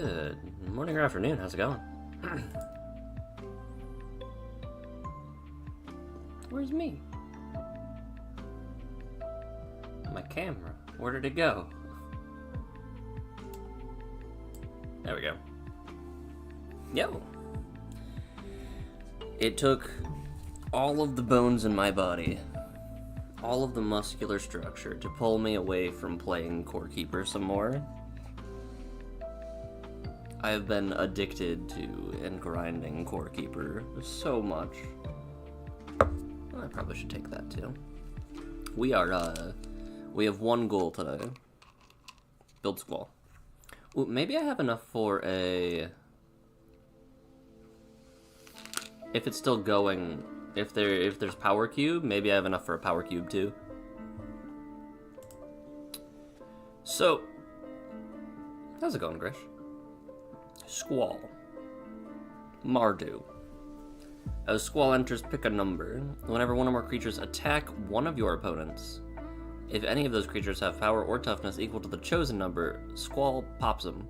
Good morning or afternoon. How's it going? Where's me? My camera. Where did it go? There we go. Yo! It took all of the bones in my body, all of the muscular structure, to pull me away from playing Core Keeper some more. I have been addicted to and grinding Core Keeper so much. Well, I probably should take that too. We have one goal today. Build Squall. Ooh, maybe I have enough for a... If it's still going, if there's Power Cube, maybe I have enough for a Power Cube too. So, how's it going, Grish? Squall. Mardu. As Squall enters, pick a number. Whenever one or more creatures attack one of your opponents, if any of those creatures have power or toughness equal to the chosen number, Squall pops them.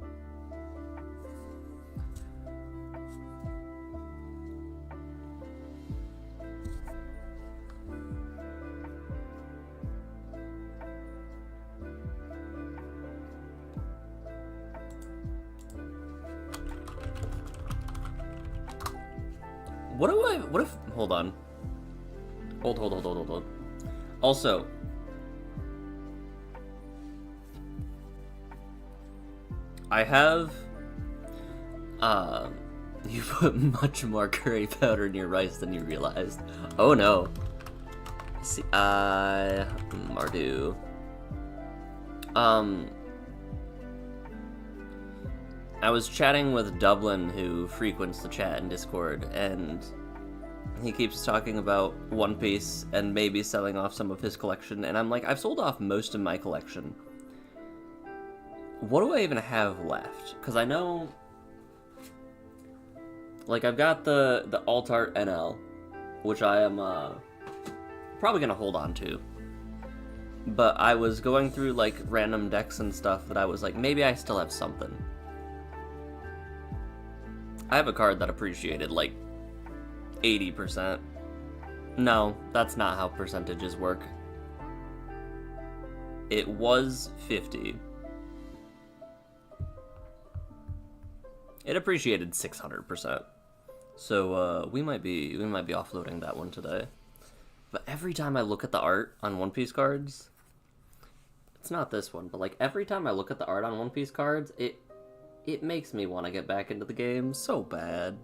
What if, hold on. Hold. Also, I have, you put much more curry powder in your rice than you realized. Oh no. Let's see, Mardu. I was chatting with Dublin, who frequents the chat in Discord, and he keeps talking about One Piece and maybe selling off some of his collection, and I'm like, I've sold off most of my collection. What do I even have left? Because I know, like, I've got the Alt Art NL, which I am probably going to hold on to. But I was going through, like, random decks and stuff that I was like, maybe I still have something. I have a card that appreciated, like, 80%. No, that's not how percentages work. It was 50. It appreciated 600%. So, we might be offloading that one today. But every time I look at the art on One Piece cards, it's not this one, but, like, every time I look at the art on One Piece cards, it makes me want to get back into the game so bad.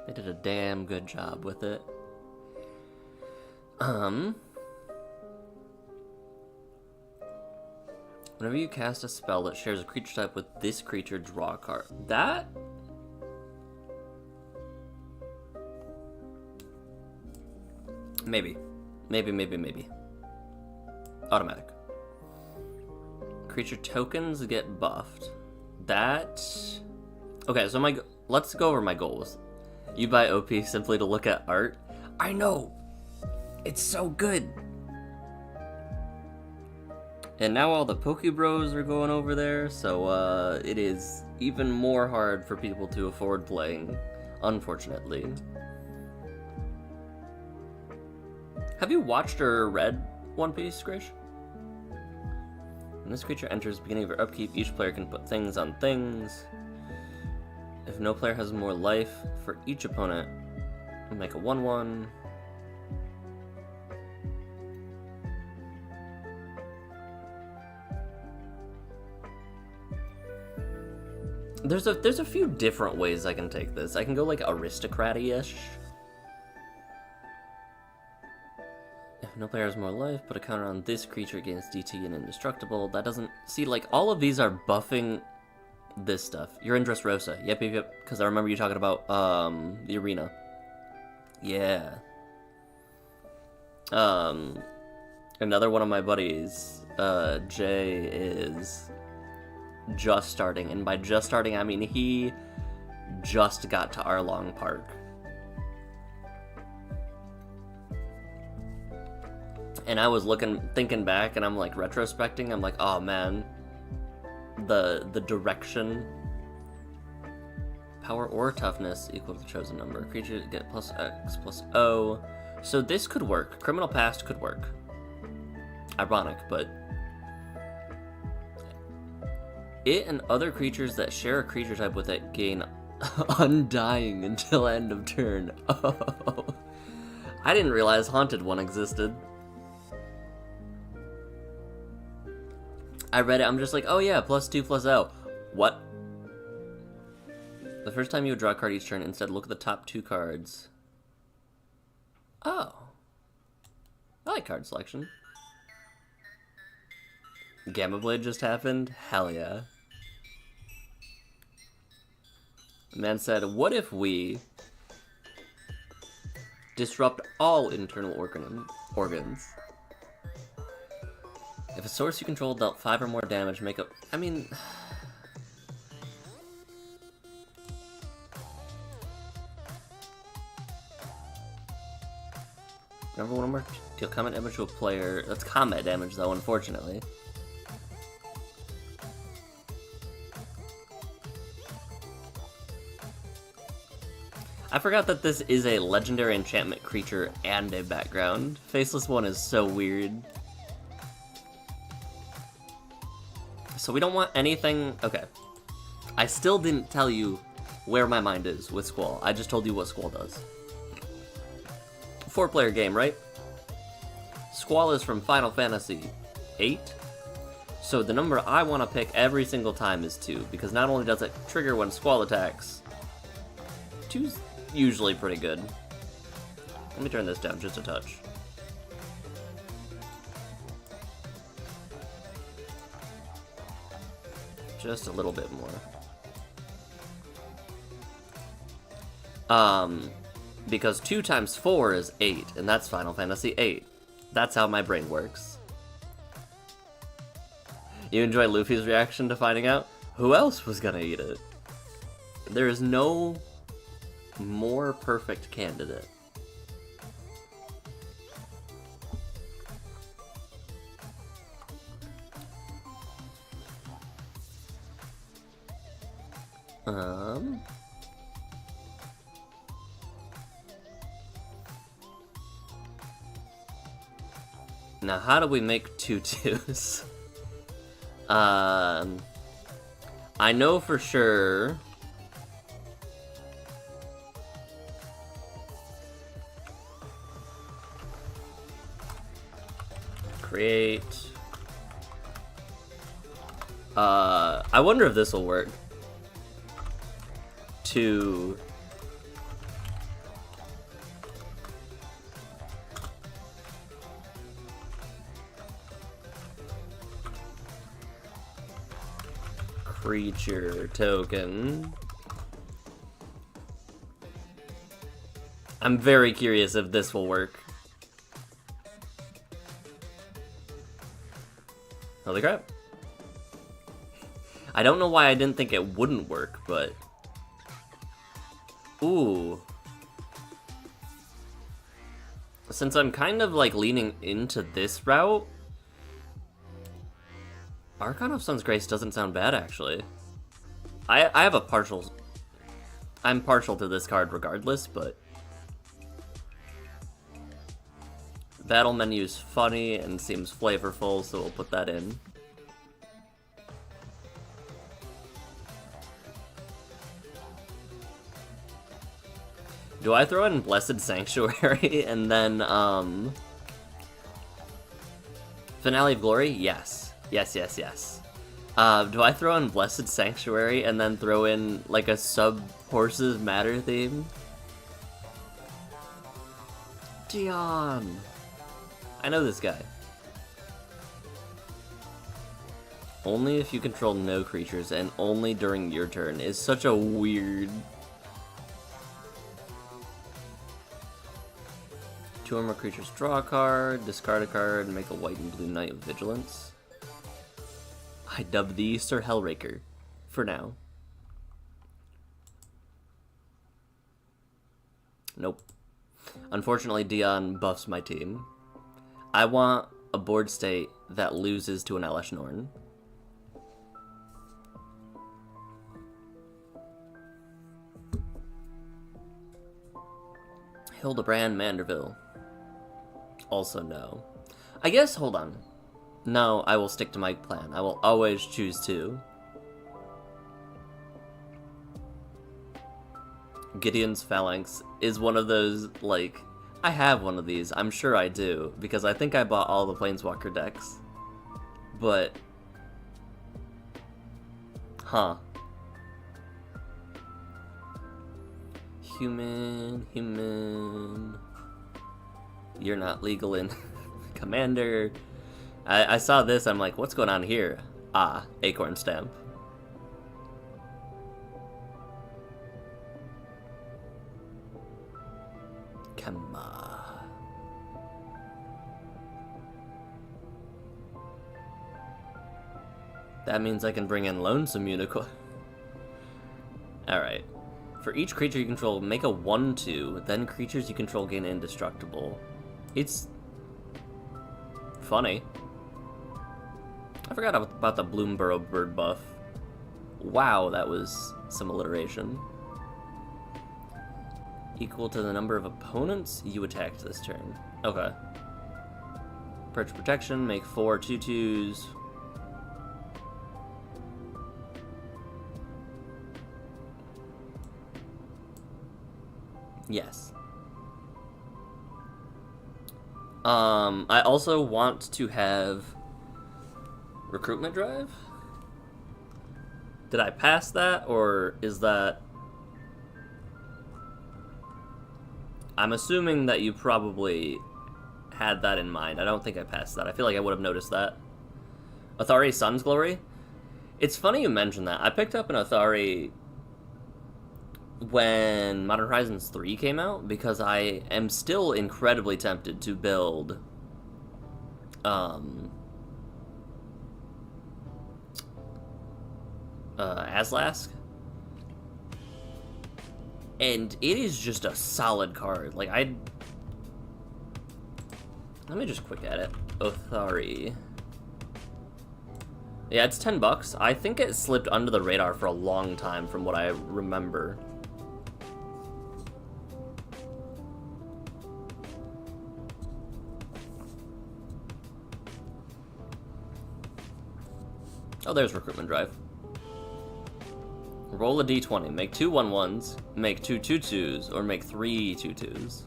They did a damn good job with it. Whenever you cast a spell that shares a creature type with this creature, draw a card. That... Maybe. Automatic. Creature tokens get buffed. That... Okay, so let's go over my goals. You buy OP simply to look at art. I know! It's so good! And now all the Pokebros are going over there, so it is even more hard for people to afford playing, unfortunately. Have you watched or read One Piece, Grish? When this creature enters the beginning of your upkeep, each player can put things on things. If no player has more life for each opponent, make a 1/1. There's a few different ways I can take this. I can go like aristocrat-ish. If no player has more life, put a counter on this creature against DT and indestructible. That doesn't... See, like, all of these are buffing this stuff. You're in Dressrosa. Yep. Because I remember you talking about, the arena. Yeah. Another one of my buddies, Jay, is just starting. And by just starting, I mean he just got to Arlong Park. And I was thinking back, and I'm like retrospecting, I'm like, oh man, the direction. Power or toughness equal to the chosen number. Creature get plus X plus O. So this could work. Criminal Past could work. Ironic, but it and other creatures that share a creature type with it gain Undying until end of turn. Oh, I didn't realize Haunted one existed. I read it, I'm just like, oh yeah, +2/+0. What? The first time you would draw a card each turn, instead look at the top 2 cards. Oh. I like card selection. Gamma Blade just happened? Hell yeah. The man said, what if we disrupt all internal organs? If a source you control dealt 5 or more damage, make up... I mean... Number 1 or more, deal combat damage to a player. That's combat damage, though, unfortunately. I forgot that this is a legendary enchantment creature and a background. Faceless one is so weird. So we don't want anything... Okay. I still didn't tell you where my mind is with Squall. I just told you what Squall does. 4-player game, right? Squall is from Final Fantasy VIII. So the number I want to pick every single time is 2, because not only does it trigger when Squall attacks, 2's usually pretty good. Let me turn this down just a touch. Just a little bit more. Because 2 times 4 is 8, and that's Final Fantasy VIII. That's how my brain works. You enjoy Luffy's reaction to finding out who else was gonna eat it? There is no more perfect candidate. Now how do we make 2 2s? I know for sure create. I wonder if this will work. 2 creature token. I'm very curious if this will work. Holy crap. I don't know why I didn't think it wouldn't work, but... Ooh. Since I'm kind of like leaning into this route, Archon of Sun's Grace doesn't sound bad, actually. I have a partial... I'm partial to this card regardless, but... Battle menu's funny and seems flavorful, so we'll put that in. Do I throw in Blessed Sanctuary and then, Finale of Glory? Yes. Yes, yes, yes. Do I throw in Blessed Sanctuary and then throw in, like, a sub-Horses Matter theme? Dion! I know this guy. Only if you control no creatures and only during your turn is such a weird... 2 or more creatures draw a card, discard a card, and make a white and blue Knight of Vigilance. I dub thee Sir Hellraker, for now. Nope. Unfortunately, Dion buffs my team. I want a board state that loses to an Elesh Norn. Hildebrand Manderville. Also no. I guess, hold on. No, I will stick to my plan. I will always choose 2. Gideon's Phalanx is one of those, like, I have one of these. I'm sure I do, because I think I bought all the Planeswalker decks. But... Huh. Human... You're not legal in Commander. I saw this, I'm like, what's going on here? Ah, Acorn Stamp. Come on. That means I can bring in Lonesome Unicorn. Alright. For each creature you control, make a 1/2, then creatures you control gain indestructible. It's funny. I forgot about the Bloomborough bird buff. Wow, that was some alliteration. Equal to the number of opponents you attacked this turn. Okay. Perch protection, make 4 2/2s. Yes. I also want to have recruitment drive. Did I pass that, or is that... I'm assuming that you probably had that in mind. I don't think I passed that. I feel like I would have noticed that. Athari Sun's Glory? It's funny you mentioned that. I picked up an Athari when Modern Horizons 3 came out, because I am still incredibly tempted to build Aslask. And it is just a solid card. Like, let me just quick at it. Othari. Yeah, it's $10. I think it slipped under the radar for a long time from what I remember. Oh, there's Recruitment Drive. Roll a d20, make 2 1/1s, make 2 2/2s, or make 3 2/2s.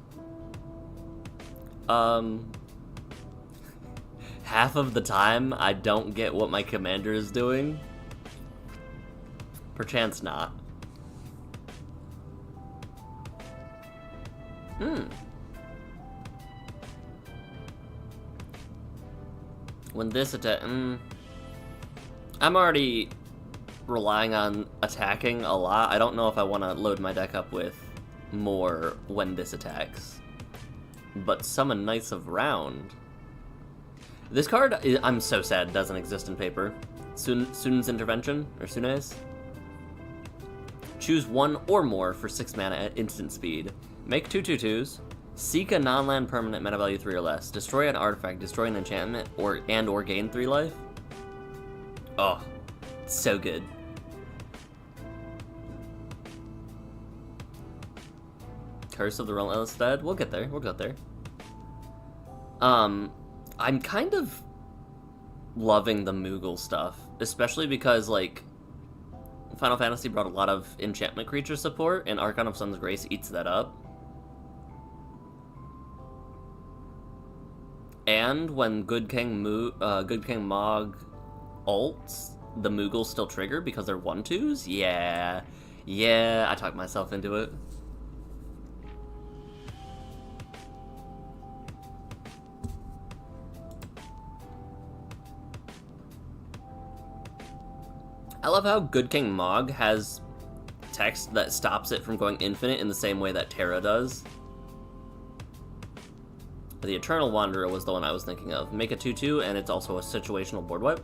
Half of the time, I don't get what my commander is doing. Perchance not. When this attack... I'm already relying on attacking a lot. I don't know if I want to load my deck up with more when this attacks. But Summon Knights of Round. This card, I'm so sad, doesn't exist in paper. Sun's Intervention, or Sune's. Choose 1 or more for 6 mana at instant speed. Make 2 2/2s. Seek a non-land permanent, mana value 3 or less. Destroy an artifact, destroy an enchantment, or gain 3 life. Oh, so good. Curse of the Relentless Dead. We'll get there. We'll get there. I'm kind of loving the Moogle stuff, especially because, like, Final Fantasy brought a lot of enchantment creature support, and Archon of Sun's Grace eats that up. And when Good King Mog ults, the Moogles still trigger because they're 1/2s? Yeah, I talked myself into it. I love how Good King Mog has text that stops it from going infinite in the same way that Terra does. The Eternal Wanderer was the one I was thinking of. Make a 2/2, and it's also a situational board wipe.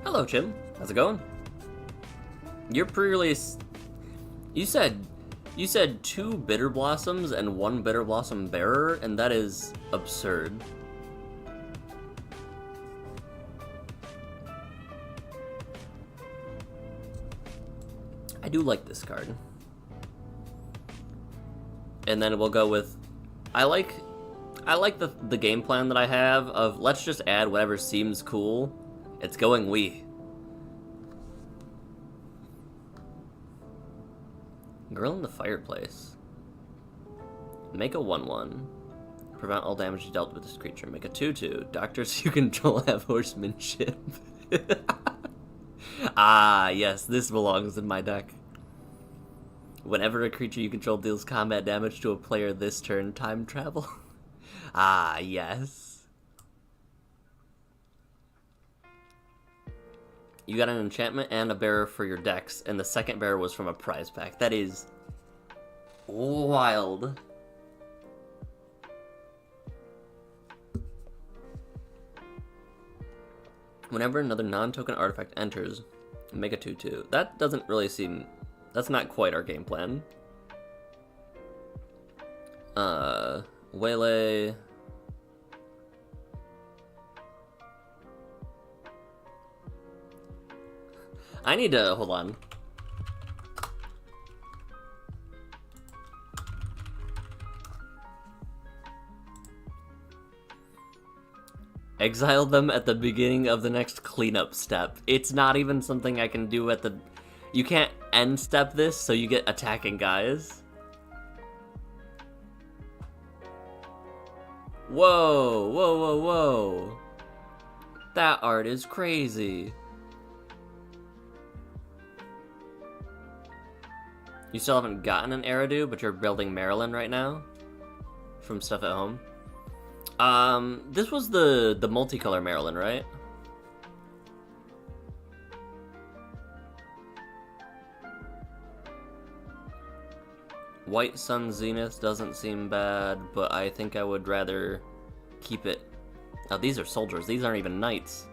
Hello, Chim. How's it going? Your pre-release... You said 2 Bitter Blossoms and 1 Bitter Blossom Bearer, and that is absurd. I do like this card. And then we'll go with... I like the game plan that I have of let's just add whatever seems cool. It's going we. Girl in the Fireplace. Make a 1/1. Prevent all damage dealt with this creature. Make a 2/2. Doctors you control have horsemanship. Ah, yes, this belongs in my deck. Whenever a creature you control deals combat damage to a player this turn, time travel. Ah, yes. You got an enchantment and a bearer for your decks, and the second bearer was from a prize pack. That is wild. Whenever another non-token artifact enters, make a 2/2. That doesn't really seem... That's not quite our game plan. Waylay... I need to... Hold on. Exile them at the beginning of the next cleanup step. It's not even something I can do at the... You can't end step this, so you get attacking guys. Whoa, whoa, whoa, whoa. That art is crazy. You still haven't gotten an Eridu, but you're building Maryland right now? From stuff at home? This was the multicolor Maryland, right? White Sun Zenith doesn't seem bad, but I think I would rather keep it... Oh, these are soldiers. These aren't even knights.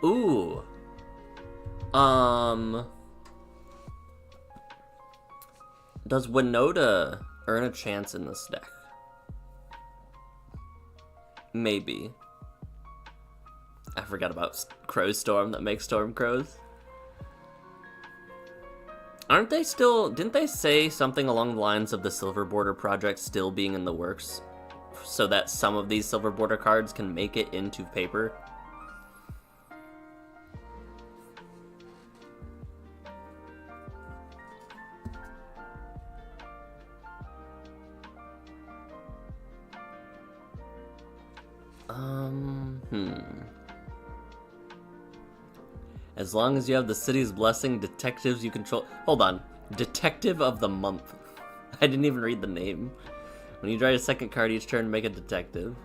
Ooh. Does Winota earn a chance in this deck? Maybe. I forgot about Crow Storm that makes Storm Crows. Aren't they still... Didn't they say something along the lines of the Silver Border project still being in the works so that some of these Silver Border cards can make it into paper? As long as you have the city's blessing, detectives you control... Hold on. Detective of the Month. I didn't even read the name. When you draw a second card each turn, make a detective.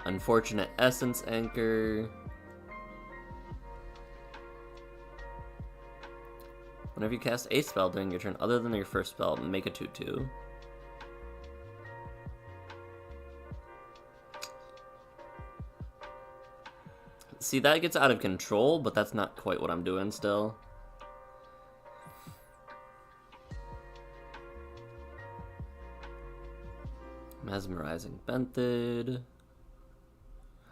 Unfortunate Essence Anchor. Whenever you cast a spell during your turn other than your first spell, make a 2/2. See, that gets out of control, but that's not quite what I'm doing still. Mesmerizing Benthid.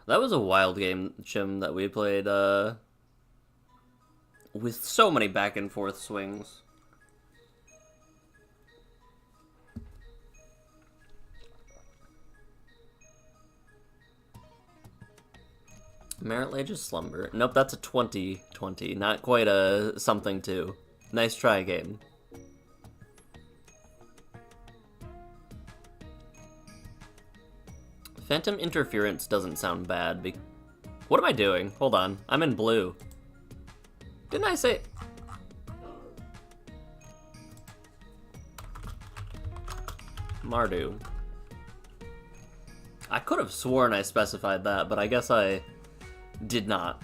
That was a wild game, Chim, that we played, with so many back and forth swings. Merit Lage's Slumber. Nope, that's a 20/20. Not quite a something too. Nice try, game. Phantom Interference doesn't sound bad. What am I doing? Hold on. I'm in blue. Didn't I say... Mardu. I could have sworn I specified that, but I guess I... did not.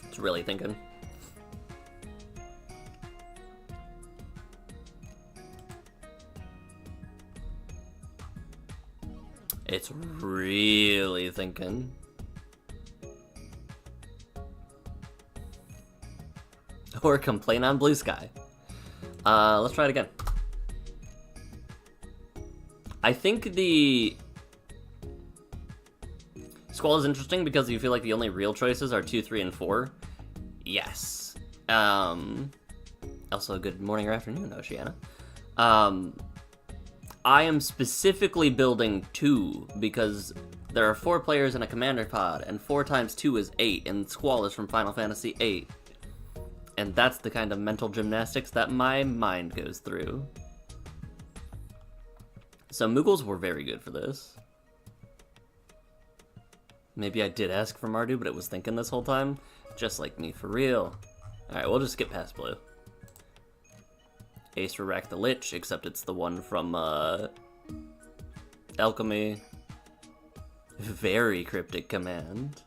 It's really thinking. It's really thinking. Or complain on Blue Sky. Let's try it again. I think the Squall is interesting because you feel like the only real choices are 2, 3, and 4. Yes. Also, good morning or afternoon, Oceana. I am specifically building 2 because there are 4 players in a commander pod, and 4 times 2 is 8, and Squall is from Final Fantasy VIII. And that's the kind of mental gymnastics that my mind goes through. So Muggles were very good for this. Maybe I did ask for Mardu, but it was thinking this whole time. Just like me, for real. Alright, we'll just skip past blue. Ace for Rack the Lich, except it's the one from, Alchemy. Very cryptic command.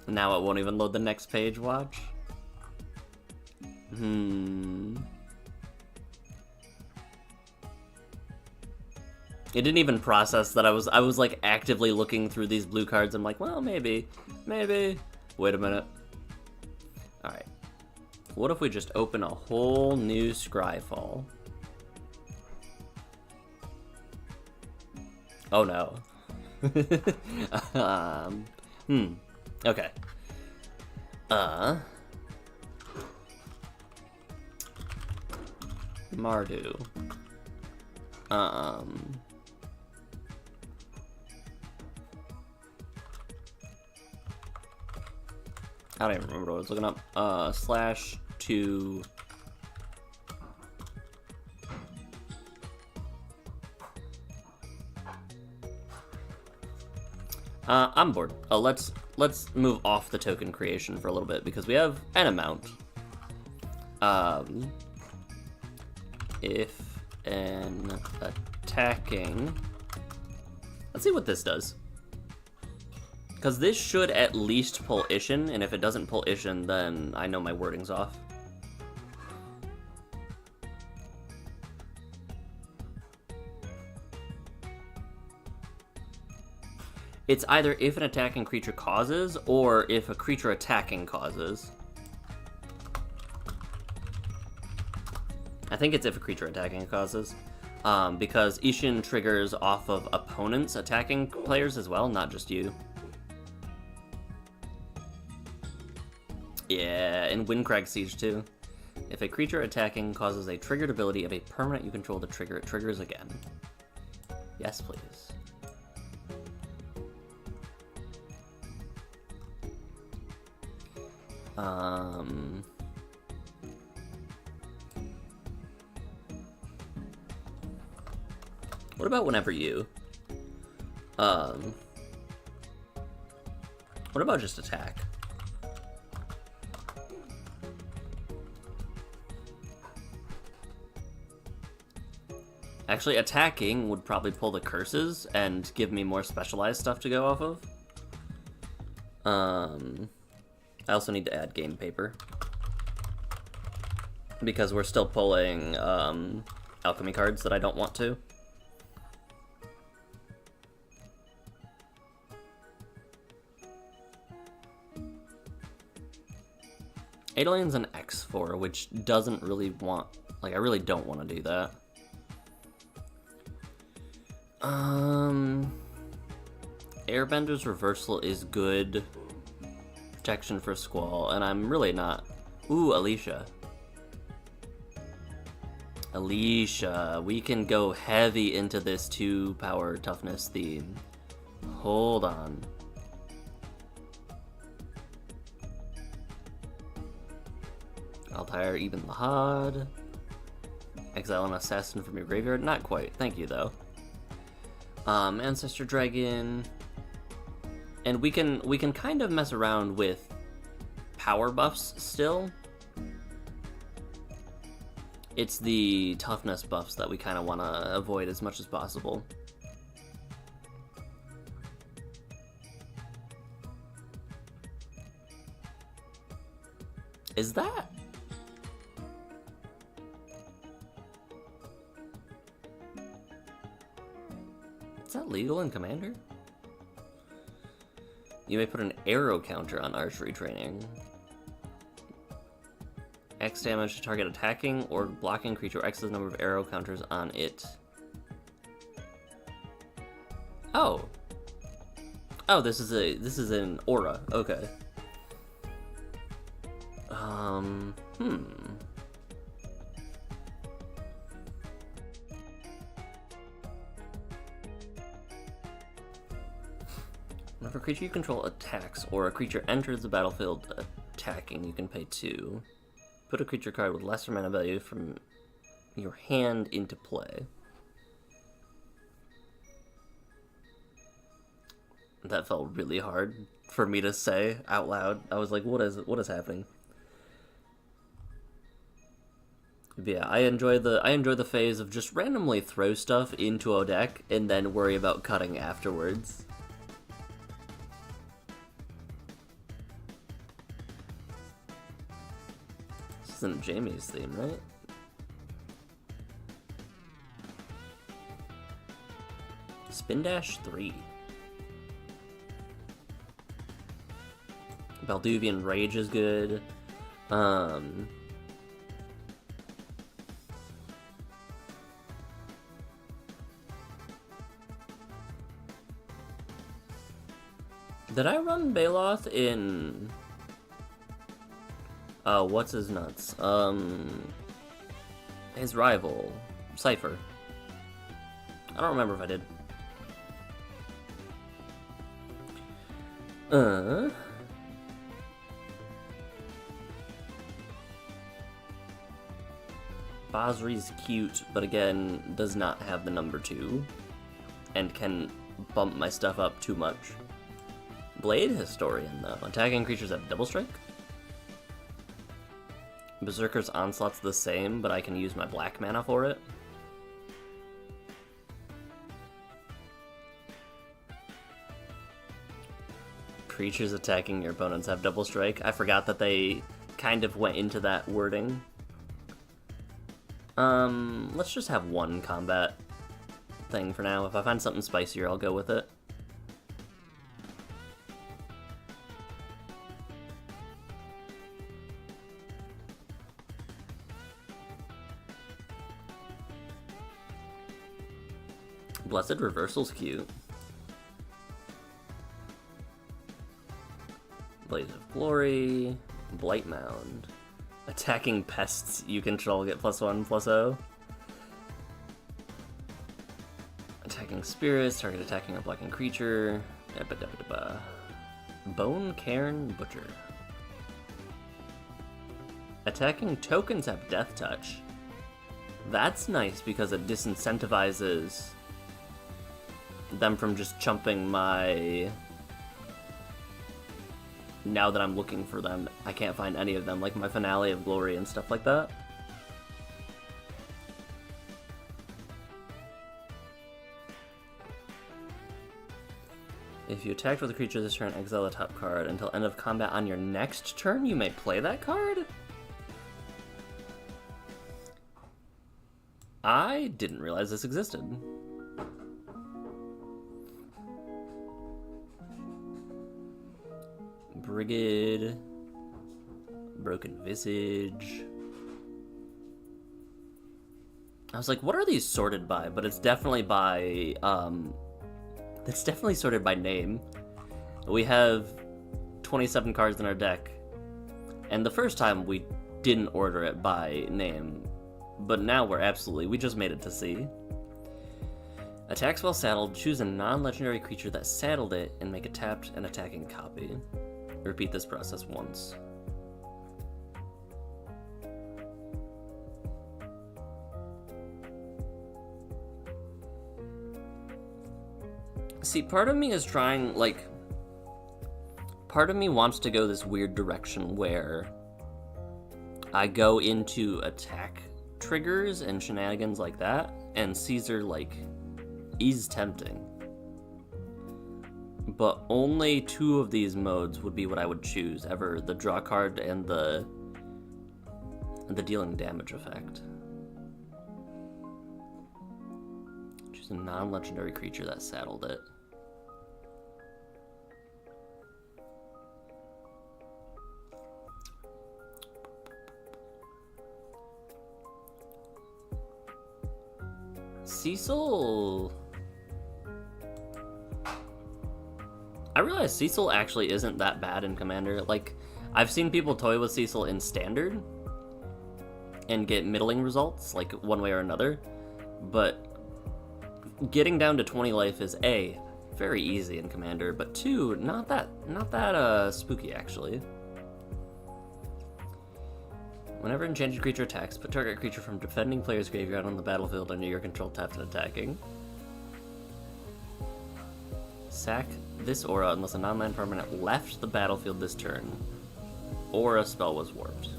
Now it won't even load the next page, watch. It didn't even process that I was like actively looking through these blue cards. I'm like, well, maybe. Wait a minute. Alright. What if we just open a whole new Scryfall? Oh no. Okay. Mardu. I don't even remember what I was looking up. /2. I'm bored. Let's move off the token creation for a little bit because we have an amount. If an attacking... Let's see what this does. Because this should at least pull Ishin, and if it doesn't pull Ishin, then I know my wording's off. It's either if an attacking creature causes, or if a creature attacking causes. I think it's if a creature attacking causes. Because Ishin triggers off of opponents attacking players as well, not just you. Yeah, in Windcrag Siege too. If a creature attacking causes a triggered ability of a permanent you control to trigger, it triggers again. Yes, please. What about whenever you? What about just attack? Actually, attacking would probably pull the curses and give me more specialized stuff to go off of. I also need to add game paper. Because we're still pulling alchemy cards that I don't want to. Adalien's an X4, which doesn't really want... Like, I really don't want to do that. Airbender's Reversal is good protection for Squall, and I'm really not... Ooh, Alicia. Alicia, we can go heavy into this 2-power toughness theme. Hold on. Altair, even Lahad. Exile an assassin from your graveyard? Not quite. Thank you, though. Ancestor Dragon. And we can kind of mess around with power buffs still. It's the toughness buffs that we kind of want to avoid as much as possible. Is that... Is that legal in Commander? You may put an arrow counter on archery training. X damage to target attacking or blocking creature, X's number of arrow counters on it. Oh. Oh, this is an aura. Okay. Whenever a creature you control attacks or a creature enters the battlefield attacking, you can pay 2. Put a creature card with lesser mana value from your hand into play. That felt really hard for me to say out loud. I was like, what is happening? But yeah, I enjoy the phase of just randomly throw stuff into a deck and then worry about cutting afterwards. This isn't Jamie's theme, right? Spin Dash 3. Balduvian Rage is good. Did I run Baloth in... what's his nuts? His rival, Cypher. I don't remember if I did. Basri's cute, but again, does not have the number 2, and can bump my stuff up too much. Blade Historian, though. Attacking creatures have double strike. Berserker's Onslaught's the same, but I can use my black mana for it. Creatures attacking your opponents have double strike. I forgot that they kind of went into that wording. Let's just have one combat thing for now. If I find something spicier, I'll go with it. Blessed Reversal's cute. Blaze of Glory, Blight Mound. Attacking pests you control get +1/+0. Attacking spirits, target attacking or blocking creature. Bone Cairn Butcher. Attacking tokens have Death Touch. That's nice because it disincentivizes them from just chumping my... Now that I'm looking for them, I can't find any of them, like my Finale of Glory and stuff like that. If you attacked with a creature this turn, exile the top card. Until end of combat on your next turn, you may play that card? I didn't realize this existed. Brigade, Broken Visage. I was like, what are these sorted by? But it's definitely by, it's definitely sorted by name. We have 27 cards in our deck, and the first time we didn't order it by name, but now we just made it to C. Attacks while saddled, choose a non-legendary creature that saddled it, and make a tapped and attacking copy. Repeat this process once. See, part of me is trying, like... Part of me wants to go this weird direction where I go into attack triggers and shenanigans like that, and Caesar, like, is tempting. But only 2 of these modes would be what I would choose ever, the draw card and the dealing damage effect. Choose a non-legendary creature that saddled it. Cecil... I realize Cecil actually isn't that bad in Commander. Like, I've seen people toy with Cecil in Standard and get middling results, like, one way or another. But getting down to 20 life is A, very easy in Commander, but 2, not that spooky, actually. Whenever enchanted creature attacks, put target creature from defending player's graveyard on the battlefield under your control tapped and attacking. Sack this aura unless a non-land permanent left the battlefield this turn, or a spell was warped.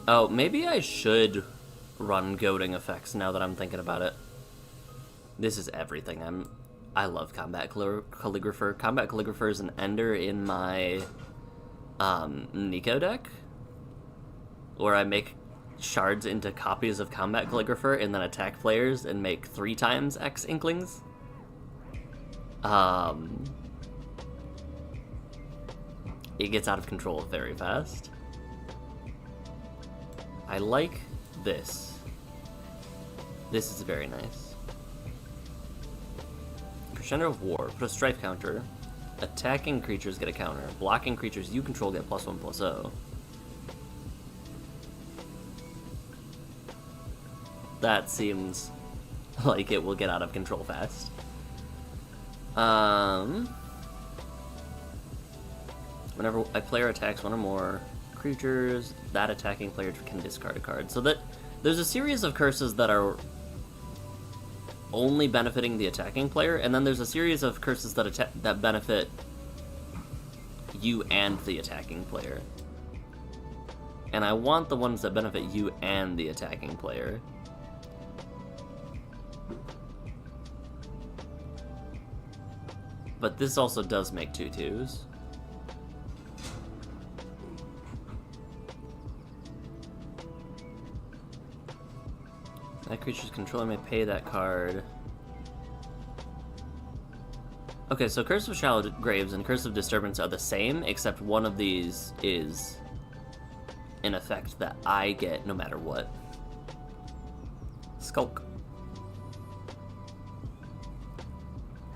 Oh, maybe I should run goading effects now that I'm thinking about it. This is everything. I love Combat Calligrapher. Combat Calligrapher is an ender in my Nico deck, where I make shards into copies of Combat Calligrapher and then attack players and make 3 times X Inklings. It gets out of control very fast. I like this. This is very nice. Crescendo of War. Put a strife counter. Attacking creatures get a counter. Blocking creatures you control get +1/+0. That seems like it will get out of control fast. Whenever a player attacks one or more creatures, that attacking player can discard a card. So that there's a series of curses that are only benefiting the attacking player, and then there's a series of curses that benefit you and the attacking player. And I want the ones that benefit you and the attacking player. But this also does make 2/2s. That creature's controller may pay that card. Okay, so Curse of Shallow Graves and Curse of Disturbance are the same, except one of these is an effect that I get no matter what. Skulk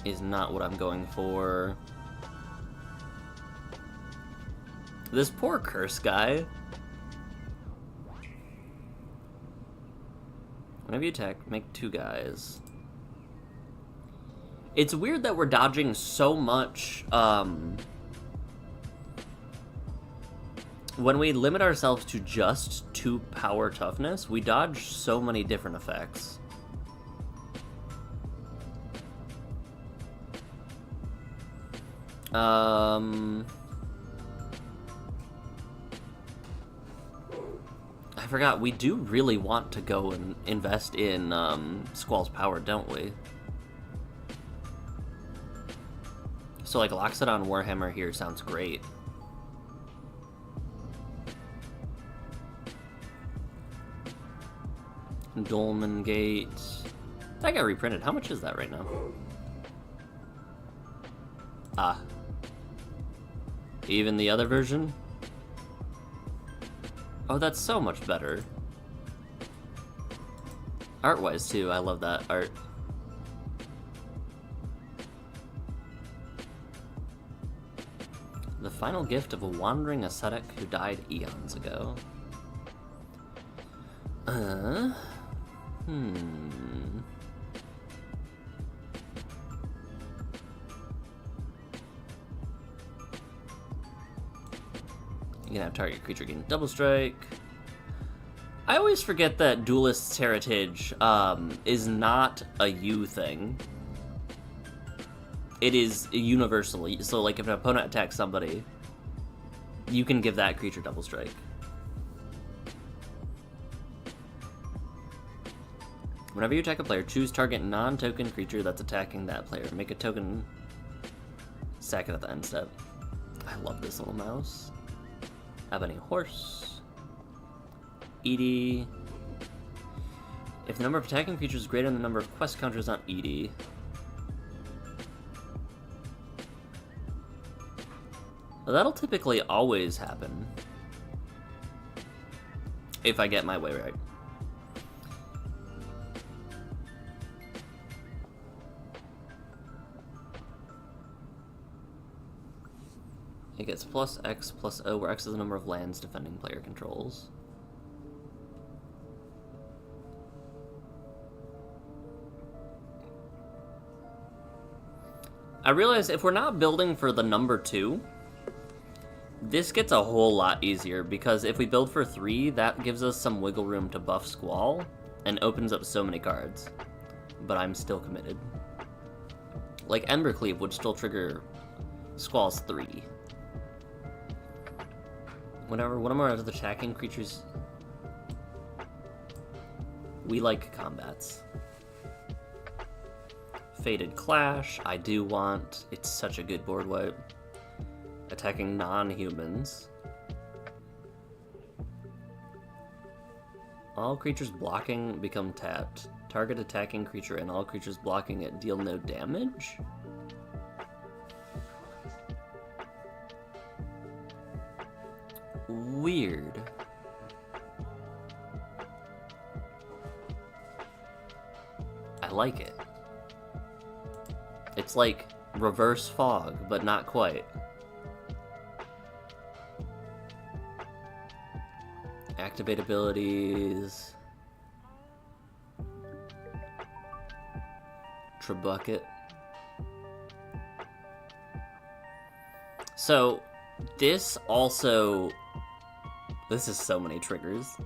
is not what I'm going for. This poor curse guy. Whenever you attack, make 2 guys. It's weird that we're dodging so much, when we limit ourselves to just 2 power toughness, we dodge so many different effects. I forgot, we do really want to go and invest in Squall's power, don't we? So like Loxodon Warhammer here sounds great. Dolmen Gate. That got reprinted. How much is that right now? Ah. Even the other version? Oh, that's so much better. Art-wise, too. I love that art. The final gift of a wandering ascetic who died eons ago. You can have target creature gain double strike. I always forget that Duelist's Heritage is not a you thing. It is universally. So, like, if an opponent attacks somebody, you can give that creature double strike. Whenever you attack a player, choose target non-token creature that's attacking that player. Make a token, sack it at the end step. I love this little mouse. Ebony Horse. Edie. If the number of attacking creatures is greater than the number of quest counters on Edie. Well, that'll typically always happen. If I get my way right. It gets plus X plus O, where X is the number of lands defending player controls. I realize if we're not building for the number 2, this gets a whole lot easier, because if we build for 3, that gives us some wiggle room to buff Squall, and opens up so many cards. But I'm still committed. Like, Embercleave would still trigger Squall's 3. Whenever one of our other attacking creatures... We like combats. Fated Clash, I do want. It's such a good board wipe. Attacking non-humans. All creatures blocking become tapped. Target attacking creature and all creatures blocking it deal no damage? Weird. I like it. It's like reverse fog, but not quite. Activate abilities. Trebucket. So, this also... This is so many triggers.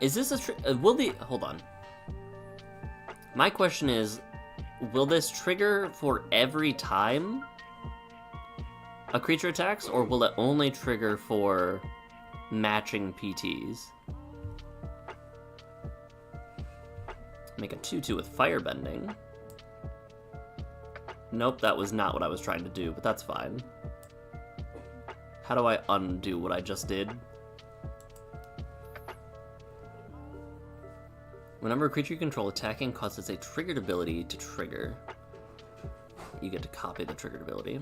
Is this a will the... Hold on. My question is, will this trigger for every time a creature attacks, or will it only trigger for matching PTs? Make a 2/2 with Firebending. Nope, that was not what I was trying to do, but that's fine. How do I undo what I just did? Whenever a creature you control attacking causes a triggered ability to trigger, you get to copy the triggered ability.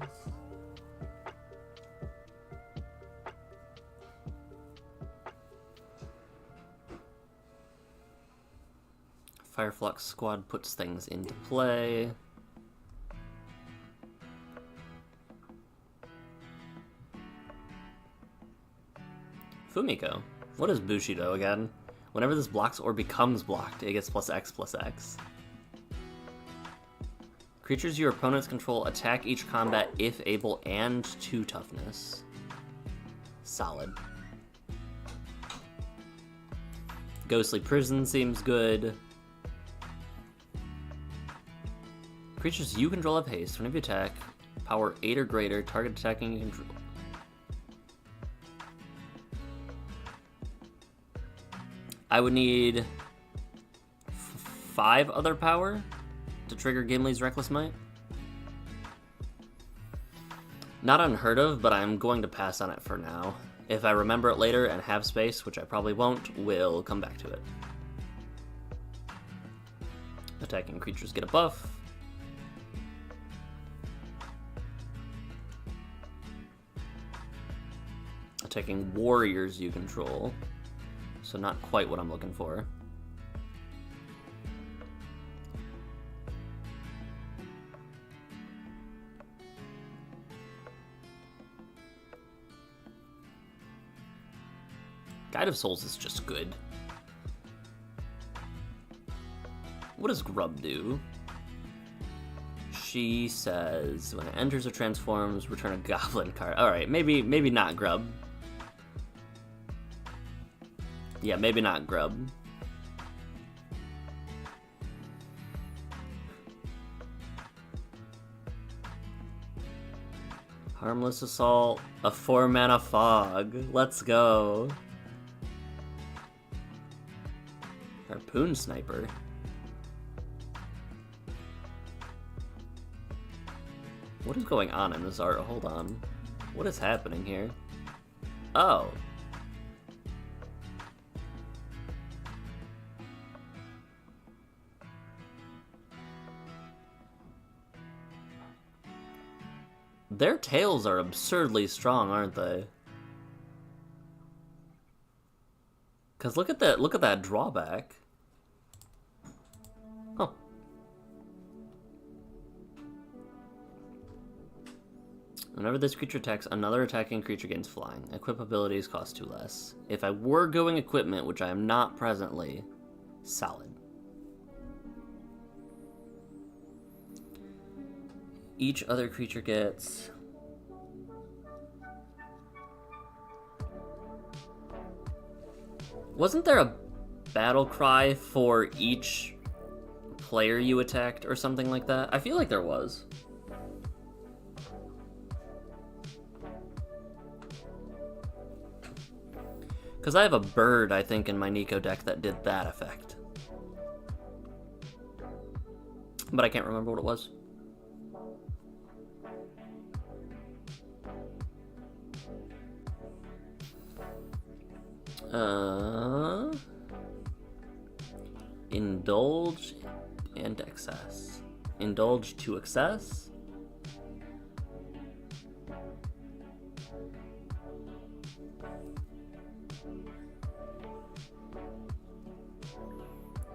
Fireflux Squad puts things into play. Fumiko. What is Bushido again? Whenever this blocks or becomes blocked, it gets plus X plus X. Creatures your opponents control attack each combat if able and 2 toughness. Solid. Ghostly Prison seems good. Creatures you control have haste. Whenever you attack, power 8 or greater, target attacking you control. I would need 5 other power to trigger Gimli's Reckless Might. Not unheard of, but I'm going to pass on it for now. If I remember it later and have space, which I probably won't, we'll come back to it. Attacking creatures get a buff. Attacking warriors you control. So not quite what I'm looking for. Guide of Souls is just good. What does Grub do? She says, when it enters or transforms, return a goblin card. Alright, maybe not Grub. Yeah, maybe not Grub. Harmless Assault, a 4-mana Fog. Let's go. Harpoon Sniper. What is going on in this art? Hold on. What is happening here? Oh. Their tails are absurdly strong, aren't they? Because look at that drawback. Huh. Whenever this creature attacks, another attacking creature gains flying. Equip abilities cost 2 less. If I were going equipment, which I am not presently, solid. Each other creature gets... Wasn't there a battle cry for each player you attacked or something like that? I feel like there was. Because I have a bird, I think, in my Nico deck that did that effect. But I can't remember what it was. Indulge and excess. Indulge to excess.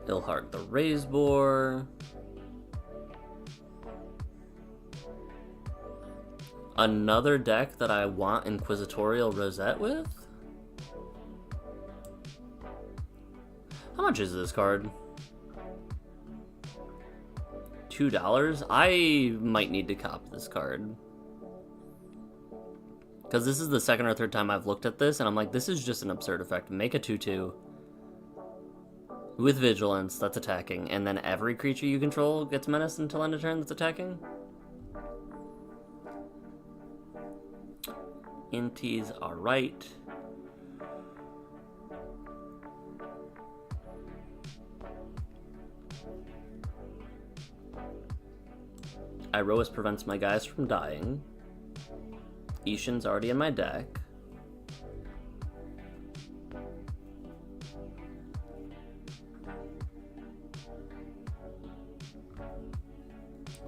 Ilhark the Raiseboar. Another deck that I want Inquisitorial Rosette with? How much is this card? $2? I might need to cop this card. Because this is the second or third time I've looked at this, and I'm like, this is just an absurd effect. Make a 2/2 with Vigilance that's attacking, and then every creature you control gets menaced until end of turn that's attacking? Inties are right. Iroas prevents my guys from dying. Ishin's already in my deck.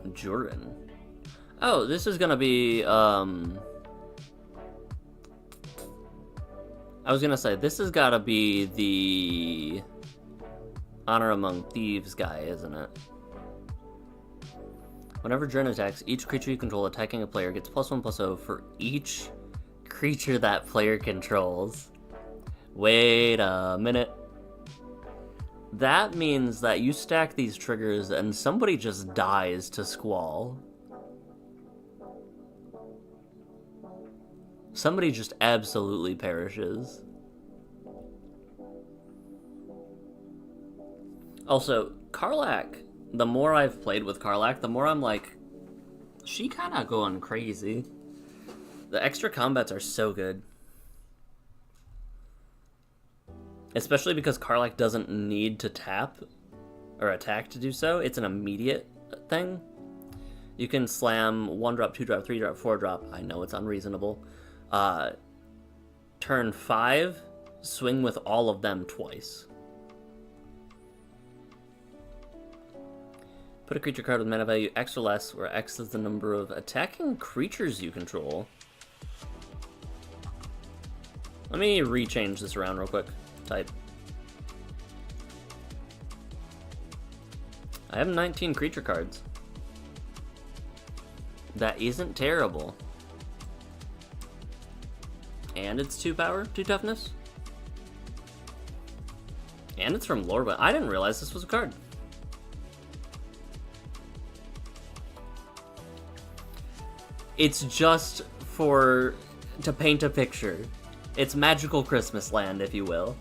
Jurin. Oh, this is gonna be, I was gonna say, this has gotta be the Honor Among Thieves guy, isn't it? Whenever Jurin attacks, each creature you control attacking a player gets +1/+0 for each creature that player controls. Wait a minute. That means that you stack these triggers and somebody just dies to Squall. Somebody just absolutely perishes. Also, Karlach, the more I've played with Karlach, the more I'm like, she kinda going crazy. The extra combats are so good. Especially because Karlach doesn't need to tap or attack to do so. It's an immediate thing. You can slam 1-drop, 2-drop, 3-drop, 4-drop. I know it's unreasonable. Turn 5, swing with all of them twice. Put a creature card with mana value X or less, where X is the number of attacking creatures you control. Let me rechange this around real quick. Type. I have 19 creature cards. That isn't terrible. And it's 2 power, 2 toughness. And it's from lore, but I didn't realize this was a card. It's just to paint a picture. It's magical Christmas land, if you will.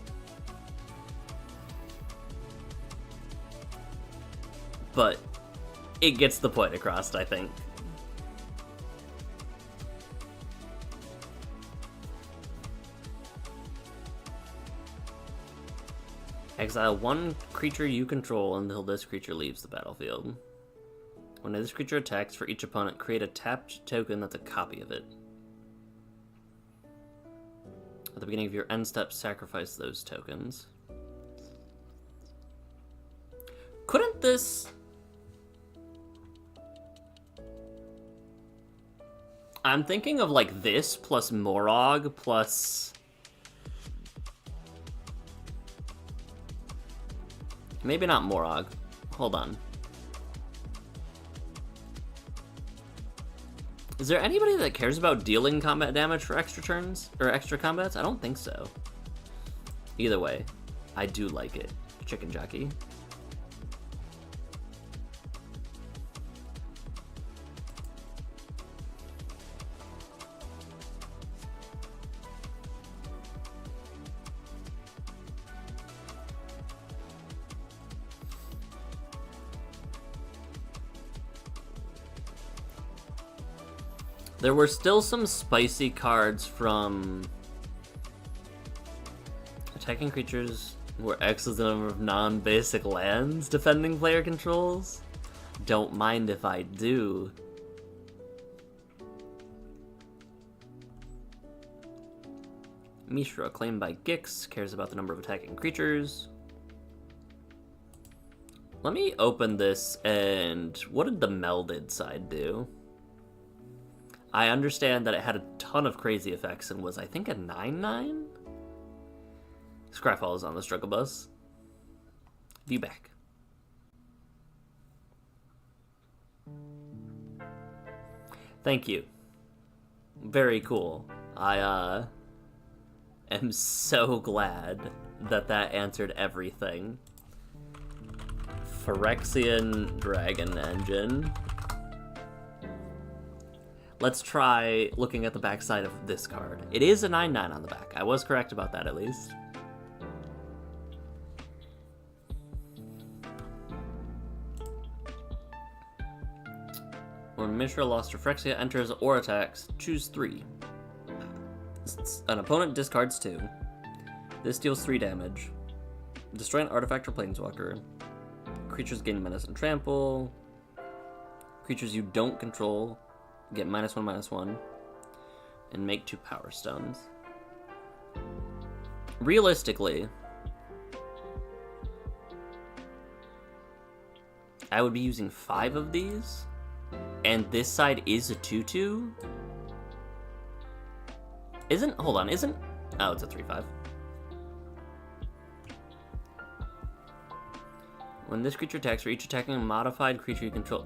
But it gets the point across, I think. Exile 1 creature you control until this creature leaves the battlefield. When this creature attacks, for each opponent, create a tapped token that's a copy of it. At the beginning of your end step, sacrifice those tokens. Couldn't this... I'm thinking of like this plus Morog plus... Maybe not Morog. Hold on. Is there anybody that cares about dealing combat damage for extra turns? Or extra combats? I don't think so. Either way, I do like it. Chicken Jockey. There were still some spicy cards from attacking creatures where X is the number of non-basic lands defending player controls. Don't mind if I do. Mishra, claimed by Gix, cares about the number of attacking creatures. Let me open this, and what did the melded side do? I understand that it had a ton of crazy effects and was, I think, a 9/9? Scryfall is on the struggle bus. View back. Thank you. Very cool. I am so glad that that answered everything. Phyrexian Dragon Engine. Let's try looking at the backside of this card. It is a 9/9 on the back. I was correct about that, at least. When Mishra lost or Phyrexia enters or attacks, choose 3. An opponent discards 2. This deals 3 damage. Destroy an artifact or planeswalker. Creatures gain menace and trample. Creatures you don't control get -1/-1, and make 2 power stones. Realistically, I would be using 5 of these, and this side is a 2/2. Hold on, isn't... Oh, it's a 3/5. When this creature attacks, for each attacking a modified creature you control...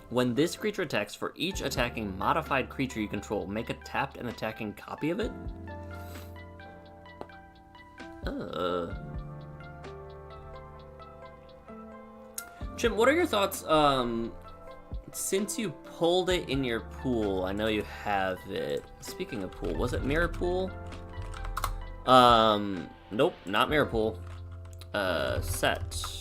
When this creature attacks, for each attacking modified creature you control, make a tapped and attacking copy of it? Jim, what are your thoughts, since you pulled it in your pool, I know you have it. Speaking of pool, was it Mirror Pool? Nope, not Mirror Pool. Set.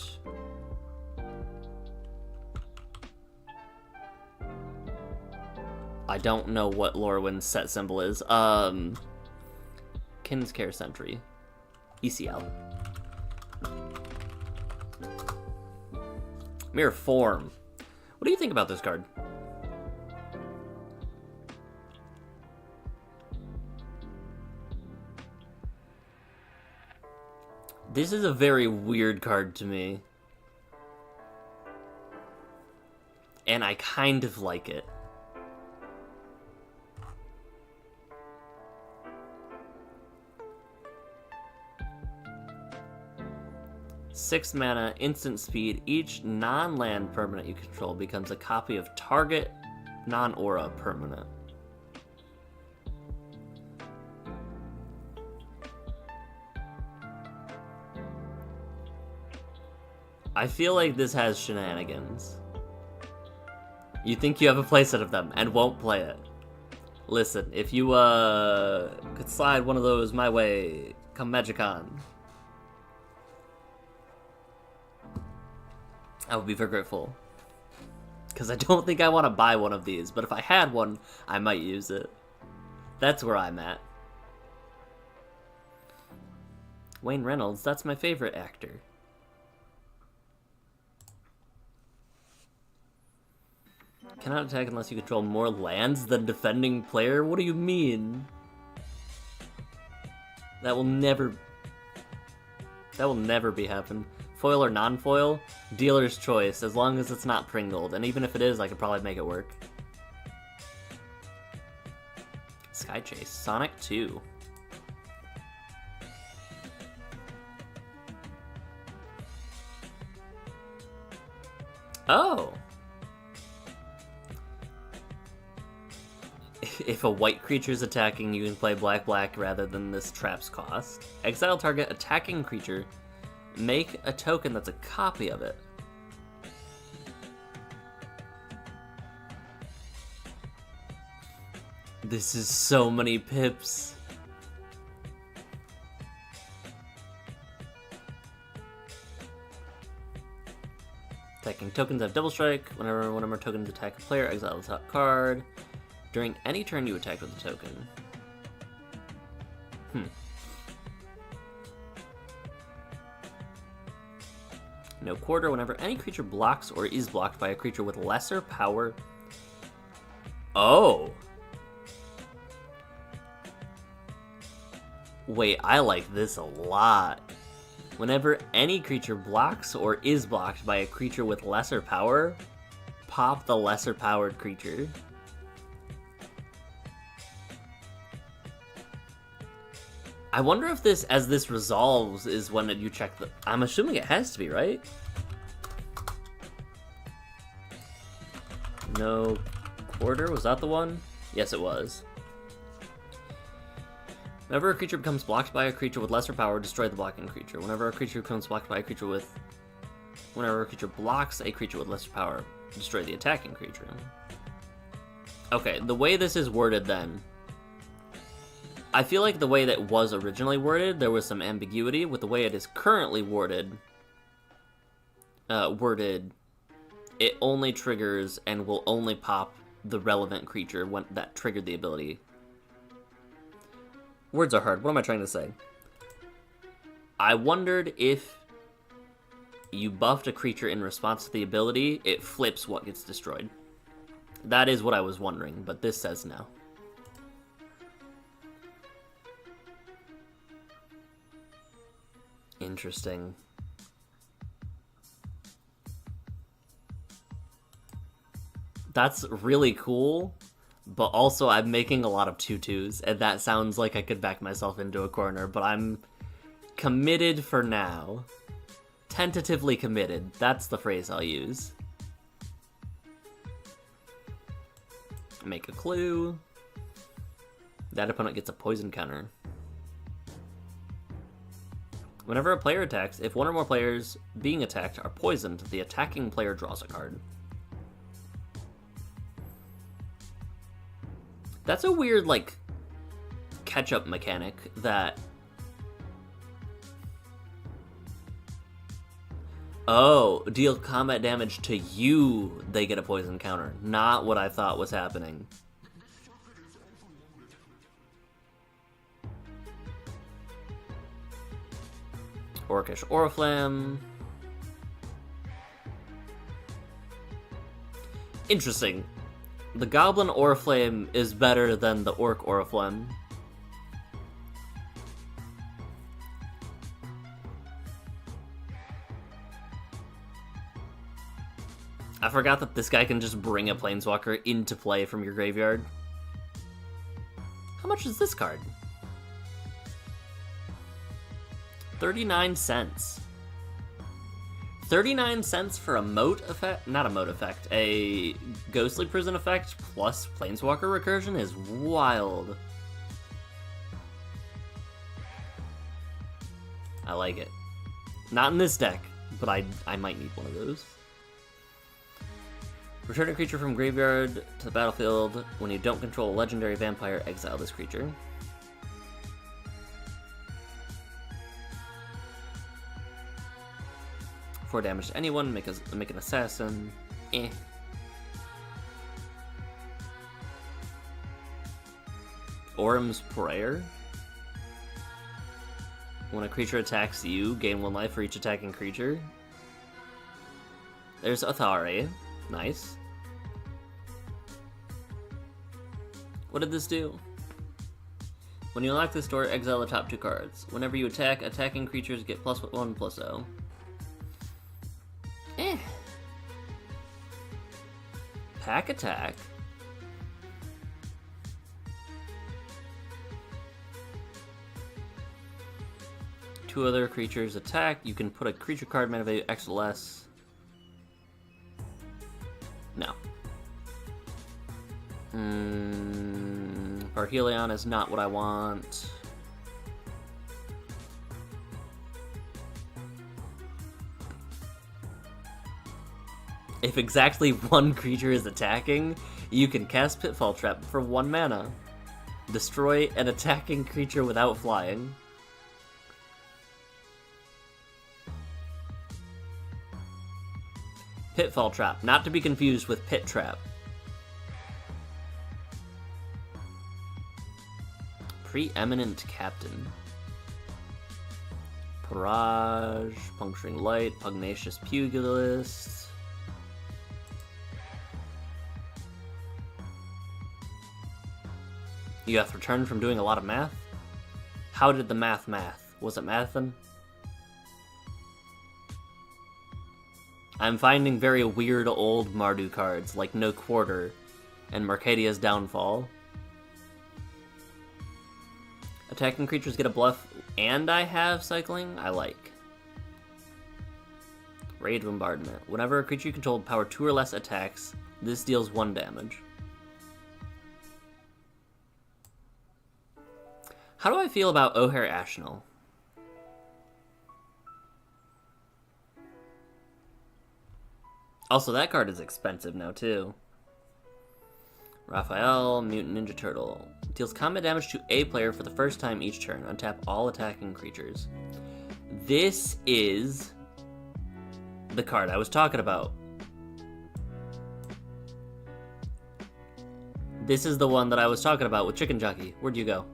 I don't know what Lorwyn's set symbol is. Kinscare Sentry. ECL. Mirror Form. What do you think about this card? This is a very weird card to me. And I kind of like it. Six mana, instant speed. Each non-land permanent you control becomes a copy of target non-aura permanent. I feel like this has shenanigans. You think you have a playset of them and won't play it. Listen, if you could slide one of those my way, come Magicon, I would be very grateful. Because I don't think I want to buy one of these, but if I had one, I might use it. That's where I'm at. Wayne Reynolds, that's my favorite actor. Cannot attack unless you control more lands than defending player? What do you mean? That will never be happen. Foil or non-foil? Dealer's choice, as long as it's not Pringled. And even if it is, I could probably make it work. Sky Chase. Sonic 2. Oh! If a white creature's attacking, you can play black-black rather than this trap's cost. Exile target attacking creature. Make a token that's a copy of it. This is so many pips. Attacking tokens have double strike. Whenever one of our tokens attack a player, exile the top card. During any turn you attack with a token. No quarter. Whenever any creature blocks or is blocked by a creature with lesser power. Oh! Wait, I like this a lot. Whenever any creature blocks or is blocked by a creature with lesser power, pop the lesser powered creature. I wonder if this, as this resolves, is when you check the... I'm assuming it has to be, right? No quarter? Was that the one? Yes, it was. Whenever a creature becomes blocked by a creature with lesser power, destroy the blocking creature. Whenever a creature becomes blocked by a creature with... Whenever a creature blocks a creature with lesser power, destroy the attacking creature. Okay, the way this is worded then... I feel like the way that was originally worded, there was some ambiguity. With the way it is currently worded, it only triggers and will only pop the relevant creature when that triggered the ability. Words are hard. What am I trying to say? I wondered if you buffed a creature in response to the ability, it flips what gets destroyed. That is what I was wondering, but this says no. Interesting. That's really cool, but also I'm making a lot of tutus, and that sounds like I could back myself into a corner, but I'm committed for now. Tentatively committed. That's the phrase I'll use. Make a clue. That opponent gets a poison counter. Whenever a player attacks, if one or more players being attacked are poisoned, the attacking player draws a card. That's a weird, like, catch-up mechanic that... Oh, deal combat damage to you, they get a poison counter. Not what I thought was happening. Orcish Oriflamme. Interesting. The Goblin Oriflamme is better than the Orc Oriflamme. I forgot that this guy can just bring a Planeswalker into play from your graveyard. How much is this card? 39 cents. 39 cents for a moat effect? Not a moat effect. A Ghostly Prison effect plus Planeswalker recursion is wild. I like it. Not in this deck, but I might need one of those. Return a creature from graveyard to the battlefield. When you don't control a legendary vampire, exile this creature. 4 damage to anyone, make an assassin. Eh. Orm's Prayer. When a creature attacks you, gain 1 life for each attacking creature. There's Athari. Nice. What did this do? When you unlock this door, exile the top 2 cards. Whenever you attack, attacking creatures get +1/+0. Pack attack. Two other creatures attack. You can put a creature card mana value X or less. No. Parhelion is not what I want. If exactly one creature is attacking, you can cast Pitfall Trap for 1 mana. Destroy an attacking creature without flying. Pitfall Trap, not to be confused with Pit Trap. Preeminent Captain. Parage, Puncturing Light, Pugnacious Pugilist. You have returned from doing a lot of math? How did the math? Was it mathin'? I'm finding very weird old Mardu cards, like No Quarter and Marcadia's Downfall. Attacking creatures get a bluff, and I have cycling? I like. Raid Bombardment. Whenever a creature you control power 2 or less attacks, this deals 1 damage. How do I feel about O'Hare Ashnell? Also, that card is expensive now, too. Raphael, Mutant Ninja Turtle. Deals combat damage to a player for the first time each turn. Untap all attacking creatures. This is the card I was talking about. This is the one that I was talking about with Chicken Jockey. Where'd you go?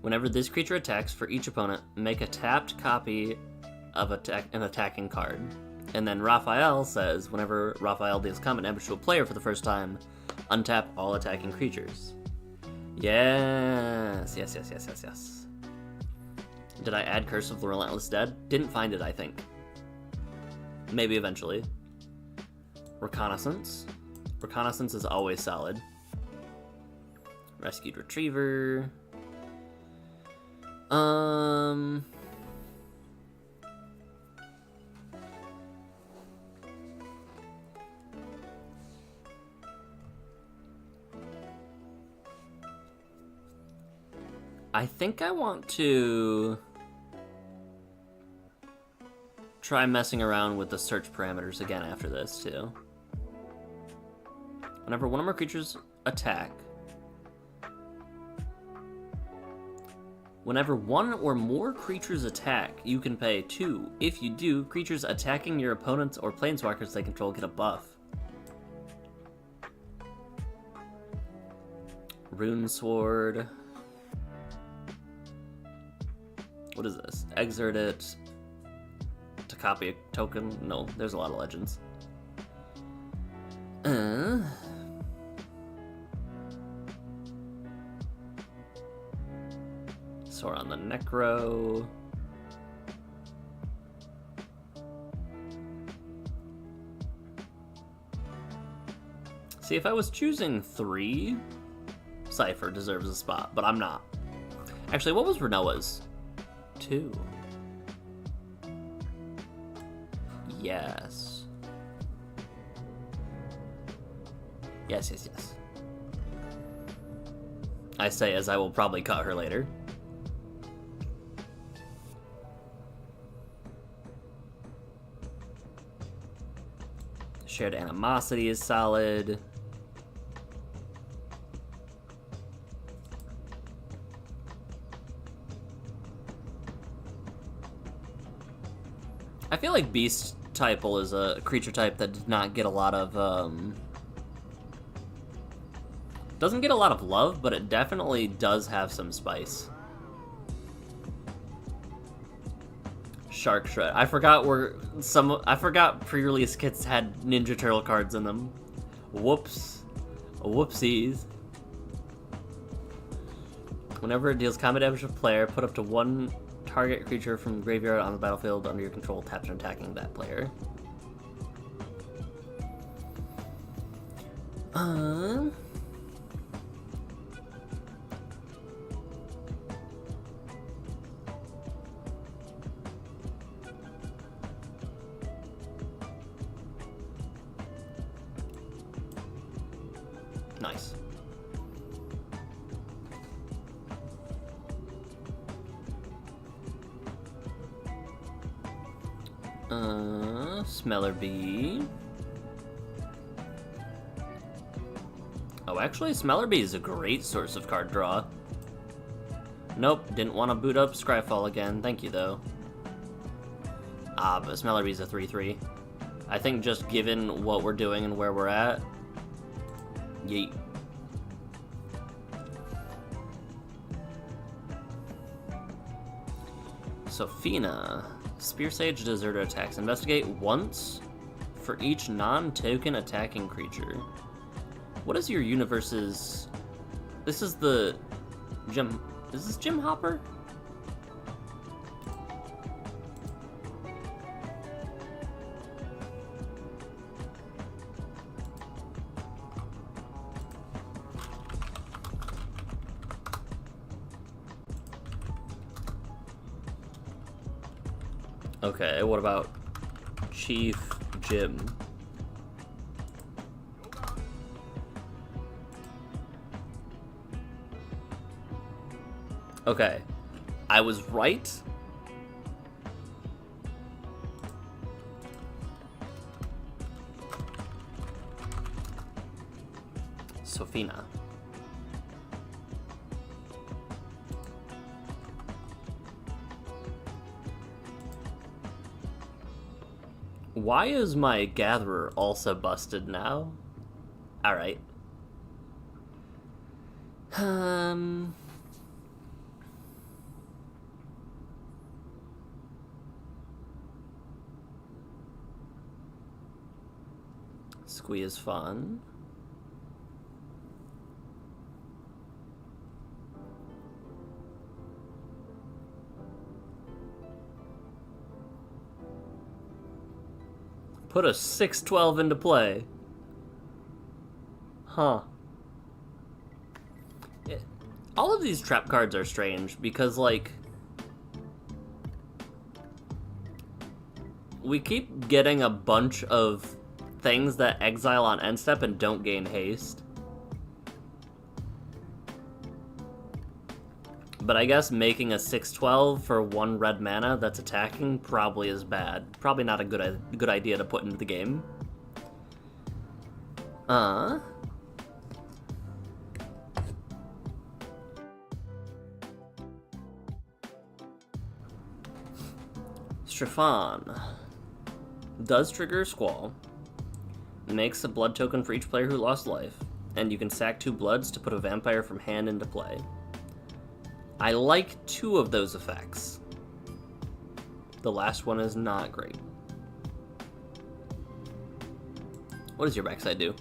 Whenever this creature attacks for each opponent, make a tapped copy of an attacking card. And then Raphael says, whenever Raphael deals combat damage to a player for the first time, untap all attacking creatures. Yes. Did I add Curse of the Relentless Dead? Didn't find it, I think. Maybe eventually. Reconnaissance. Reconnaissance is always solid. Rescued Retriever. I think I want to try messing around with the search parameters again after this, too. Whenever one of our creatures attack, whenever one or more creatures attack, you can pay 2. If you do, creatures attacking your opponents or planeswalkers they control get a buff. Rune Sword. What is this? Exert it to copy a token? No, there's a lot of legends. Soar on the Necro. See, if I was choosing 3, Cypher deserves a spot, but I'm not. Actually, what was Renoa's? 2. Yes. Yes. I say as I will probably cut her later. Shared Animosity is solid. I feel like Beast Typal is a creature type that did not get a lot of, doesn't get a lot of love, but it definitely does have some spice. Shark Shred. I forgot pre-release kits had Ninja Turtle cards in them. Whoops. Whoopsies. Whenever it deals combat damage to a player, put up to 1 target creature from the graveyard on the battlefield under your control taps and attacking that player. Um... Nice. Smeller Bee. Oh, actually, Smeller Bee is a great source of card draw. Nope, didn't want to boot up Scryfall again. Thank you, though. But Smeller Bee's a 3/3. I think just given what we're doing and where we're at, yeet. Sophina. Spear Sage Deserter attacks. Investigate once for each non-token attacking creature. What is your universe's... This is the... Gem... Is this Gem Hopper? Okay, what about Chief Jim? Okay, I was right. Sophina. Why is my Gatherer also busted now? Alright. Squee is fun. Put a 6/12 into play. Huh. All of these trap cards are strange because, like, we keep getting a bunch of things that exile on end step and don't gain haste. But I guess making a 6/12 for 1 red mana that's attacking probably is bad. Probably not a good idea to put into the game. Stefan does trigger Squall. Makes a blood token for each player who lost life, and you can sack 2 bloods to put a vampire from hand into play. I like 2 of those effects. The last one is not great. What does your backside do?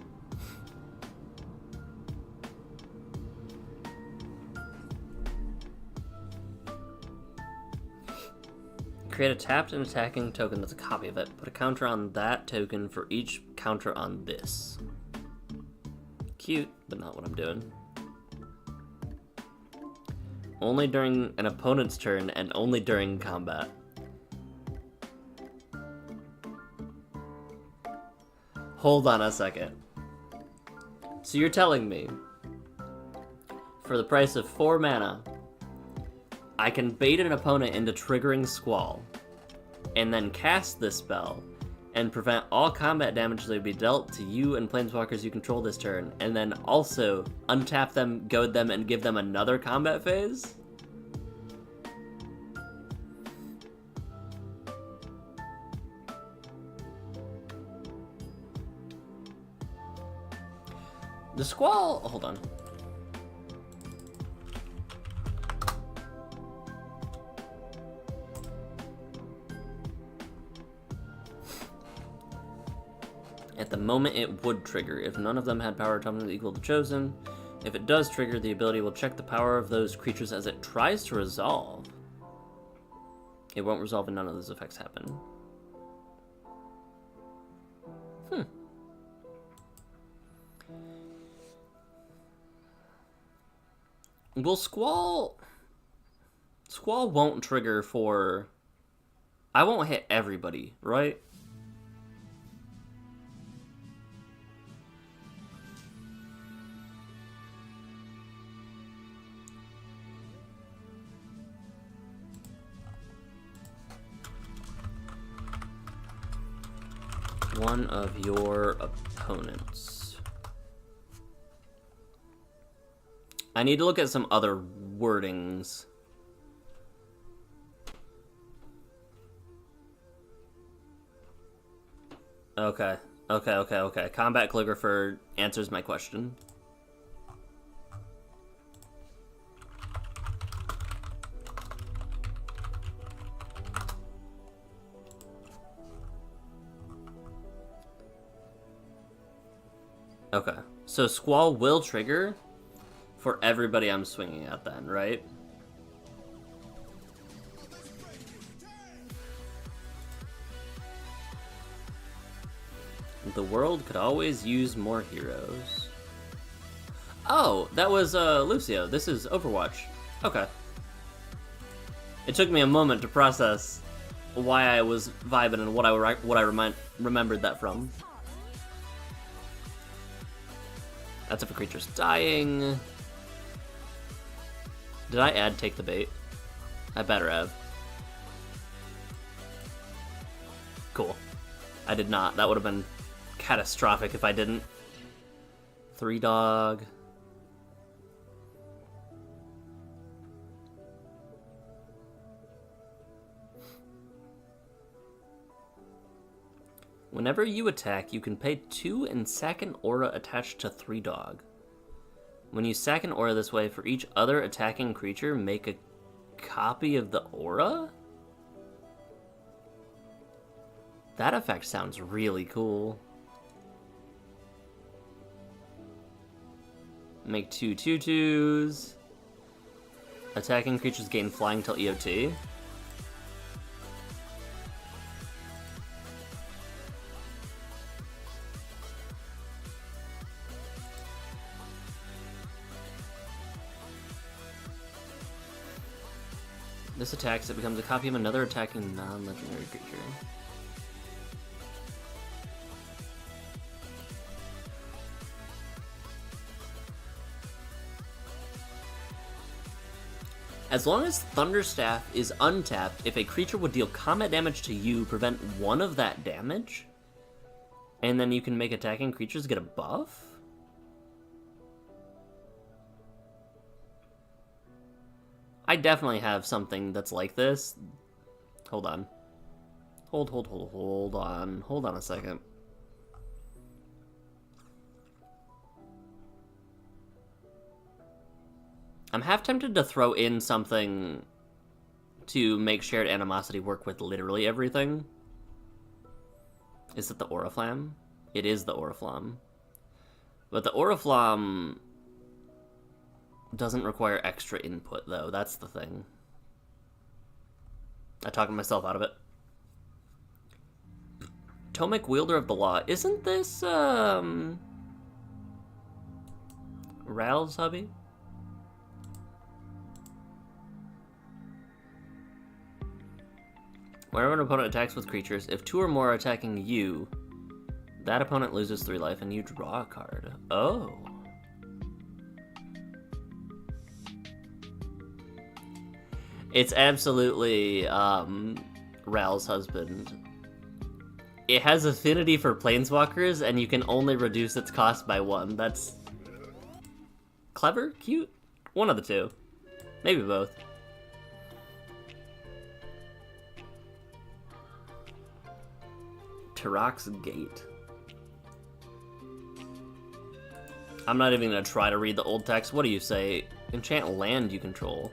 Create a tapped and attacking token that's a copy of it. Put a counter on that token for each counter on this. Cute, but not what I'm doing. Only during an opponent's turn and only during combat. Hold on a second. So you're telling me, for the price of 4 mana, I can bait an opponent into triggering Squall, and then cast this spell, and prevent all combat damage that would be dealt to you and planeswalkers you control this turn, and then also untap them, goad them, and give them another combat phase? The Squall... hold on. At the moment, it would trigger if none of them had power atonement equal to chosen. If it does trigger, the ability will check the power of those creatures as it tries to resolve. It won't resolve and none of those effects happen. Well, Squall won't trigger for... I won't hit everybody, right? One of your opponents. I need to look at some other wordings. Okay. Combat Calligrapher answers my question. Okay. So Squall will trigger for everybody I'm swinging at then, right? The world could always use more heroes. Oh, that was Lucio. This is Overwatch. Okay. It took me a moment to process why I was vibing and what I remembered that from. That's if a creature's dying. Did I add Take the Bait? I better have. Cool. I did not. That would have been catastrophic if I didn't. 3-dog. Whenever you attack, you can pay 2 and sack an aura attached to 3-dog. When you sack an aura this way, for each other attacking creature, make a copy of the aura? That effect sounds really cool. Make 2 2/2s. Attacking creatures gain flying till EOT. This attacks, it becomes a copy of another attacking non-legendary creature. As long as Thunderstaff is untapped, if a creature would deal combat damage to you, prevent 1 of that damage, and then you can make attacking creatures get a buff? I definitely have something that's like this. Hold on. Hold on. Hold on a second. I'm half tempted to throw in something to make Shared Animosity work with literally everything. Is it the Oriflamme? It is the Oriflamme. But the Oriflamme doesn't require extra input, though. That's the thing. I talked myself out of it. Tomic Wielder of the Law. Isn't this, Ral's hubby? Whenever an opponent attacks with creatures, if 2 or more are attacking you, that opponent loses 3 life and you draw a card. Oh. It's absolutely Ral's husband. It has affinity for planeswalkers, and you can only reduce its cost by 1. That's clever? Cute? One of the two. Maybe both. Tarak's Gate. I'm not even going to try to read the old text. What do you say? Enchant land you control.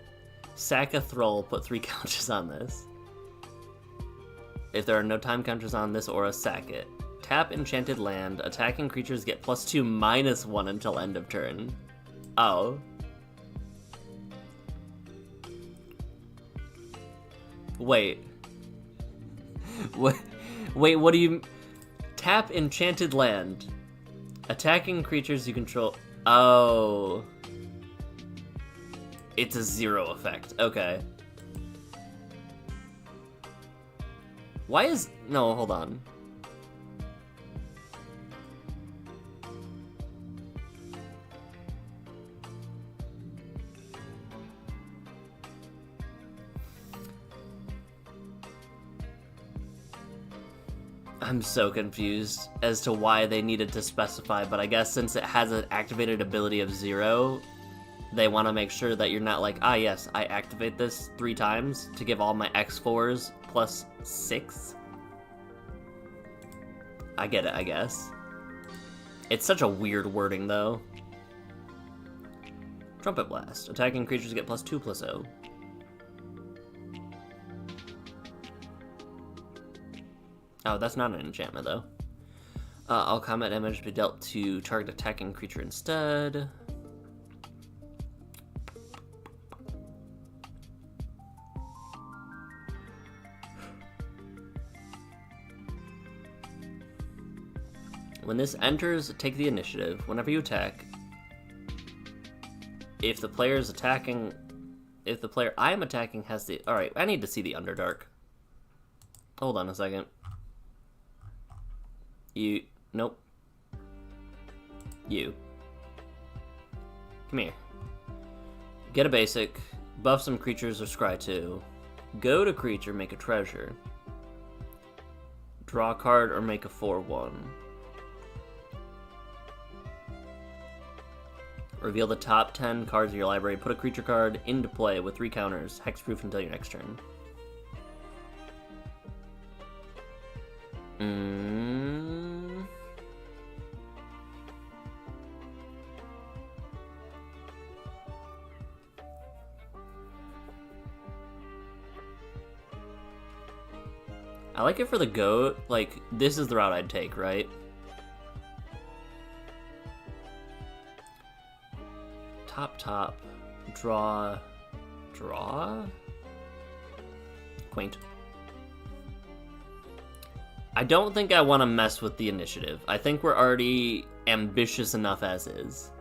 Sack a Thrall, put 3 counters on this. If there are no time counters on this aura, sack it. Tap enchanted land. Attacking creatures get +2/-1 until end of turn. Oh. Wait. Wait, what do you... Tap enchanted land. Attacking creatures you control... Oh. It's a 0 effect. Okay. Why is... No, hold on. I'm so confused as to why they needed to specify, but I guess since it has an activated ability of 0, they want to make sure that you're not like, ah yes, I activate this 3 times to give all my X4s plus 6. I get it, I guess. It's such a weird wording, though. Trumpet Blast. Attacking creatures get +2/+0. Oh, that's not an enchantment, though. All combat damage be dealt to target attacking creature instead. When this enters, take the initiative. Whenever you attack, if the player is attacking, if the player I am attacking has the... Alright, I need to see the Underdark. Hold on a second. You... Nope. You. Come here. Get a basic. Buff some creatures or scry 2. Go to creature, make a treasure. Draw a card or make a 4/1. Reveal the top 10 cards of your library. Put a creature card into play with 3 counters. Hexproof until your next turn. I like it for the goat. Like, this is the route I'd take, right? Top, draw, quaint. I don't think I want to mess with the initiative. I think we're already ambitious enough as is.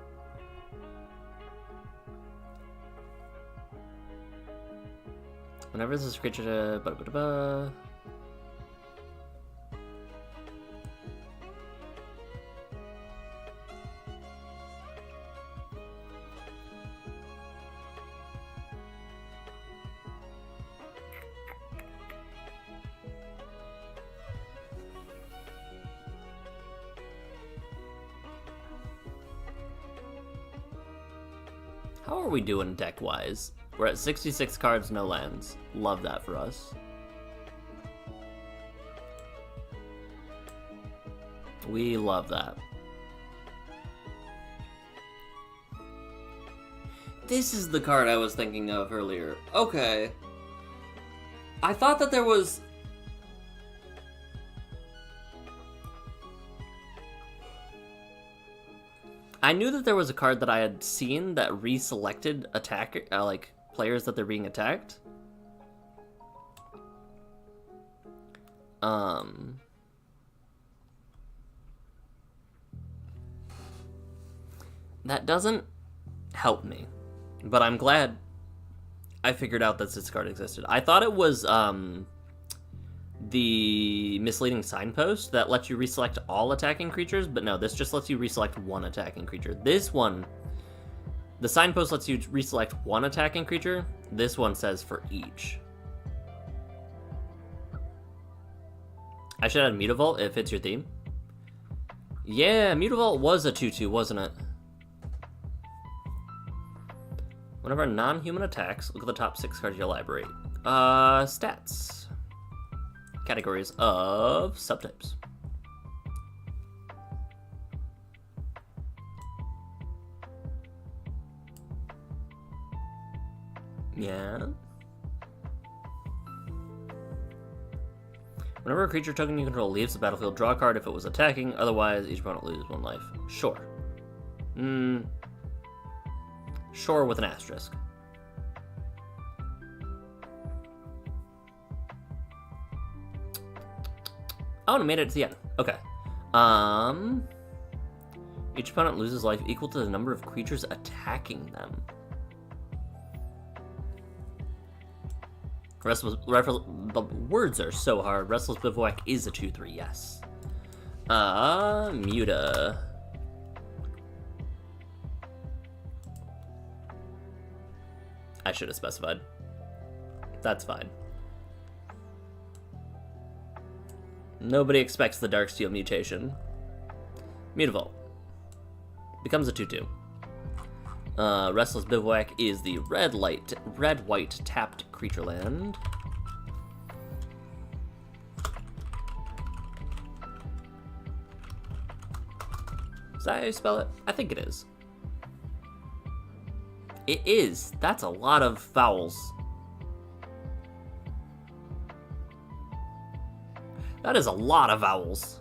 Whenever this is creature to... How are we doing deck-wise? We're at 66 cards, no lands. Love that for us. We love that. This is the card I was thinking of earlier. Okay. I thought that there was... I knew that there was a card that I had seen that reselected like players that they're being attacked. That doesn't help me, but I'm glad I figured out that this card existed. I thought it was the misleading signpost that lets you reselect all attacking creatures, but no, this just lets you reselect one attacking creature. This one, the signpost lets you reselect one attacking creature. This one says for each. I should add Mutavault if it's your theme. Yeah, Mutavault was a 2/2, wasn't it? Whenever non-human attacks, look at the top 6 cards of your library. Stats. Categories of subtypes. Yeah. Whenever a creature token you control leaves the battlefield, draw a card if it was attacking. Otherwise, each opponent loses 1 life. Sure. Sure with an asterisk. Oh, and it made it to the end. Okay. Each opponent loses life equal to the number of creatures attacking them. The words are so hard. Restless Bivouac is a 2/3, yes. Muta. I should have specified. That's fine. Nobody expects the Darksteel mutation. Mutavault. Becomes a 2/2. Restless Bivouac is the red-white tapped creature land. Is that how you spell it? I think it is. It is. That's a lot of vowels. That is a lot of vowels.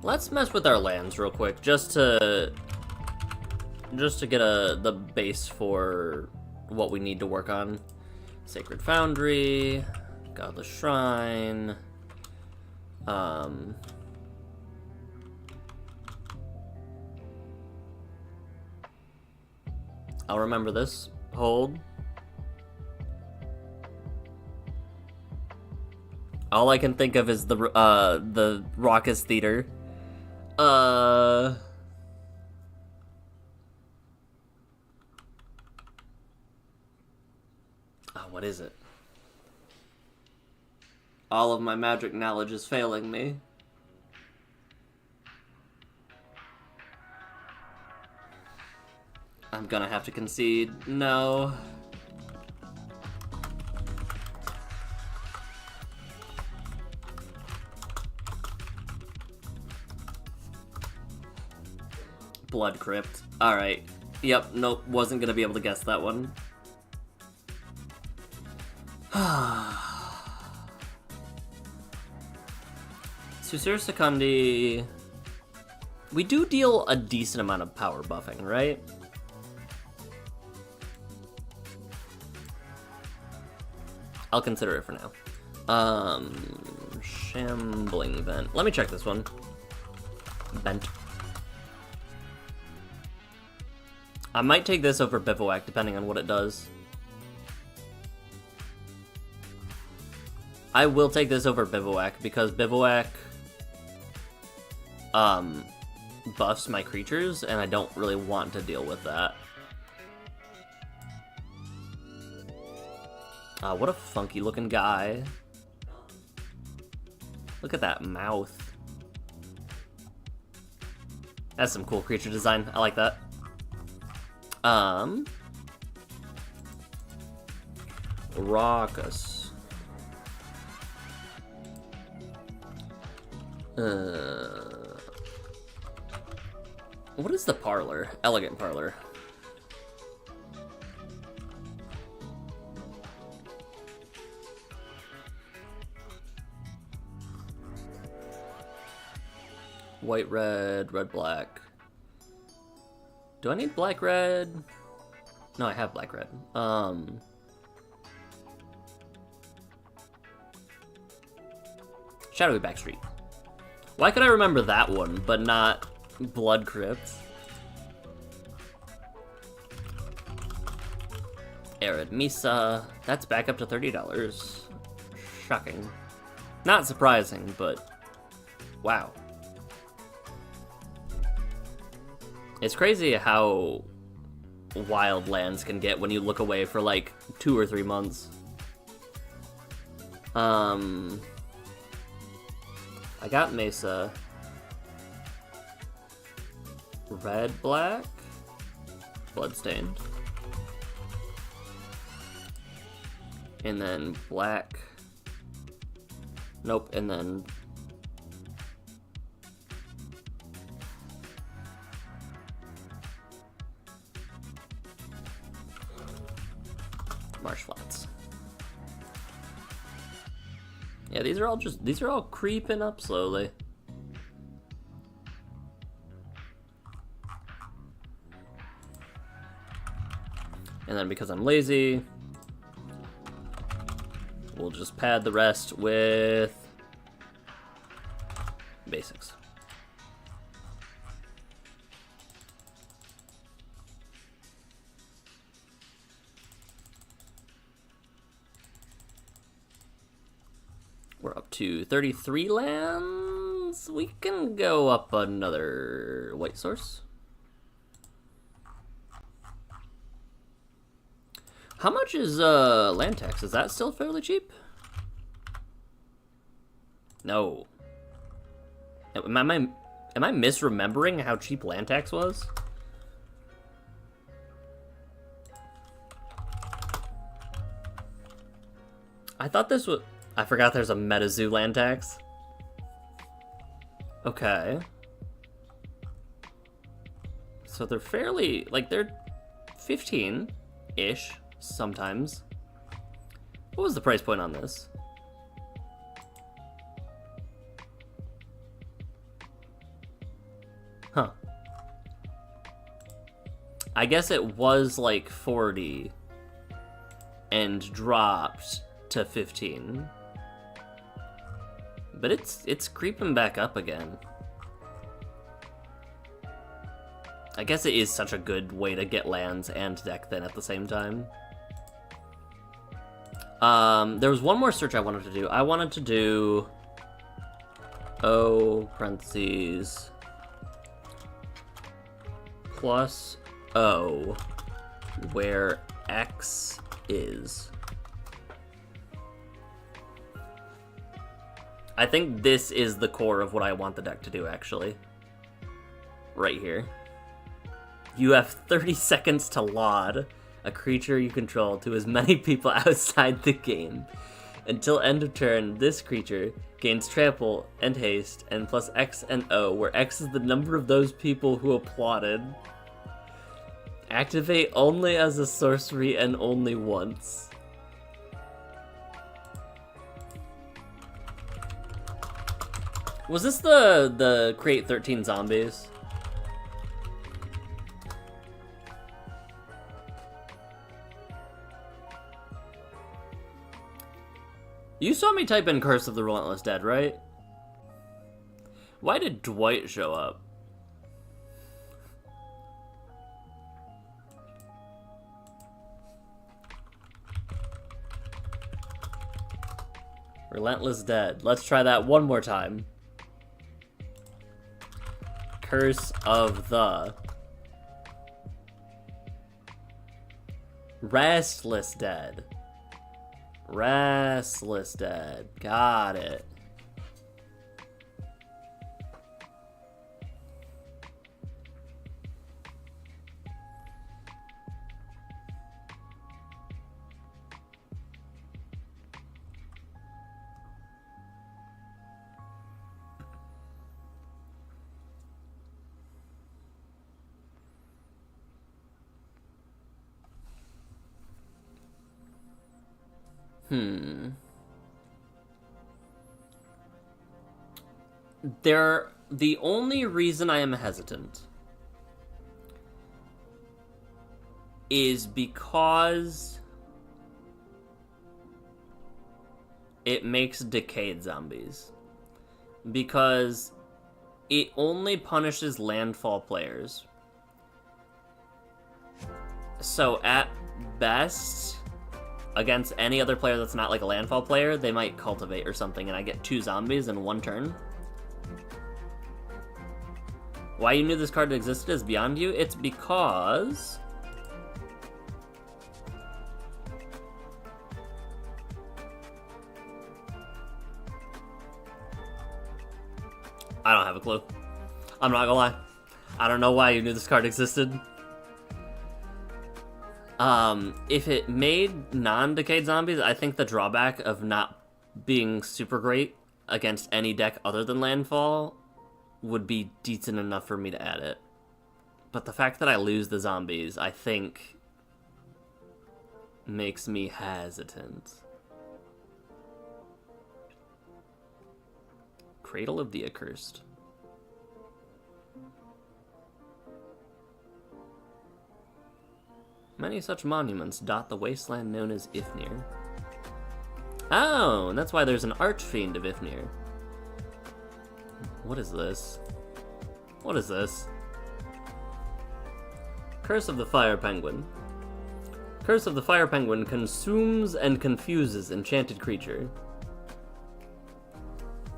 Let's mess with our lands real quick, just to get the base for what we need to work on. Sacred Foundry, Godless Shrine. I'll remember this. Hold. All I can think of is the Raucous Theater. Oh, what is it? All of my magic knowledge is failing me. I'm gonna have to concede. No. Blood Crypt. Alright. Yep, nope, wasn't gonna be able to guess that one. Susur Secundi... We do deal a decent amount of power buffing, right? I'll consider it for now. Shambling Vent. Let me check this one. Vent. I might take this over Bivouac, depending on what it does. I will take this over Bivouac, because Bivouac buffs my creatures, and I don't really want to deal with that. What a funky looking guy. Look at that mouth. That's some cool creature design. I like that. Raucous. What is the parlor? Elegant Parlor. White, red, red, black. Do I need black, red? No, I have black, red. Shadowy Backstreet. Why could I remember that one, but not Blood Crypt? Arid Misa. That's back up to $30. Shocking. Not surprising, but wow. It's crazy how wild lands can get when you look away for like 2 or 3 months. I got Mesa. Red, black, Bloodstained. And then black. Nope, and then Marsh Flats. Yeah, these are all creeping up slowly. And then because I'm lazy, we'll just pad the rest with basics. We're up to 33 lands. We can go up another white source. How much is land tax? Is that still fairly cheap? No. Am I misremembering how cheap land tax was? I thought this was... I forgot there's a MetaZoo land tax. Okay. So they're fairly... like, they're 15-ish sometimes. What was the price point on this? Huh. I guess it was like 40 and dropped to 15. But it's creeping back up again. I guess it is such a good way to get lands and deck then at the same time. There was one more search I wanted to do. I wanted to do O parentheses plus O where X is. I think this is the core of what I want the deck to do, actually. Right here. You have 30 seconds to laud a creature you control to as many people outside the game. Until end of turn, this creature gains trample and haste and plus X and O, where X is the number of those people who applauded. Activate only as a sorcery and only once. Was this the create 13 zombies? You saw me type in Curse of the Relentless Dead, right? Why did Dwight show up? Relentless Dead. Let's try that one more time. Curse of the Restless Dead. Restless Dead. Got it. The only reason I am hesitant is because it makes decayed zombies. Because it only punishes landfall players. So at best, against any other player that's not like a landfall player, they might cultivate or something and I get 2 zombies in 1 turn. Why you knew this card existed is beyond you. It's because... I don't have a clue. I'm not gonna lie. I don't know why you knew this card existed. If it made non-decayed zombies, I think the drawback of not being super great against any deck other than landfall would be decent enough for me to add it. But the fact that I lose the zombies, I think, makes me hesitant. Cradle of the Accursed. Many such monuments dot the wasteland known as Ifnir. Oh, and that's why there's an archfiend of Ifnir. What is this? What is this? Curse of the Fire Penguin. Curse of the Fire Penguin consumes and confuses enchanted creature.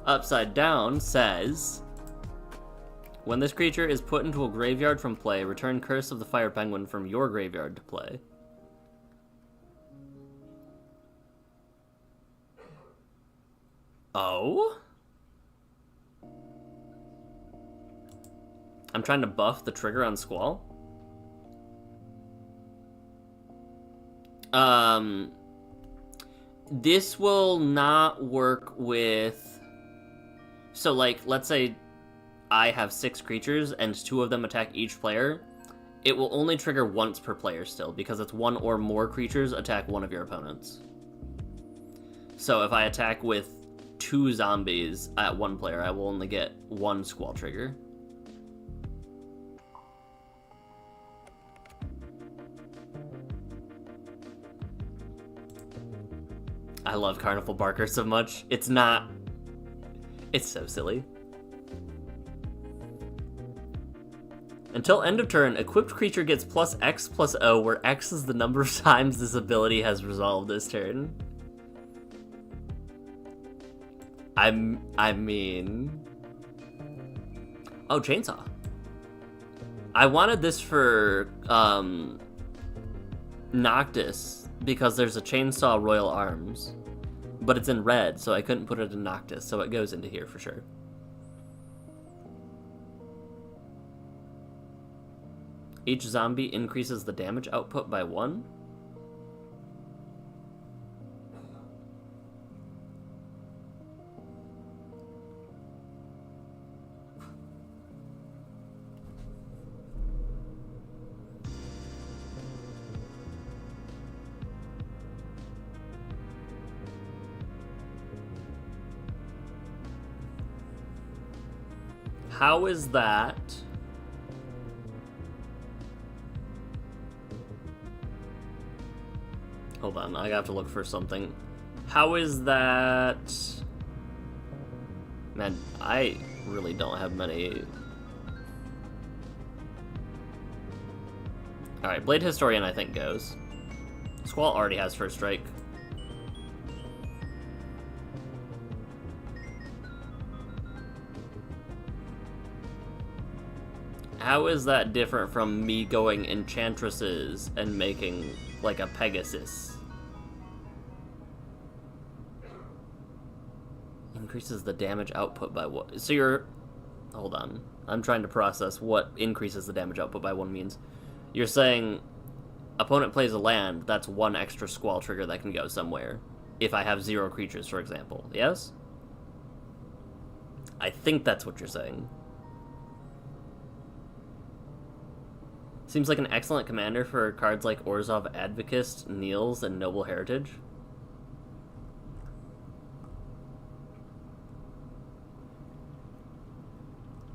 Upside down says, when this creature is put into a graveyard from play, return Curse of the Fire Penguin from your graveyard to play. Oh? I'm trying to buff the trigger on Squall. This will not work with... So, like, let's say I have 6 creatures and 2 of them attack each player. It will only trigger once per player still, because it's 1 or more creatures attack one of your opponents. So if I attack with 2 zombies at 1 player, I will only get 1 Squall trigger. I love Carnival Barker so much. It's so silly. Until end of turn, equipped creature gets plus X plus O, where X is the number of times this ability has resolved this turn. I mean... Oh, Chainsaw. I wanted this for, Noctis, because there's a Chainsaw Royal Arms. But it's in red, so I couldn't put it in Noctis, so it goes into here for sure. Each zombie increases the damage output by 1. How is that? Hold on, I have to look for something. How is that? Man, I really don't have many. Alright, Blade Historian I think goes. Squall already has first strike. How is that different from me going Enchantresses and making, like, a Pegasus? Increases the damage output by what? So you're... Hold on. I'm trying to process what increases the damage output by 1 means. You're saying opponent plays a land, that's 1 extra Squall trigger that can go somewhere. If I have 0 creatures, for example. Yes? I think that's what you're saying. Seems like an excellent commander for cards like Orzhov Advocist, Niels, and Noble Heritage.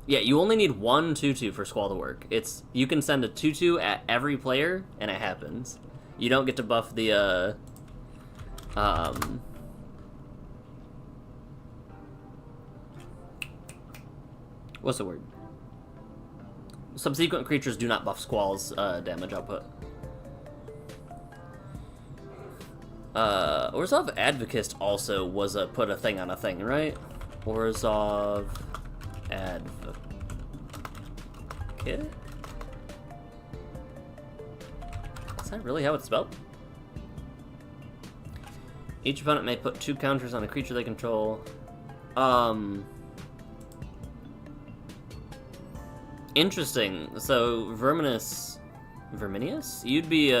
Yeah, you only need 1 2/2 for Squall to work. You can send a 2/2 at every player, and it happens. You don't get to buff the, what's the word? Subsequent creatures do not buff Squall's damage output. Orzhov Advocist also was put a thing on a thing, right? Orzhov Advocate? Is that really how it's spelled? Each opponent may put 2 counters on a creature they control. Interesting. So, Verminius, you'd be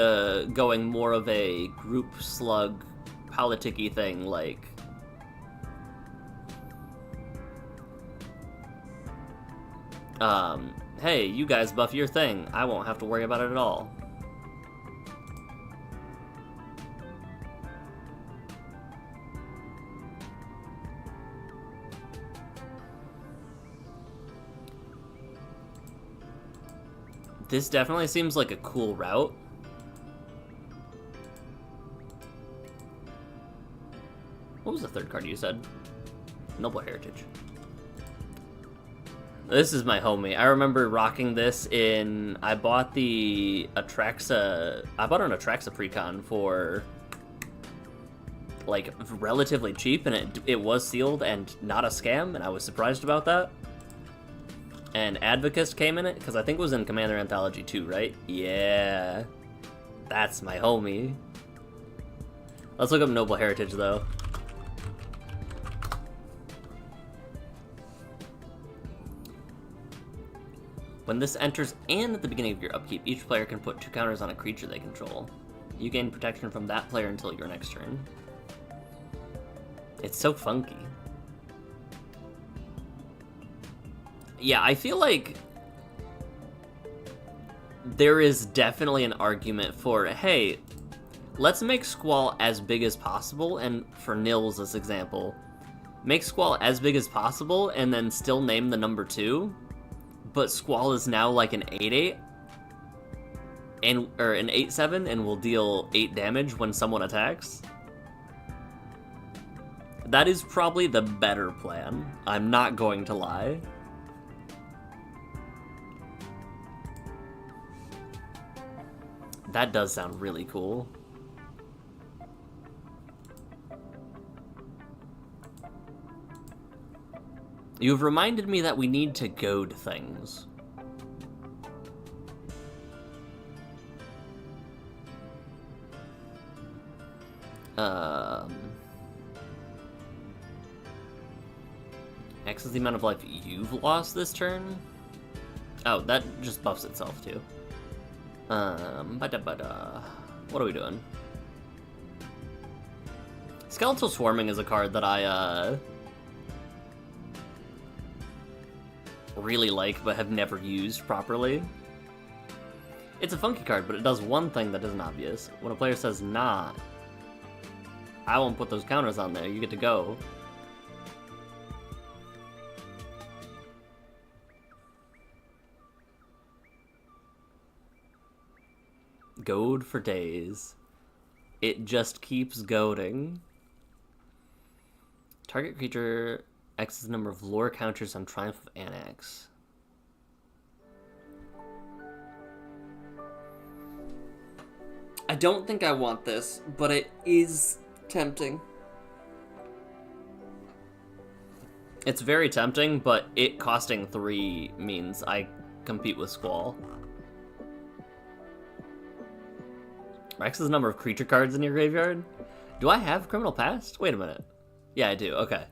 going more of a group slug, politic-y thing, like... hey, you guys buff your thing. I won't have to worry about it at all. This definitely seems like a cool route. was the third card you said? Noble Heritage. This is my homie. I remember rocking this in... I bought an Atraxa Precon for, like, relatively cheap, and it was sealed and not a scam, and I was surprised about that. And Advocist came in it, because I think it was in Commander Anthology 2, right? Yeah. That's my homie. Let's look up Noble Heritage, though. When this enters and at the beginning of your upkeep, each player can put 2 counters on a creature they control. You gain protection from that player until your next turn. It's so funky. Yeah, I feel like there is definitely an argument for, hey, let's make Squall as big as possible, and for Nils, this example, make Squall as big as possible and then still name the number 2. But Squall is now like an 8/8, or an 8/7, and will deal 8 damage when someone attacks. That is probably the better plan. I'm not going to lie. That does sound really cool. You've reminded me that we need to goad things. X is the amount of life you've lost this turn? Oh, that just buffs itself too. What are we doing? Skeletal Swarming is a card that I, really like, but have never used properly. It's a funky card, but it does one thing that isn't obvious. When a player says, nah, I won't put those counters on there, you get to go. Goad for days. It just keeps goading. Target creature X is the number of lore counters on Triumph of Anax. I don't think I want this, but it is tempting. It's very tempting, but it costing 3 means I compete with Squall. X is the number of creature cards in your graveyard? Do I have Criminal Past? Wait a minute. Yeah, I do. Okay.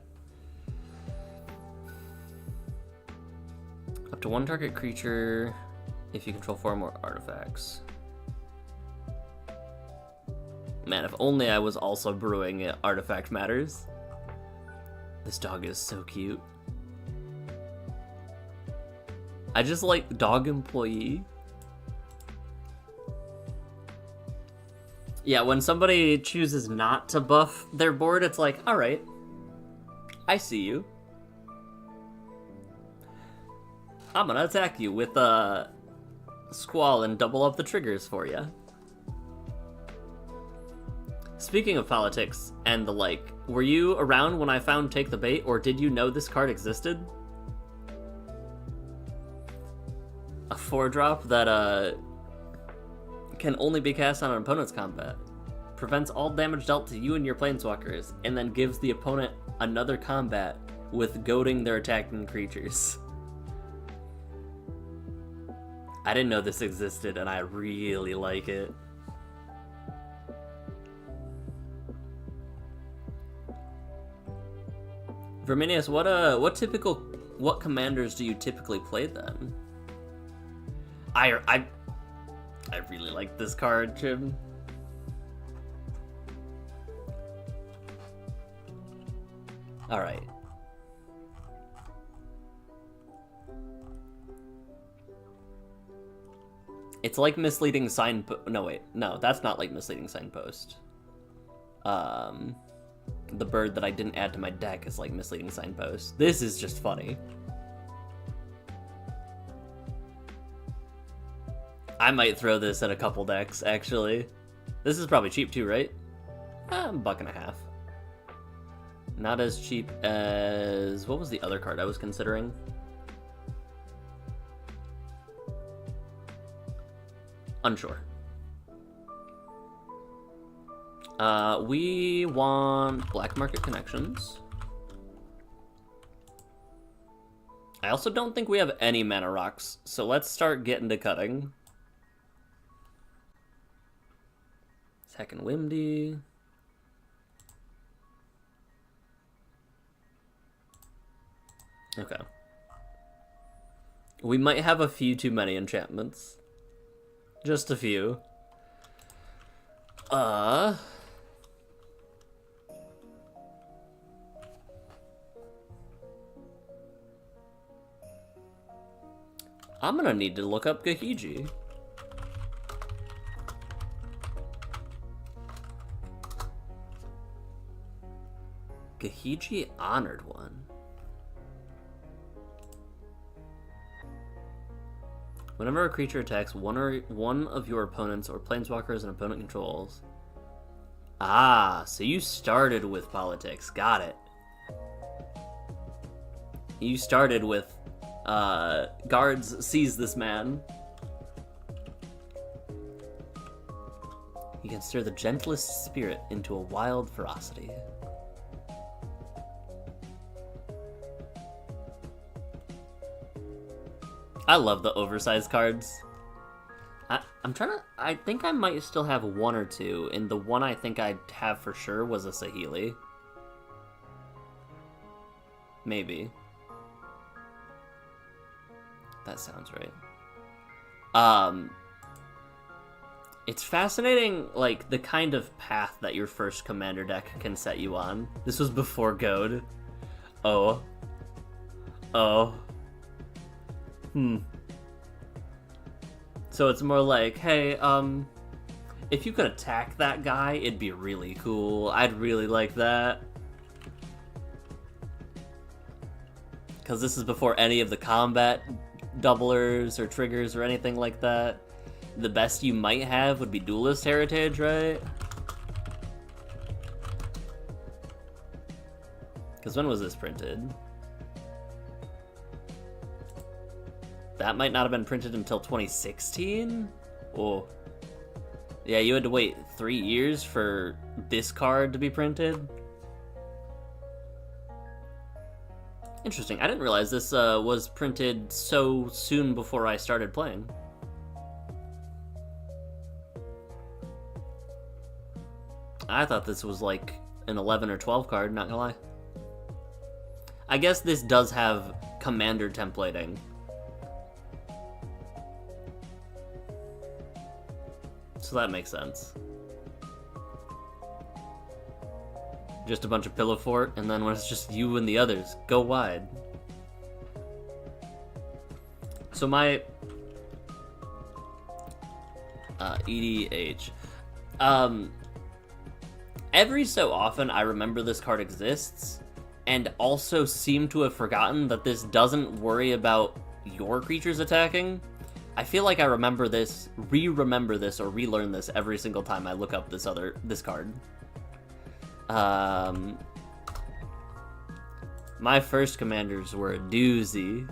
Up to 1 target creature if you control 4 or more artifacts. Man, if only I was also brewing Artifact Matters. This dog is so cute. I just like dog employee. Yeah, when somebody chooses not to buff their board, it's like, alright, I see you. I'm gonna attack you with Squall and double up the triggers for you. Speaking of politics and the like, were you around when I found Take the Bait, or did you know this card existed? A 4-drop that can only be cast on an opponent's combat. Prevents all damage dealt to you and your planeswalkers, and then gives the opponent another combat with goading their attacking creatures. I didn't know this existed, and I really like it. Verminius, what commanders do you typically play then? I really like this card, Jim. Alright. It's like Misleading Signpost. No, wait. No, that's not like Misleading Signpost. The bird that I didn't add to my deck is like Misleading Signpost. This is just funny. I might throw this at a couple decks, actually. This is probably cheap too, right? $1.50. Not as cheap as... What was the other card I was considering? Unsure. We want Black Market Connections. I also don't think we have any mana rocks, so let's start getting to cutting. Second Windy. Okay. We might have a few too many enchantments. Just a few. I'm gonna need to look up Gahiji. Gahiji Honored One. Whenever a creature attacks one of your opponents or planeswalkers an opponent controls. Ah, so you started with politics. Got it. You started with guards seize this man. You can stir the gentlest spirit into a wild ferocity. I love the oversized cards. I think I might still have one or two, and the one I think I'd have for sure was a Saheeli. Maybe. That sounds right. It's fascinating, like, the kind of path that your first commander deck can set you on. This was before Goad. Oh. So it's more like, hey, if you could attack that guy, it'd be really cool. I'd really like that. Because this is before any of the combat doublers or triggers or anything like that. The best you might have would be Duelist Heritage, right? Because when was this printed? That might not have been printed until 2016? Oh. Yeah, you had to wait 3 years for this card to be printed? Interesting. I didn't realize this was printed so soon before I started playing. I thought this was like an 11 or 12 card, not gonna lie. I guess this does have commander templating. So that makes sense. Just a bunch of Pillow Fort, and then when it's just you and the others, go wide. So my EDH. Every so often I remember this card exists, and also seem to have forgotten that this doesn't worry about your creatures attacking. I feel like I remember this, re-remember this, or relearn this every single time I look up this card. My first commanders were a doozy.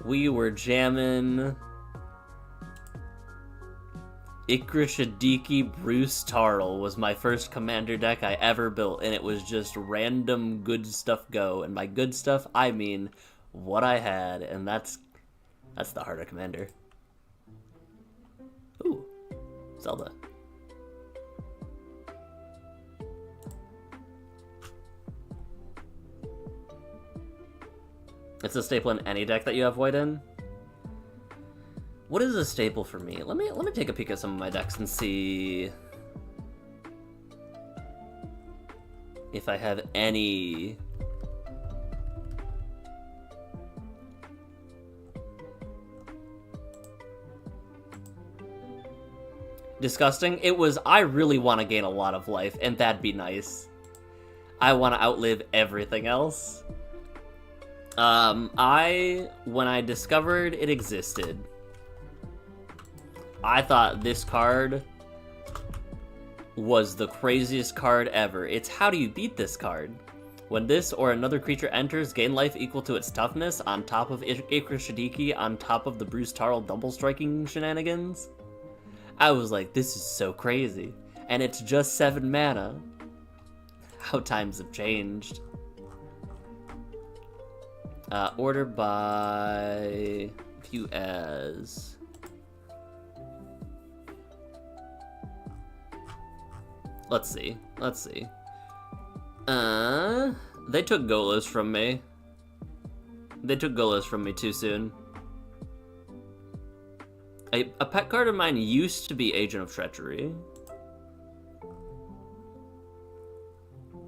We were jamming Ikra Shadiki Bruce Tarl was my first commander deck I ever built, and it was just random good stuff go. And by good stuff, I mean what I had, and that's the heart of commander. Ooh, Zelda. It's a staple in any deck that you have white in. What is a staple for me? Let me take a peek at some of my decks and see if I have any. Disgusting. It was, I really want to gain a lot of life, and that'd be nice. I want to outlive everything else. When I discovered it existed, I thought this card was the craziest card ever. It's how do you beat this card? When this or another creature enters, gain life equal to its toughness on top of Ikra Shadiki on top of the Bruce Tarl double striking shenanigans. I was like, this is so crazy. And it's just 7 mana. How times have changed. Order by view as. Let's see. They took Golos from me. They took Golos from me too soon. A pet card of mine used to be Agent of Treachery.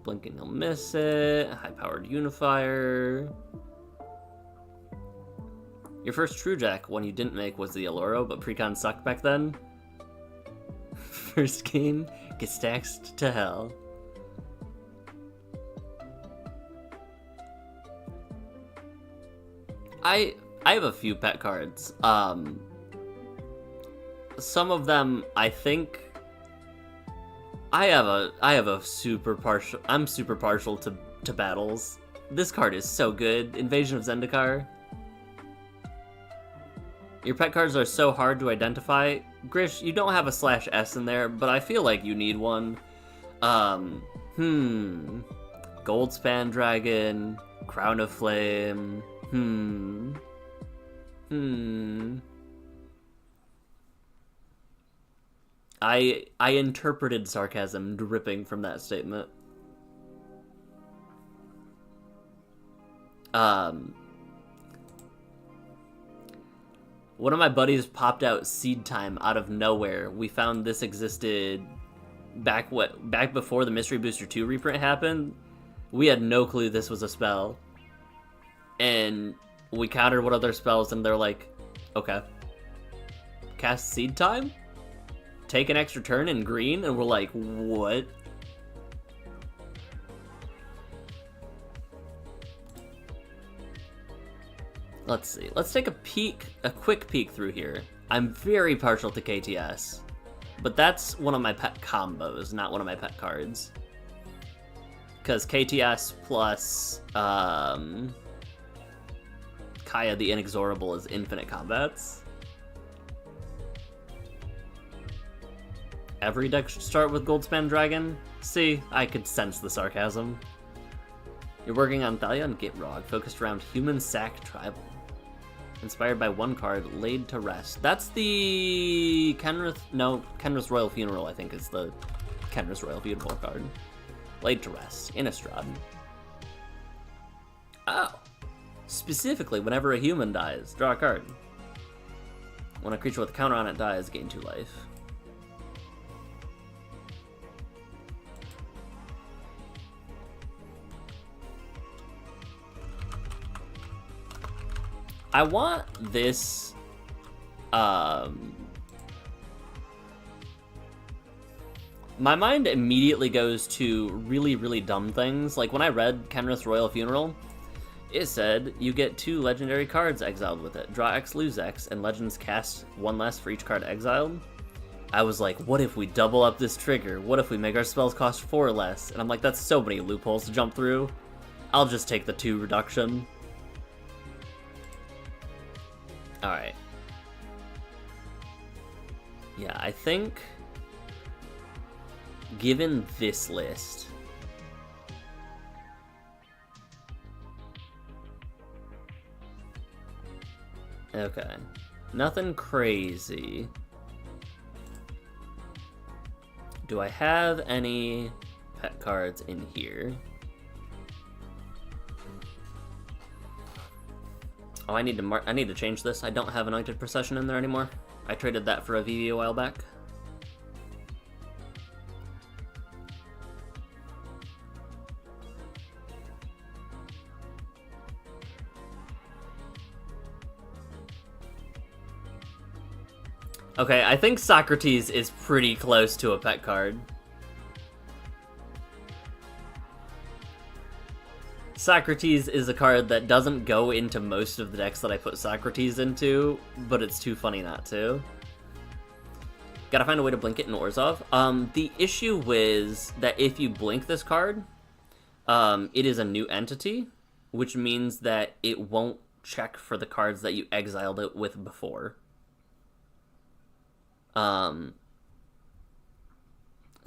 Blinking, he'll miss it. High-powered Unifier. Your first True Jack, one you didn't make, was the Aloro, but Precon sucked back then. First game, gets taxed to hell. I have a few pet cards. Some of them I think I have a super partial. I'm super partial to battles. This card is so good. Invasion of Zendikar. Your pet cards are so hard to identify. Grish, you don't have a /S in there, but I feel like you need one. Goldspan Dragon, Crown of Flame. I interpreted sarcasm dripping from that statement. One of my buddies popped out Seed Time out of nowhere. We found this existed back before the Mystery Booster 2 reprint happened. We had no clue this was a spell. And we countered one of their spells and they're like, okay. Cast Seed Time? Take an extra turn in green? And we're like, what? Let's see. Let's take a quick peek through here. I'm very partial to KTS, but that's one of my pet combos, not one of my pet cards. Because KTS plus Kaya the Inexorable is infinite combats. Every deck should start with Goldspan Dragon? See, I could sense the sarcasm. You're working on Thalia and Gitrog, focused around Human Sack Tribal. Inspired by one card, Laid to Rest. That's the Kenrith's Royal Funeral, I think, is the Kenrith's Royal Funeral card. Laid to Rest, Innistrad. Oh. Specifically, whenever a human dies, draw a card. When a creature with a counter on it dies, gain 2 life. I want this, my mind immediately goes to really, really dumb things. Like when I read Kenrith's Royal Funeral, it said you get 2 legendary cards exiled with it. Draw X, lose X, and Legends cast 1 less for each card exiled. I was like, what if we double up this trigger? What if we make our spells cost 4 less? And I'm like, that's so many loopholes to jump through. I'll just take the 2 reduction. Alright. Yeah, I think, given this list, okay, nothing crazy. Do I have any pet cards in here? Oh, I need to change this. I don't have Anointed Procession in there anymore. I traded that for a VV a while back. Okay, I think Socrates is pretty close to a pet card. Socrates is a card that doesn't go into most of the decks that I put Socrates into, but it's too funny not to. Gotta find a way to blink it in Orzhov. The issue is that if you blink this card, it is a new entity, which means that it won't check for the cards that you exiled it with before.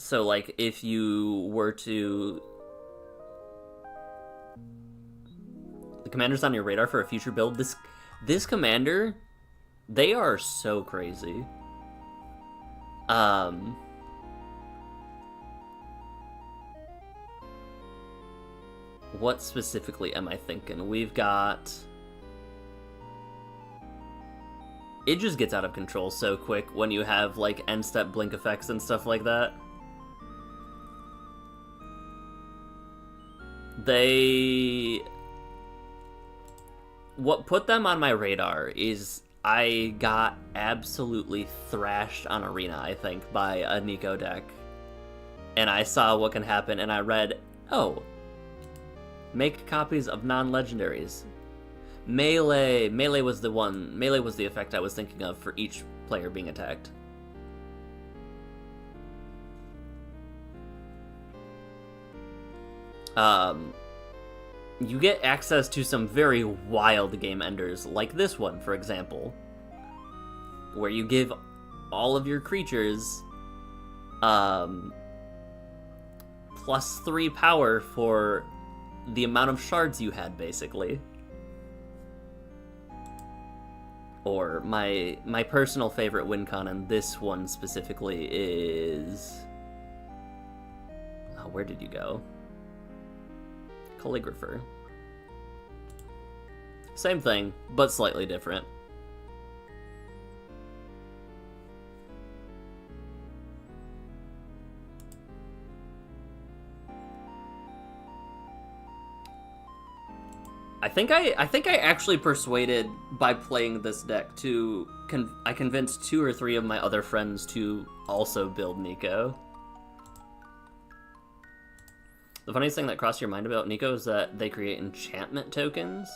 So, like, if you were to... The commander's on your radar for a future build. This commander, they are so crazy. What specifically am I thinking? We've got... It just gets out of control so quick when you have, like, end-step blink effects and stuff like that. What put them on my radar is I got absolutely thrashed on Arena, I think, by a Nico deck. And I saw what can happen, and I read, oh, make copies of non-legendaries. Melee was the one. Melee was the effect I was thinking of for each player being attacked. You get access to some very wild game enders, like this one, for example, where you give all of your creatures +3 power for the amount of shards you had, basically. Or my personal favorite win con, and this one specifically is... Oh, where did you go? Calligrapher. Same thing, but slightly different. I think I actually persuaded, by playing this deck, I convinced 2 or 3 of my other friends to also build Nico. The funniest thing that crossed your mind about Nico is that they create enchantment tokens.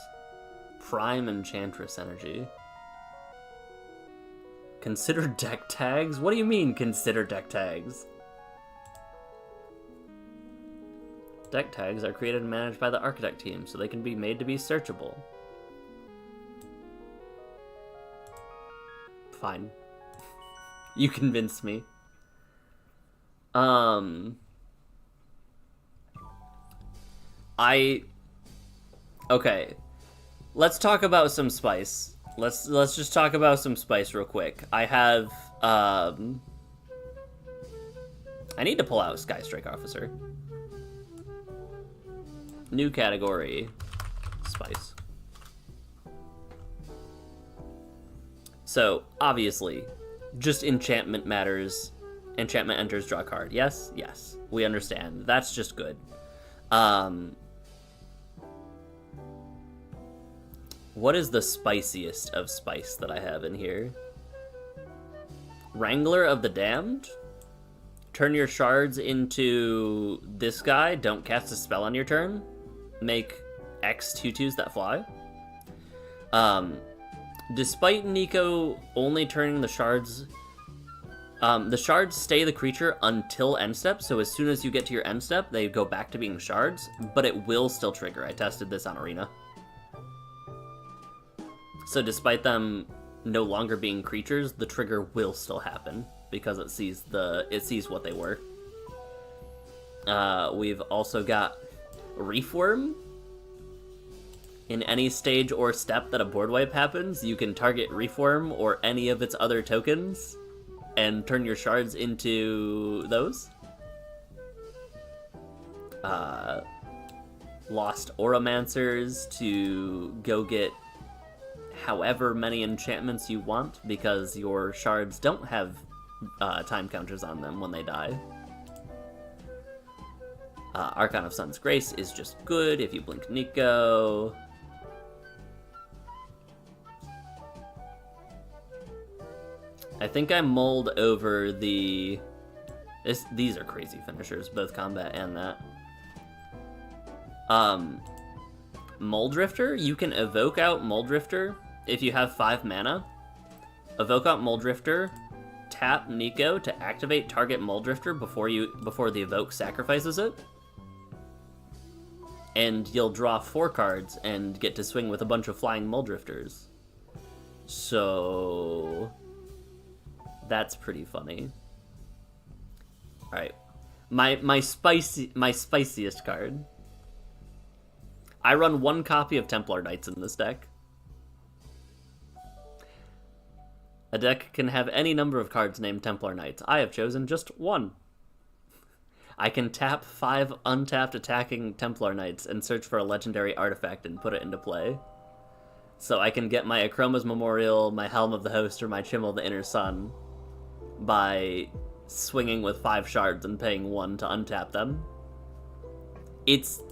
Prime Enchantress energy. Consider deck tags? What do you mean, consider deck tags? Deck tags are created and managed by the Architect team, so they can be made to be searchable. Fine. You convinced me. Okay. Let's talk about some spice. Let's just talk about some spice real quick. I have, I need to pull out Sky Strike Officer. New category, spice. So, obviously, just enchantment matters. Enchantment enters, draw a card. Yes? Yes. We understand. That's just good. What is the spiciest of spice that I have in here? Wrangler of the Damned? Turn your shards into this guy. Don't cast a spell on your turn. Make X 2/2s that fly. Despite Nico only turning the shards stay the creature until end step, so as soon as you get to your end step, they go back to being shards, but it will still trigger. I tested this on Arena. So despite them no longer being creatures, the trigger will still happen because it sees what they were. We've also got Reefworm. In any stage or step that a board wipe happens, you can target Reefworm or any of its other tokens and turn your shards into those. Lost Oromancers to go get however many enchantments you want, because your shards don't have time counters on them when they die. Archon of Sun's Grace is just good if you blink Nico. I think I mulled over the... These are crazy finishers, both combat and that. Muldrifter, you can evoke out Muldrifter if you have 5 mana. Evoke out Muldrifter, tap Nico to activate target Muldrifter before the evoke sacrifices it. And you'll draw 4 cards and get to swing with a bunch of flying Muldrifters. So that's pretty funny. Alright. My spiciest card. I run 1 copy of Templar Knights in this deck. A deck can have any number of cards named Templar Knights. I have chosen just 1. I can tap 5 untapped attacking Templar Knights and search for a legendary artifact and put it into play. So I can get my Akroma's Memorial, my Helm of the Host, or my Chimmel the Inner Sun by swinging with 5 shards and paying 1 to untap them. It's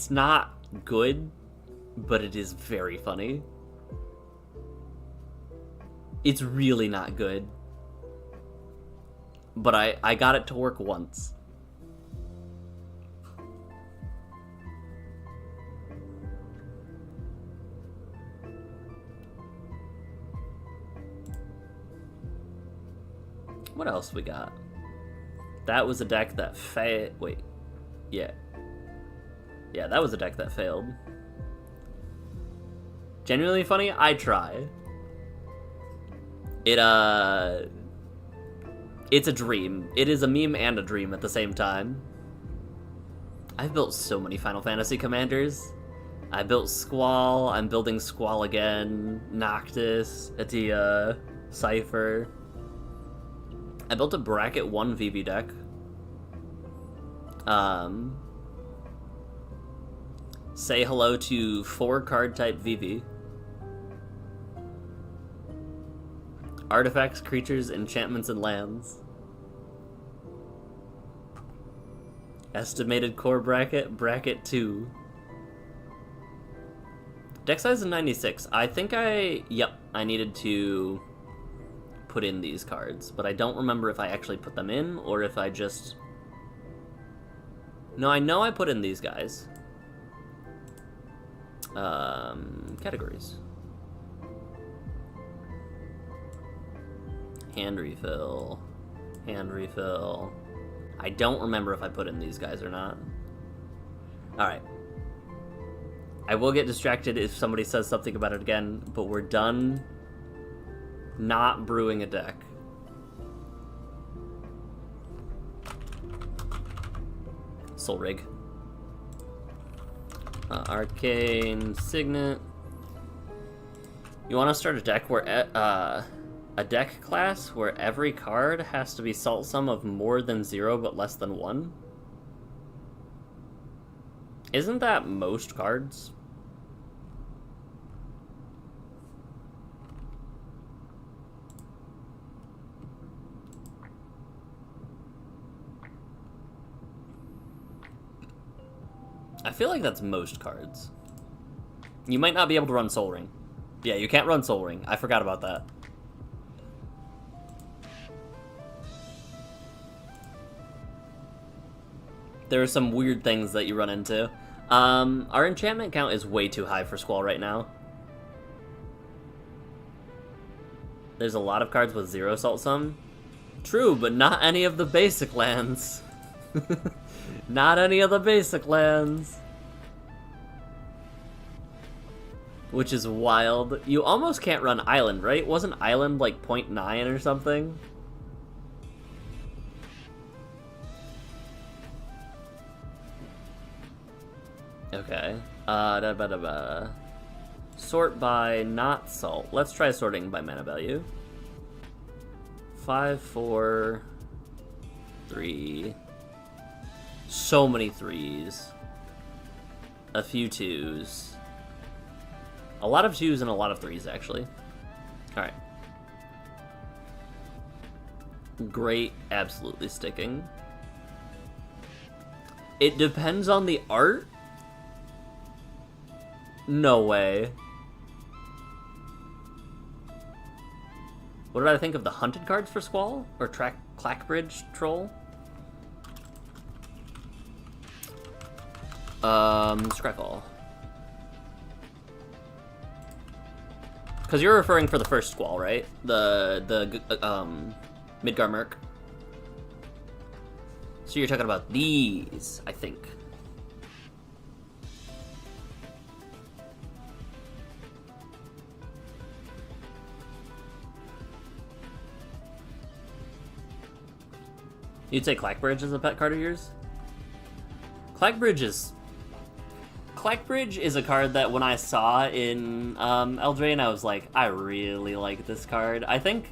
not good, but it is very funny. It's really not good. But I got it to work once. What else we got? That was a deck that wait. Yeah. Yeah, that was a deck that failed. Genuinely funny? I try. It's a dream. It is a meme and a dream at the same time. I've built so many Final Fantasy commanders. I built Squall, I'm building Squall again, Noctis, Atia, Cypher. I built a bracket 1 VV deck. Say hello to 4 card type VV. Artifacts, creatures, enchantments, and lands. Estimated core bracket 2. Deck size is 96. I think I needed to put in these cards, but I don't remember if I actually put them in or if I just... No, I know I put in these guys. Categories. Hand refill. Hand refill. I don't remember if I put in these guys or not. Alright. I will get distracted if somebody says something about it again, but we're done not brewing a deck. Soul Rig. Arcane Signet. You want to start a deck where a deck class where every card has to be salt sum of more than 0 but less than 1? Isn't that most cards? I feel like that's most cards. You might not be able to run Soul Ring. Yeah, you can't run Soul Ring. I forgot about that. There are some weird things that you run into. Our enchantment count is way too high for Squall right now. There's a lot of cards with 0 salt sum. True, but not any of the basic lands. Not any of the basic lands. Which is wild. You almost can't run Island, right? Wasn't Island like 0.9 or something? Okay. Sort by not salt. Let's try sorting by mana value. 5, 4, 3. So many 3s. A few 2s. A lot of 2s and a lot of 3s, actually. Alright. Great, absolutely sticking. It depends on the art? No way. What did I think of the hunted cards for Squall? Or Clackbridge Troll? Scryfall. Because you're referring for the first Squall, right? The Midgar Merc. So you're talking about these, I think. You'd say Clackbridge is a pet card of yours? Clackbridge is a card that when I saw in Eldraine, I was like, I really like this card. I think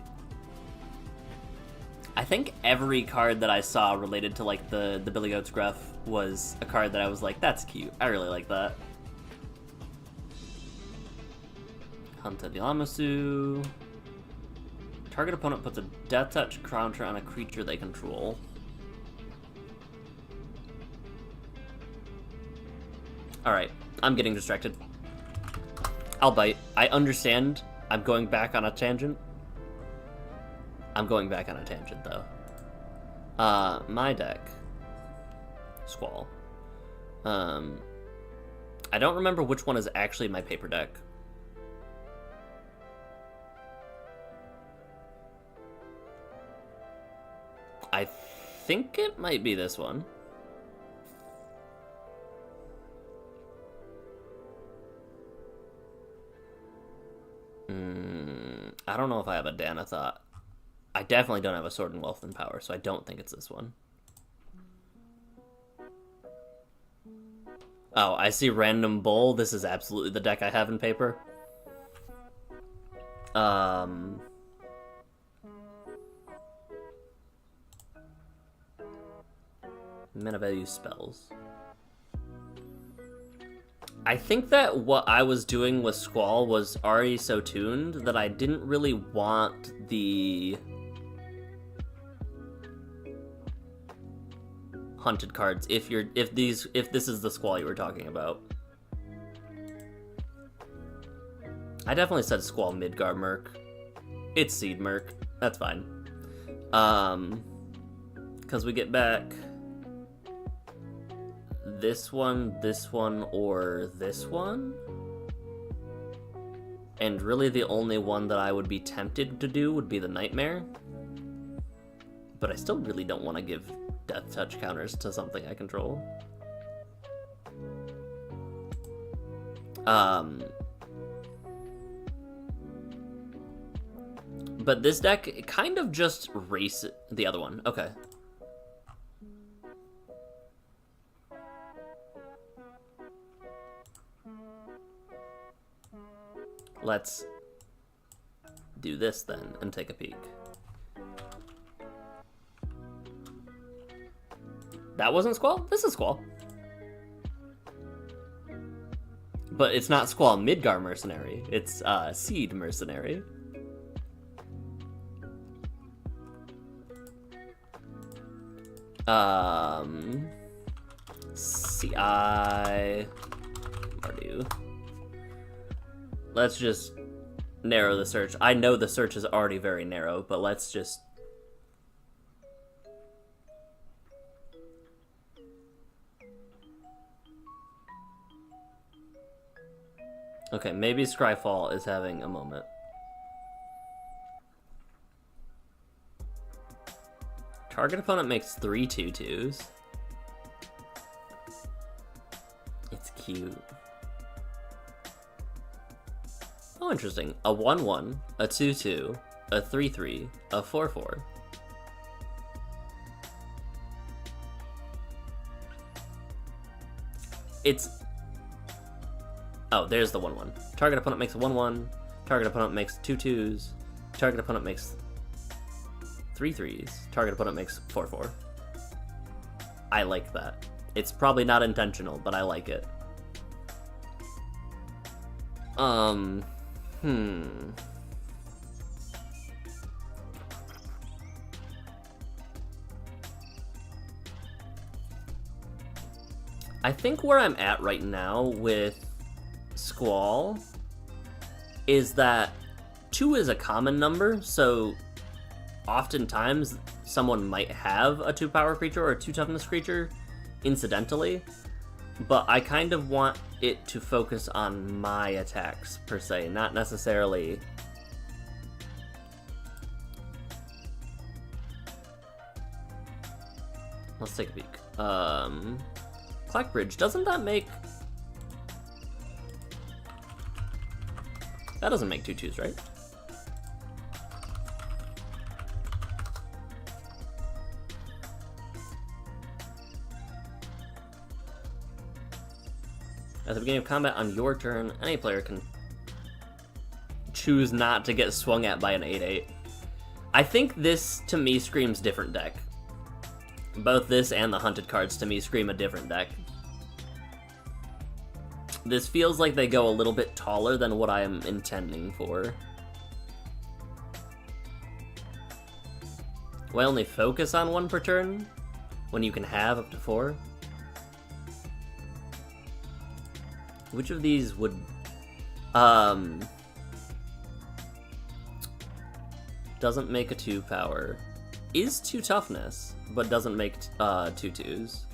every card that I saw related to like the Billy Goat's Gruff was a card that I was like, that's cute. I really like that. Hunted Yamasu. Target opponent puts a Death Touch counter on a creature they control. Alright, I'm getting distracted. I'll bite. I understand I'm going back on a tangent. I'm going back on a tangent, though. My deck. Squall. I don't remember which one is actually my paper deck. I think it might be this one. I don't know if I have a Danethot. I definitely don't have a Sword and Wealth and Power, so I don't think it's this one. Oh, I see Random Bull. This is absolutely the deck I have in paper. Mana value spells. I think that what I was doing with Squall was already so tuned that I didn't really want the hunted cards if this is the Squall you were talking about. I definitely said Squall Midgar Merc. It's Seed Merc. That's fine. Because we get back this one, or this one. And really the only one that I would be tempted to do would be the Nightmare. But I still really don't want to give Death Touch counters to something I control. But this deck kind of just races the other one. Okay. Let's do this then and take a peek. That wasn't Squall? This is Squall. But it's not Squall Midgar Mercenary. It's Seed Mercenary. CI Mardu. Let's just narrow the search. I know the search is already very narrow, but let's just... Okay, maybe Scryfall is having a moment. Target opponent makes 3 2/2s. It's cute. Oh, interesting. A 1/1, a 2/2, a 3/3, a 4/4. It's... Oh, there's the 1/1. Target opponent makes a 1/1. Target opponent makes 2 2s. Target opponent makes 3 3s. Target opponent makes 4/4. I like that. It's probably not intentional, but I like it. I think where I'm at right now with Squall is that 2 is a common number, so oftentimes someone might have a 2 power creature or a 2 toughness creature incidentally. but I kind of want it to focus on my attacks, per se, not necessarily... Let's take a peek. Clackbridge, doesn't that make... That doesn't make 2/2s, right? At the beginning of combat on your turn, any player can choose not to get swung at by an 8/8. I think this, to me, screams different deck. Both this and the hunted cards, to me, scream a different deck. This feels like they go a little bit taller than what I am intending for. Why only focus on one per turn when you can have up to 4? Which of these would... doesn't make a 2 power. Is 2 toughness, but doesn't make 2/2s.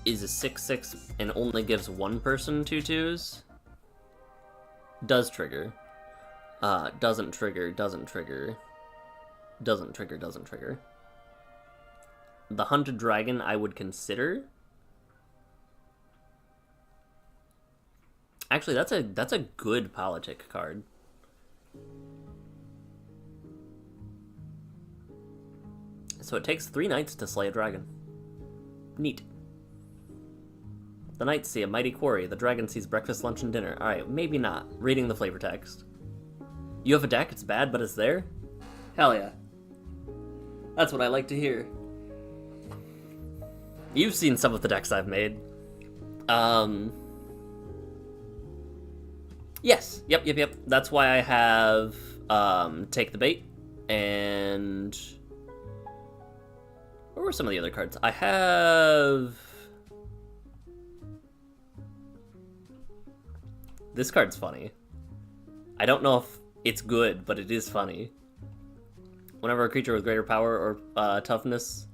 Is a 6/6 and only gives one person 2/2s. Does trigger. Doesn't trigger, doesn't trigger. Doesn't trigger, doesn't trigger. The Hunted Dragon I would consider. Actually, that's a good politic card. So it takes 3 nights to slay a dragon. Neat. The knights see a mighty quarry. The dragon sees breakfast, lunch, and dinner. Alright, maybe not. Reading the flavor text. You have a deck, it's bad, but it's there? Hell yeah. That's what I like to hear. You've seen some of the decks I've made. Yes. Yep. That's why I have Take the Bait and... What were some of the other cards? I have... This card's funny. I don't know if it's good, but it is funny. Whenever a creature with greater power or toughness...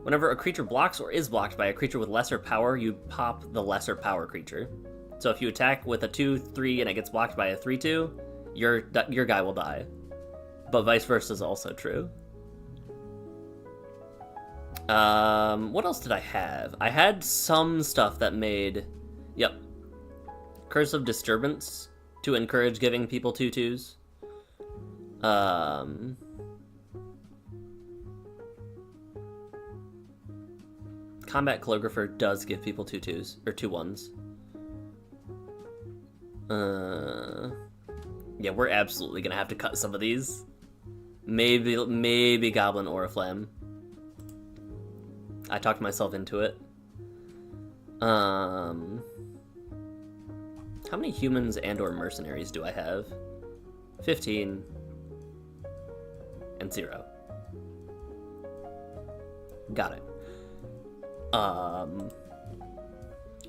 Whenever a creature blocks or is blocked by a creature with lesser power, you pop the lesser power creature. So if you attack with a 2/3 and it gets blocked by a 3/2, your guy will die. But vice versa is also true. What else did I have? I had some stuff that made... Yep. Curse of Disturbance to encourage giving people 2/2s. Combat Calligrapher does give people 2/2s, or 2/1s. Yeah, we're absolutely gonna have to cut some of these. Maybe Goblin Oriflamme. I talked myself into it. How many humans and or mercenaries do I have? 15 and 0. Got it.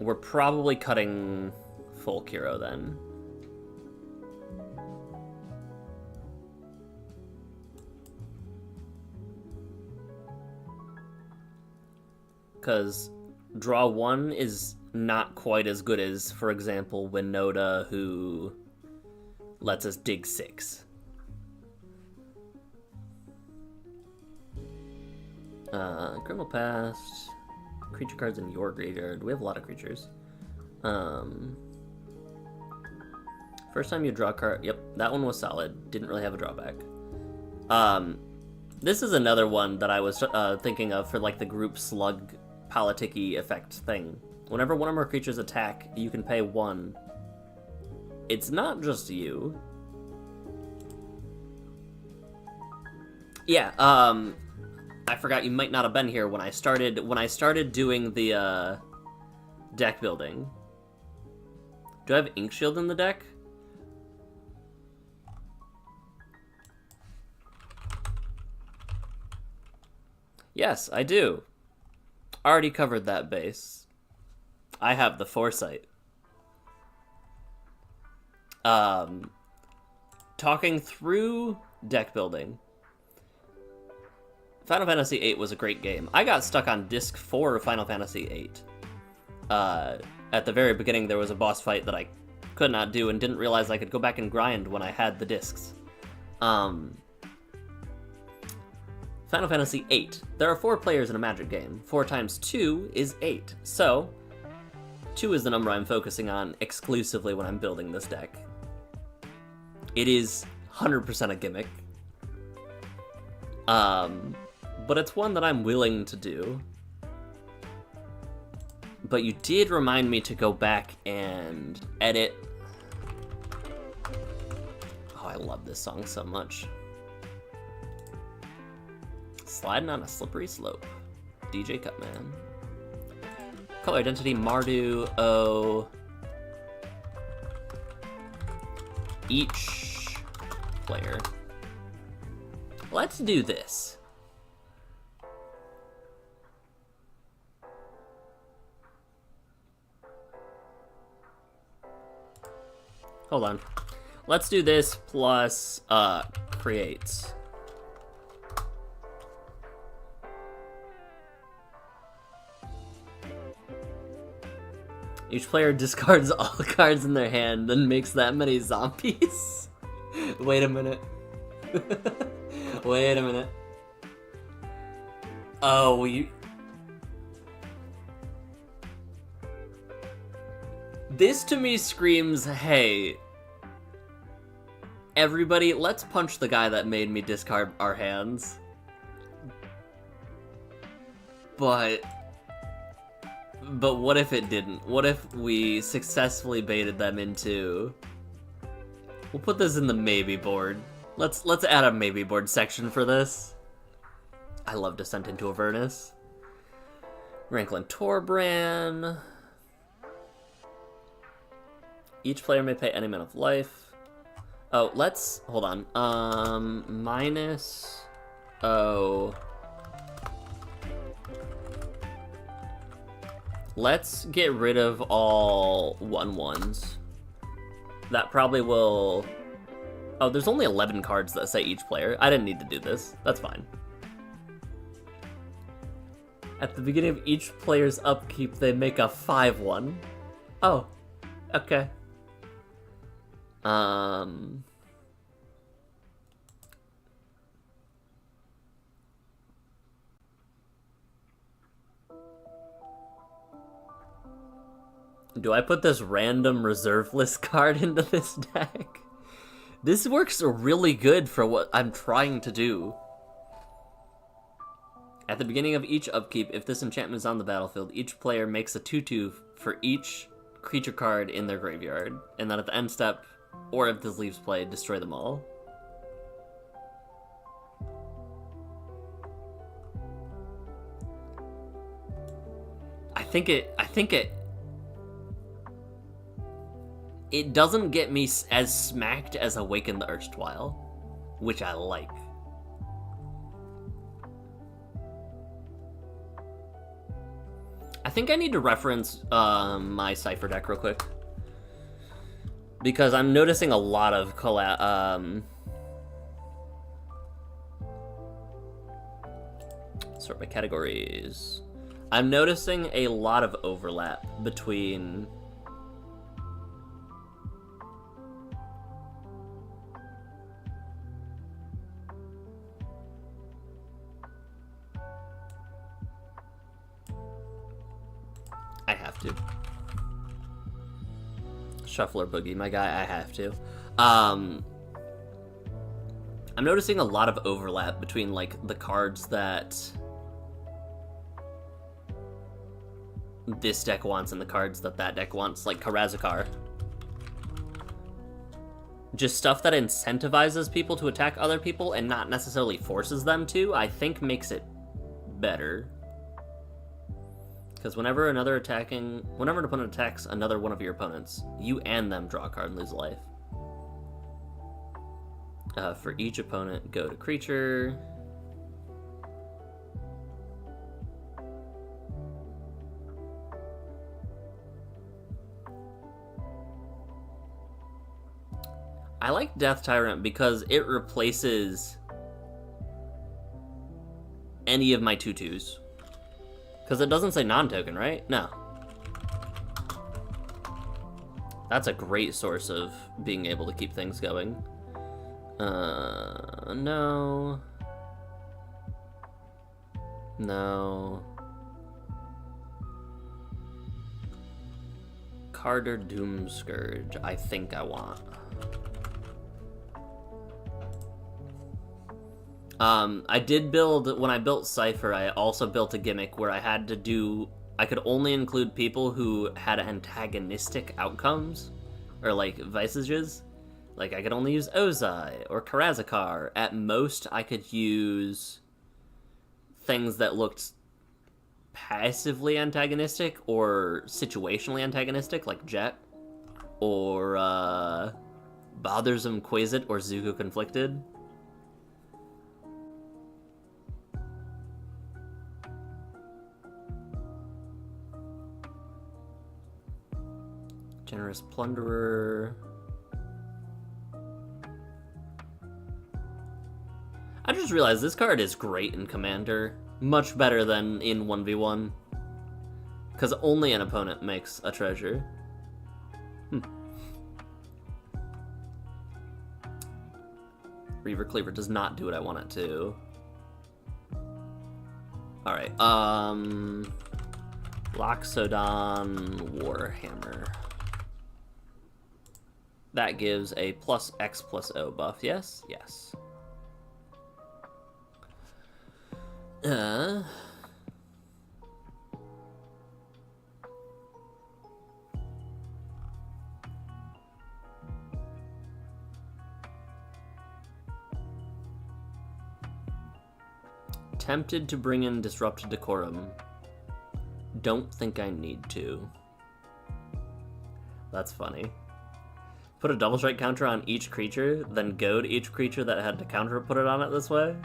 We're probably cutting Folk Hero then. Because draw 1 is not quite as good as, for example, Winota, who lets us dig 6. Criminal Past. Creature cards in your graveyard. We have a lot of creatures. First time you draw a card. Yep, that one was solid. Didn't really have a drawback. This is another one that I was thinking of for like the group slug politic-y effect thing. Whenever one or more creatures attack, you can pay 1. It's not just you. Yeah, I forgot you might not have been here when I started doing the deck building. Do I have Ink Shield in the deck? Yes, I do. Already covered that base. I have the foresight. Talking through deck building. Final Fantasy VIII was a great game. I got stuck on disc 4 of Final Fantasy VIII. At the very beginning, there was a boss fight that I could not do and didn't realize I could go back and grind when I had the discs. Final Fantasy VIII. There are 4 players in a Magic game. 4 times 2 is 8. So, 2 is the number I'm focusing on exclusively when I'm building this deck. It is 100% a gimmick. But it's one that I'm willing to do. But you did remind me to go back and edit. Oh, I love this song so much. Sliding on a Slippery Slope. DJ Cutman. Color identity, Mardu, O. Each player. Let's do this. Hold on. Let's do this plus create. Each player discards all cards in their hand, then makes that many zombies. Wait a minute. Wait a minute. Oh, you... This to me screams, hey, everybody, let's punch the guy that made me discard our hands. But what if it didn't? What if we successfully baited them into... We'll put this in the maybe board. Let's add a maybe board section for this. I love Descent into Avernus. Ranklin Torbran. Each player may pay any amount of life. Oh, let's... Hold on. Minus... O... Let's get rid of all 1/1s. That probably will... Oh, there's only 11 cards that say each player. I didn't need to do this. That's fine. At the beginning of each player's upkeep, they make a 5/1. Oh, okay. Do I put this random reserve list card into this deck? This works really good for what I'm trying to do. At the beginning of each upkeep, if this enchantment is on the battlefield, each player makes a 2/2 for each creature card in their graveyard. And then at the end step, or if this leaves play, destroy them all. I think it doesn't get me as smacked as Awaken the Erstwhile, which I like. I think I need to reference my Cypher deck real quick, because I'm noticing a lot of sort by categories. I'm noticing a lot of overlap between I have to. Shuffler Boogie, my guy, I have to. I'm noticing a lot of overlap between, like, the cards that this deck wants and the cards that deck wants, like Karazakar. Just stuff that incentivizes people to attack other people and not necessarily forces them to, I think makes it better. Because whenever an opponent attacks another one of your opponents, you and them draw a card and lose a life. For each opponent, go to creature. I like Death Tyrant because it replaces any of my 2/2s. Because it doesn't say non-token, right? No. That's a great source of being able to keep things going. No. No. Carter Doomscourge, I think I want. I did build, when I built Cypher, I also built a gimmick where I had to do, I could only include people who had antagonistic outcomes, or like visages. Like I could only use Ozai or Karazakar. At most, I could use things that looked passively antagonistic or situationally antagonistic, like Jet, or Bothersome Quasit or Zuko Conflicted. Generous Plunderer. I just realized this card is great in Commander. Much better than in 1v1. Because only an opponent makes a treasure. Reaver Cleaver does not do what I want it to. Alright, Loxodon Warhammer. That gives a plus X plus O buff, yes? Yes. Tempted to bring in Disrupted Decorum. Don't think I need to. That's funny. Put a double strike counter on each creature, then goad each creature that had to counter put it on it this way?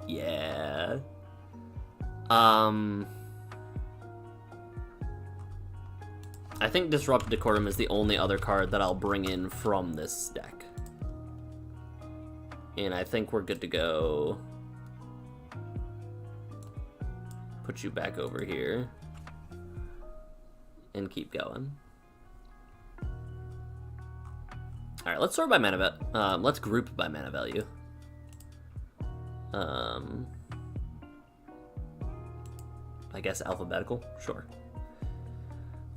Yeah. I think Disrupt Decorum is the only other card that I'll bring in from this deck. And I think we're good to go. Put you back over here. And keep going. Alright, let's sort by mana let's group by mana value. I guess alphabetical? Sure.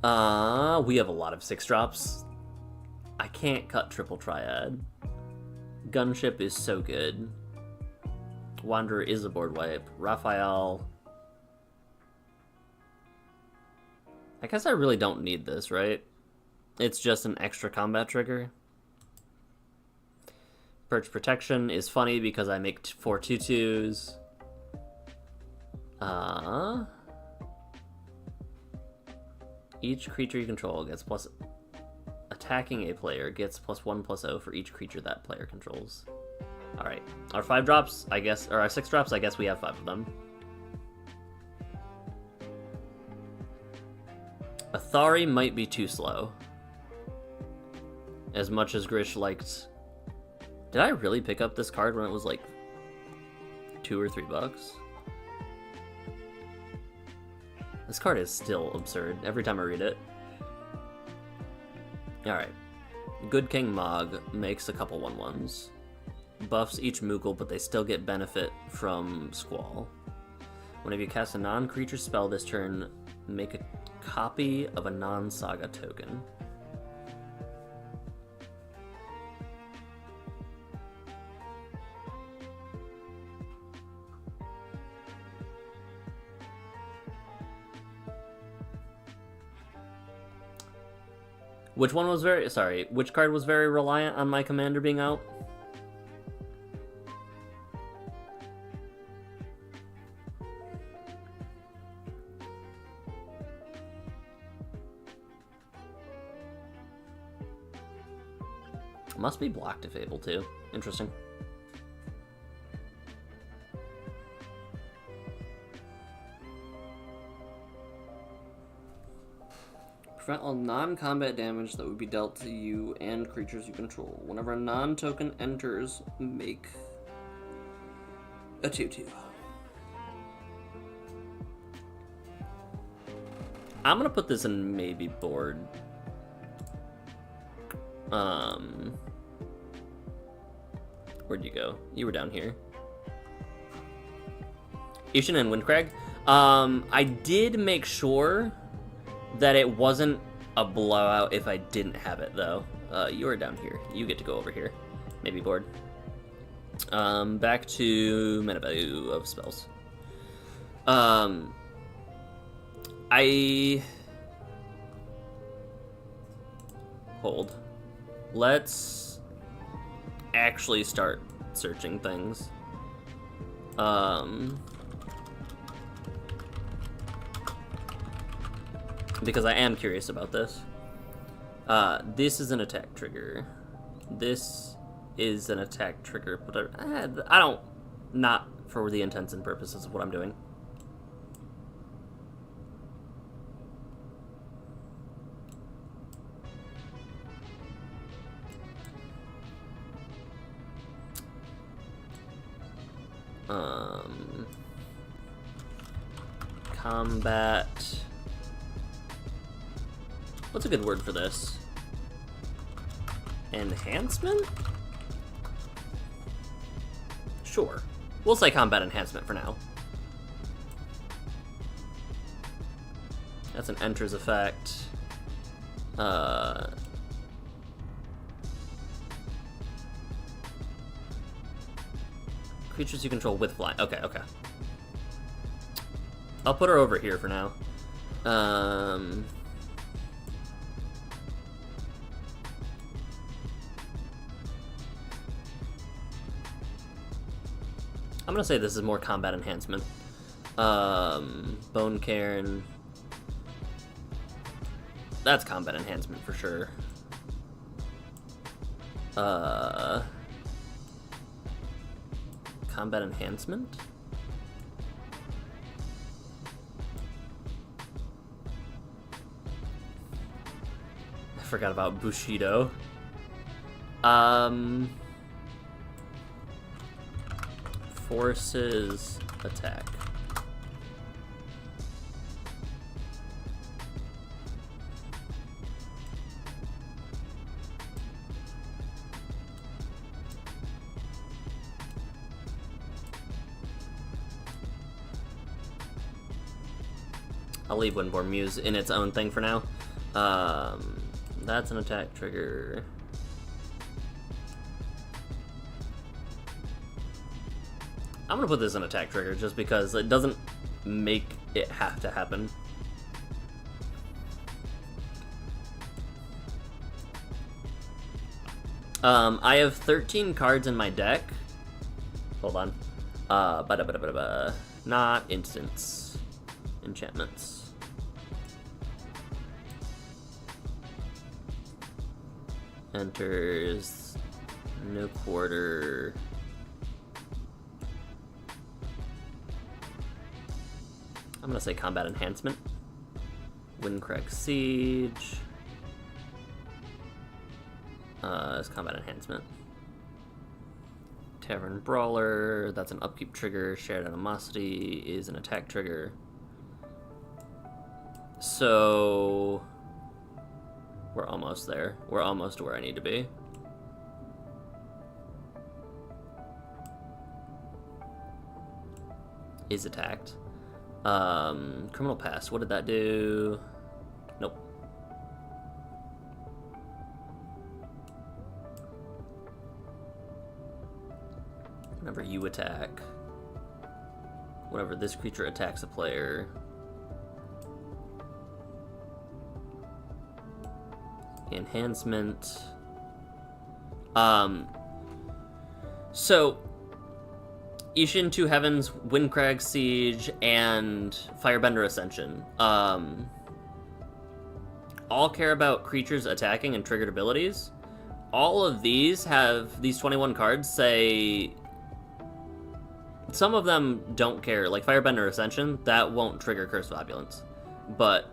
We have a lot of 6-drops. I can't cut Triple Triad. Gunship is so good. Wanderer is a board wipe. Raphael. I guess I really don't need this, right? It's just an extra combat trigger. Perch Protection is funny because I make 4 2/2s. Each creature you control gets plus... Attacking a player gets +1/+0 for each creature that player controls. Alright. Our 5-drops, I guess... Or our 6-drops, I guess we have 5 of them. Athari might be too slow. As much as Grish liked... Did I really pick up this card when it was like $2 or $3? This card is still absurd every time I read it. Alright. Good King Mog makes a couple 1/1s. Buffs each Moogle, but they still get benefit from Squall. Whenever you cast a non-creature spell this turn, make a copy of a non-saga token. Which one was very... Sorry, which card was very reliant on my commander being out? Must be blocked if able to. Interesting. Prevent all non-combat damage that would be dealt to you and creatures you control. Whenever a non-token enters, make a 2/2. I'm gonna put this in maybe board. Where'd you go? You were down here. Ishin and Windcrag. I did make sure that it wasn't a blowout if I didn't have it, though. You are down here. You get to go over here. Maybe board. Back to mana value of spells. I... Hold. Let's actually start searching things. Because I am curious about this. This is an attack trigger. This is an attack trigger, but I don't... Not for the intents and purposes of what I'm doing. Combat... What's a good word for this? Enhancement? Sure. We'll say combat enhancement for now. That's an enters effect. Creatures you control with fly. Okay, okay. I'll put her over here for now. I'm gonna say this is more combat enhancement. Bone Cairn. That's combat enhancement for sure. Combat enhancement? I forgot about Bushido. Forces attack. I'll leave Windborn Muse in its own thing for now. That's an attack trigger. I'm gonna put this in attack trigger just because it doesn't make it have to happen. I have 13 cards in my deck. Hold on. Not instants. Enchantments. Enters. No quarter. I'm gonna say combat enhancement. Windcrag Siege. It's combat enhancement. Tavern Brawler, that's an upkeep trigger. Shared Animosity is an attack trigger. So we're almost there. We're almost to where I need to be. Is attacked. Criminal Past, what did that do? Nope. Whenever you attack, whenever this creature attacks a player, enhancement. So Ishin, Two Heavens, Windcrag Siege, and Firebender Ascension all care about creatures attacking and triggered abilities. All of these have, these 21 cards say, some of them don't care, like Firebender Ascension, that won't trigger Curse of Opulence. But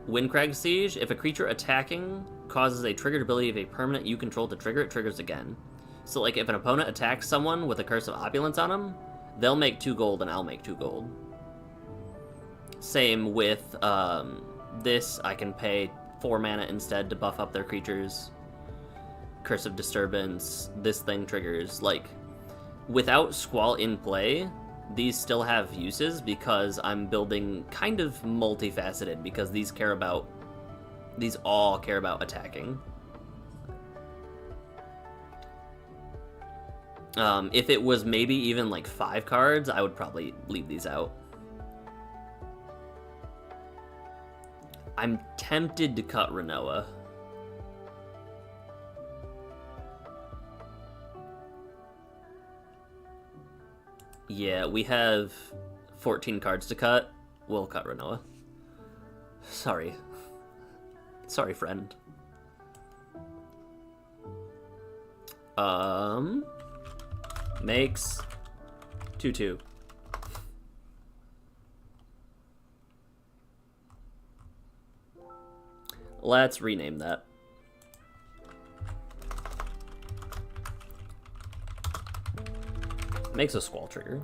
Windcrag Siege. If a creature attacking causes a triggered ability of a permanent you control to trigger, it triggers again. So, like, if an opponent attacks someone with a Curse of Opulence on them, they'll make 2 gold and I'll make 2 gold. Same with this. I can pay 4 mana instead to buff up their creatures. Curse of Disturbance. This thing triggers. Like, without Squall in play, these still have uses because I'm building kind of multifaceted because these all care about attacking. If it was maybe even like 5 cards, I would probably leave these out. I'm tempted to cut Renoa. Yeah, we have 14 cards to cut. We'll cut Renoa. Sorry. Sorry, friend. Makes 2/2. Let's rename that. Makes a Squall trigger.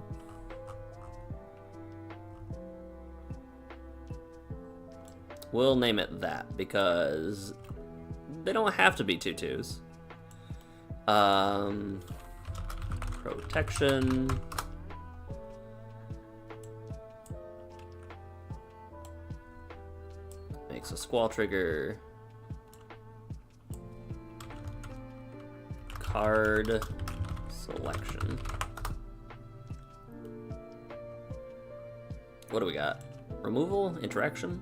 We'll name it that because they don't have to be 2/2s. Protection. Makes a Squall trigger. Card selection. What do we got? Removal? Interaction?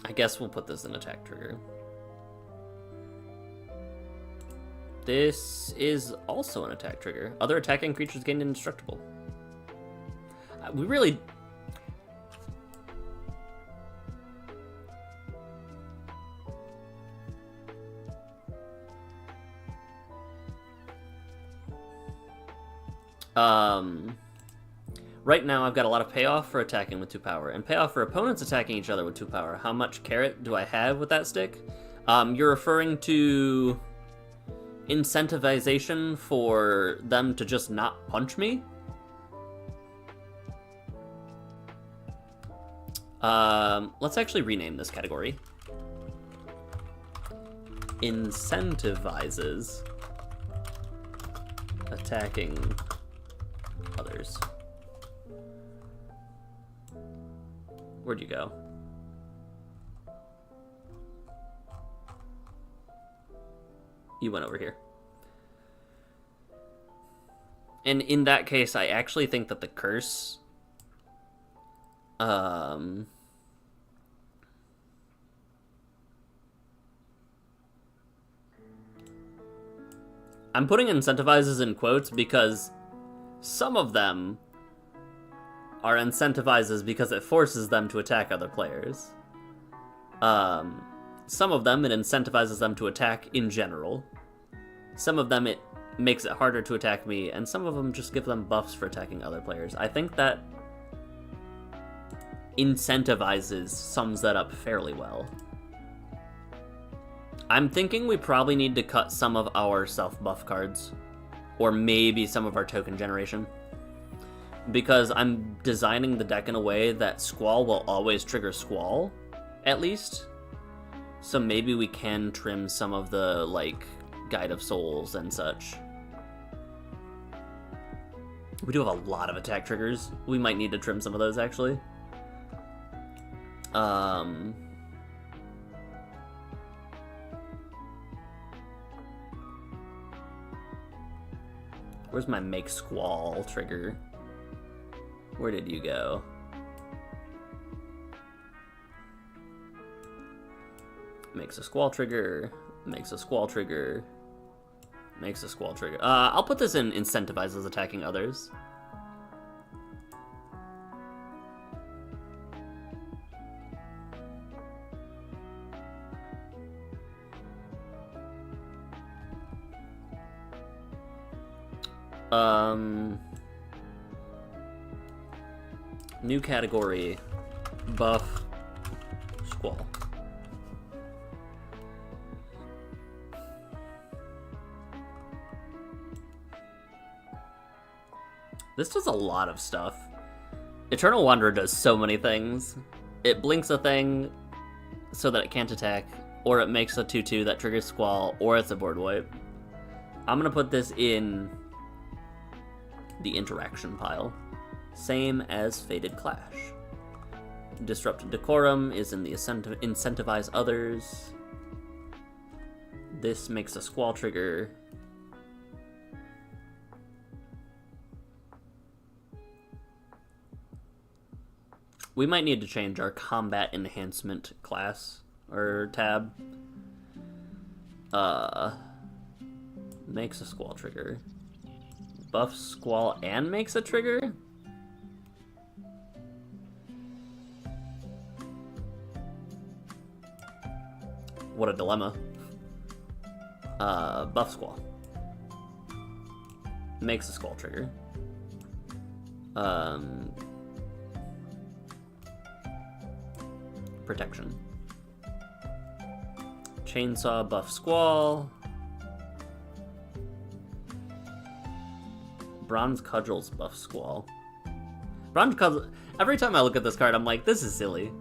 I guess we'll put this in attack trigger. This is also an attack trigger. Other attacking creatures gain indestructible. We really... Right now I've got a lot of payoff for attacking with 2 power, and payoff for opponents attacking each other with 2 power. How much carrot do I have with that stick? You're referring to incentivization for them to just not punch me? Let's actually rename this category. Incentivizes attacking others. Where'd you go? You went over here. And in that case, I actually think that the curse... I'm putting incentivizes in quotes because some of them are incentivizes because it forces them to attack other players. Some of them, it incentivizes them to attack in general. Some of them, it makes it harder to attack me, and some of them just give them buffs for attacking other players. I think that incentivizes sums that up fairly well. I'm thinking we probably need to cut some of our self-buff cards, or maybe some of our token generation, because I'm designing the deck in a way that Squall will always trigger Squall, at least. So maybe we can trim some of the, like, Guide of Souls and such. We do have a lot of attack triggers. We might need to trim some of those, actually. Where's my Make Squall trigger? Where did you go? Makes a Squall trigger, makes a Squall trigger, makes a Squall trigger. I'll put this in incentivizes attacking others. New category, buff, Squall. This does a lot of stuff. Eternal Wanderer does so many things. It blinks a thing so that it can't attack, or it makes a 2/2 that triggers Squall, or it's a board wipe. I'm gonna put this in the interaction pile. Same as Fated Clash. Disrupt Decorum is in the incentivize others. This makes a Squall trigger. We might need to change our combat enhancement class or tab. Makes a Squall trigger. Buffs Squall and makes a trigger? What a dilemma. Buff Squall. Makes a Squall trigger. Protection. Chainsaw, buff Squall. Bronze Cudgels, buff Squall. Bronze Cudgels. Every time I look at this card, I'm like, this is silly.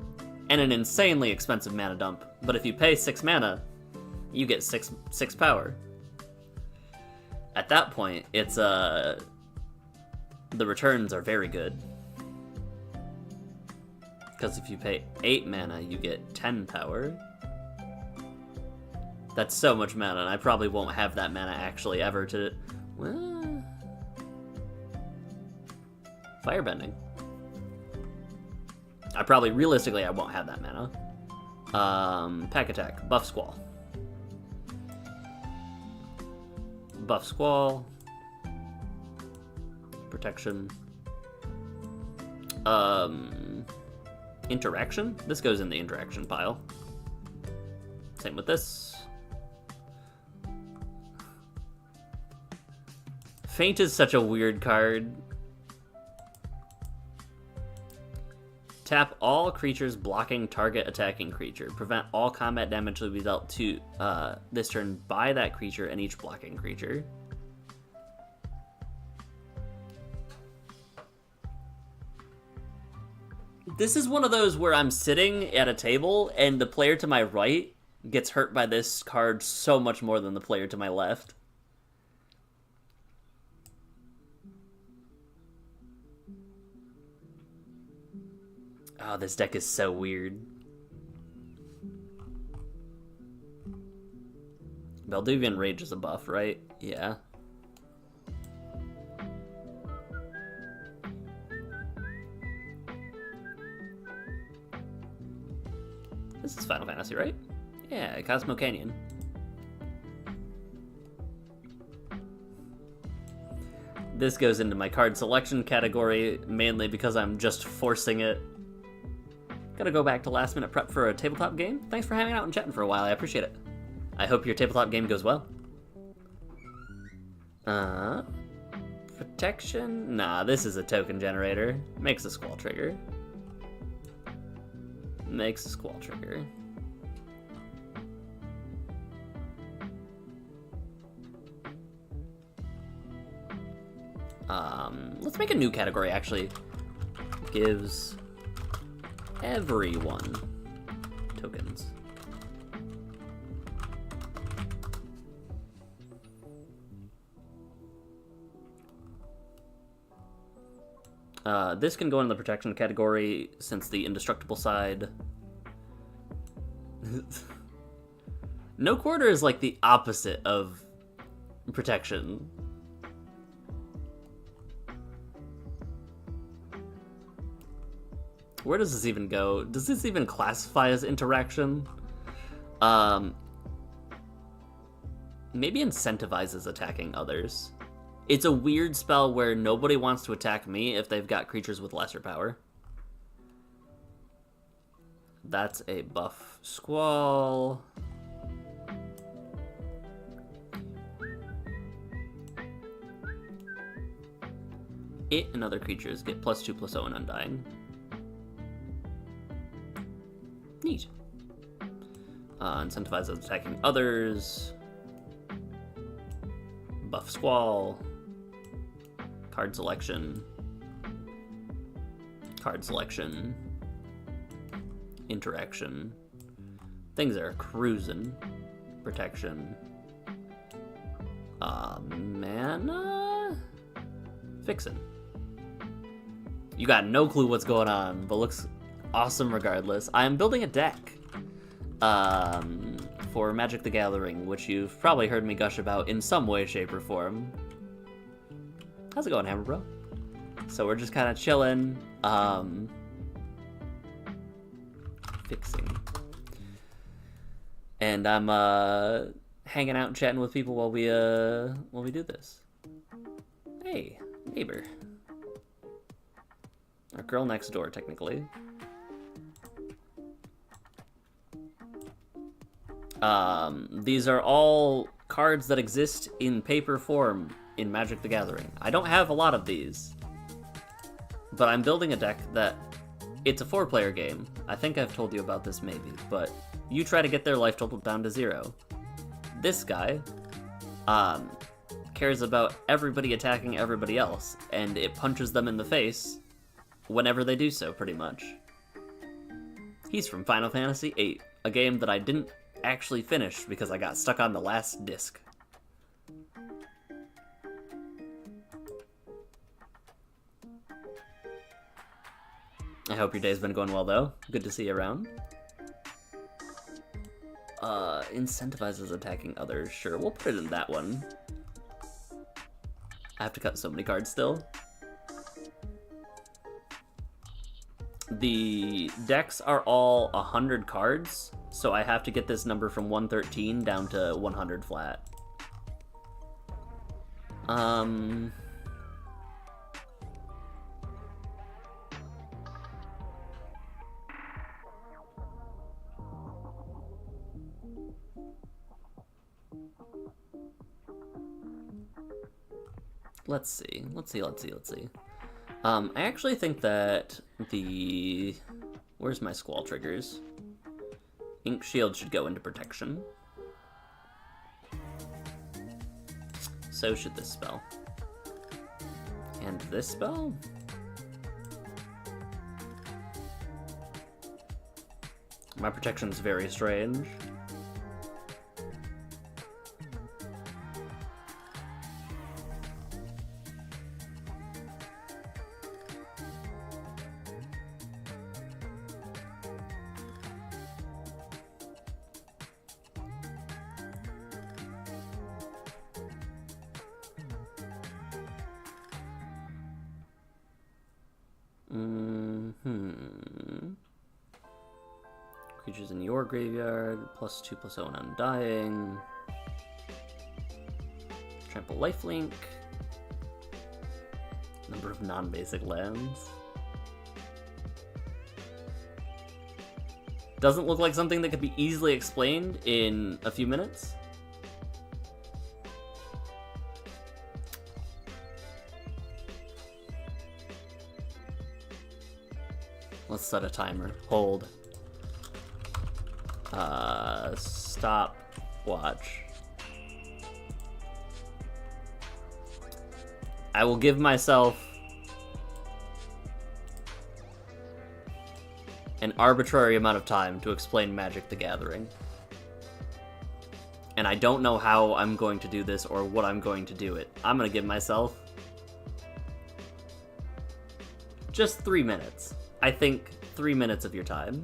And an insanely expensive mana dump. But if you pay 6 mana, you get 6 power. At that point, it's the returns are very good. Because if you pay 8 mana, you get 10 power. That's so much mana, and I probably won't have that mana actually ever to... Well... Firebending. Realistically, I won't have that mana. Pack Attack. Buff Squall. Buff Squall. Protection. Interaction? This goes in the interaction pile. Same with this. Feint is such a weird card. Tap all creatures blocking target attacking creature. Prevent all combat damage to be dealt to this turn by that creature and each blocking creature. This is one of those where I'm sitting at a table and the player to my right gets hurt by this card so much more than the player to my left. Oh, this deck is so weird. Valdivian Rage is a buff, right? Yeah. This is Final Fantasy, right? Yeah, Cosmo Canyon. This goes into my card selection category, mainly because I'm just forcing it. Gotta go back to last minute prep for a tabletop game. Thanks for hanging out and chatting for a while, I appreciate it. I hope your tabletop game goes well. Protection? Nah, this is a token generator. Makes a Squall trigger. Makes a Squall trigger. Let's make a new category, actually. Gives everyone tokens. This can go in the protection category since the indestructible side. No Quarter is like the opposite of protection. Where does this even go? Does this even classify as interaction? Maybe incentivizes attacking others. It's a weird spell where nobody wants to attack me if they've got creatures with lesser power. That's a buff Squall. It and other creatures get +2/+0 and Undying. Neat. Incentivizes attacking others. Buff Squall. Card selection. Card selection. Interaction. Things are cruising. Protection. Mana? Fixin'. You got no clue what's going on, but looks awesome regardless. I am building a deck for Magic the Gathering, which you've probably heard me gush about in some way, shape, or form. How's it going, Hammer Bro? So we're just kind of chilling, fixing. And I'm hanging out and chatting with people while we do this. Hey, neighbor. Our girl next door, technically. These are all cards that exist in paper form in Magic the Gathering. I don't have a lot of these, but I'm building a deck that, it's a 4-player game. I think I've told you about this maybe, but you try to get their life total down to 0. This guy, cares about everybody attacking everybody else, and it punches them in the face whenever they do so, pretty much. He's from Final Fantasy VIII, a game that I didn't actually finish because I got stuck on the last disc. I hope your day's been going well, though. Good to see you around. Incentivizes attacking others. Sure, we'll put it in that one. I have to cut so many cards still. The decks are all 100 cards, so I have to get this number from 113 down to 100 flat. Let's see. I actually think that where's my Squall triggers? Ink Shield should go into protection. So should this spell. And this spell? My protection's very strange. Creatures in your graveyard, +2/+0 and Undying. Trample Lifelink. Number of non-basic lands. Doesn't look like something that could be easily explained in a few minutes. Let's set a timer. Hold. Stop. Watch. I will give myself an arbitrary amount of time to explain Magic the Gathering. And I don't know how I'm going to do this or what I'm going to do it. I'm going to give myself just 3 minutes. I think 3 minutes of your time.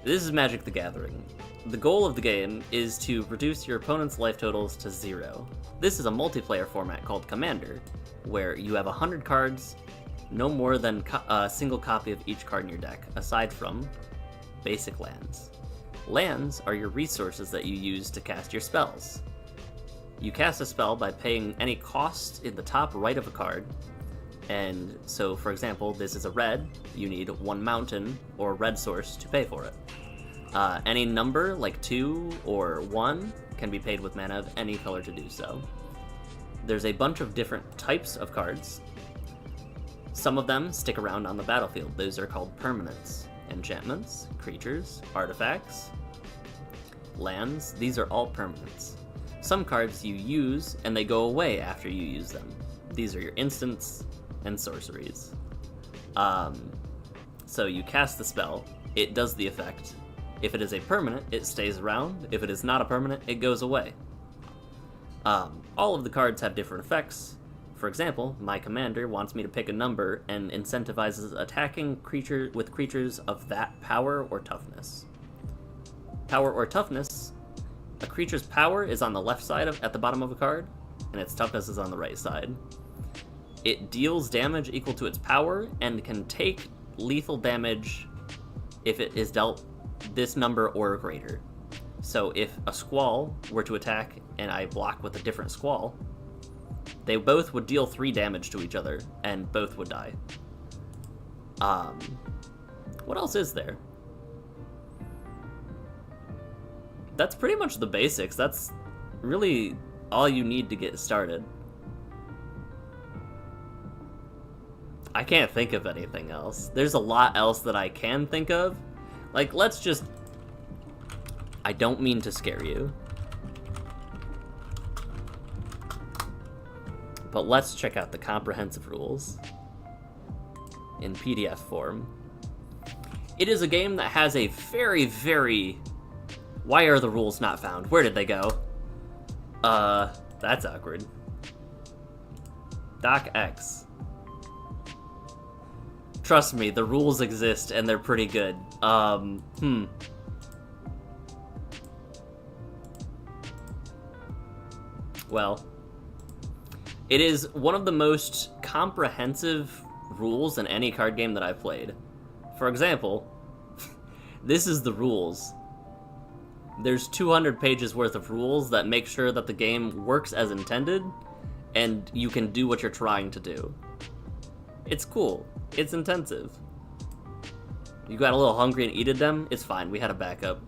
This is Magic the Gathering. The goal of the game is to reduce your opponent's life totals to 0. This is a multiplayer format called Commander, where you have 100 cards, no more than a single copy of each card in your deck, aside from basic lands. Lands are your resources that you use to cast your spells. You cast a spell by paying any cost in the top right of a card, and so, for example, this is a red, you need 1 mountain or red source to pay for it. Any number, like 2 or 1, can be paid with mana of any color to do so. there's a bunch of different types of cards. Some of them stick around on the battlefield. Those are called permanents. Enchantments, creatures, artifacts, lands, these are all permanents. Some cards you use and they go away after you use them. These are your instants and sorceries. So you cast the spell, it does the effect. If it is a permanent, it stays around. If it is not a permanent, it goes away. All of the cards have different effects. For example, my commander wants me to pick a number and incentivizes attacking with creatures of that power or toughness. Power or toughness, a creature's power is on the left side at the bottom of a card, and its toughness is on the right side. It deals damage equal to its power and can take lethal damage if it is dealt this number or greater. So if a Squall were to attack and I block with a different Squall, they both would deal 3 damage to each other, and both would die. What else is there? That's pretty much the basics. That's really all you need to get started. I can't think of anything else. There's a lot else that I can think of. Like, let's just... I don't mean to scare you. But let's check out the comprehensive rules in PDF form. It is a game that has a very, very... Why are the rules not found? Where did they go? That's awkward. Doc X. Trust me, the rules exist and they're pretty good. Well, it is one of the most comprehensive rules in any card game that I've played. For example, this is the rules. There's 200 pages worth of rules that make sure that the game works as intended, and you can do what you're trying to do. It's cool. It's intensive. You got a little hungry and eated them? It's fine, we had a backup.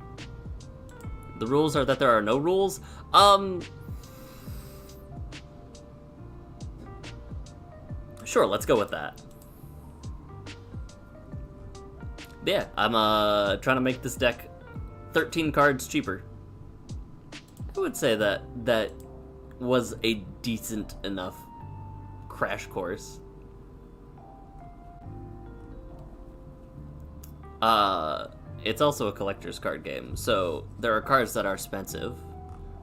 The rules are that there are no rules? Sure, let's go with that. Yeah, I'm trying to make this deck 13 cards cheaper. I would say that was a decent enough crash course. It's also a collector's card game, so there are cards that are expensive.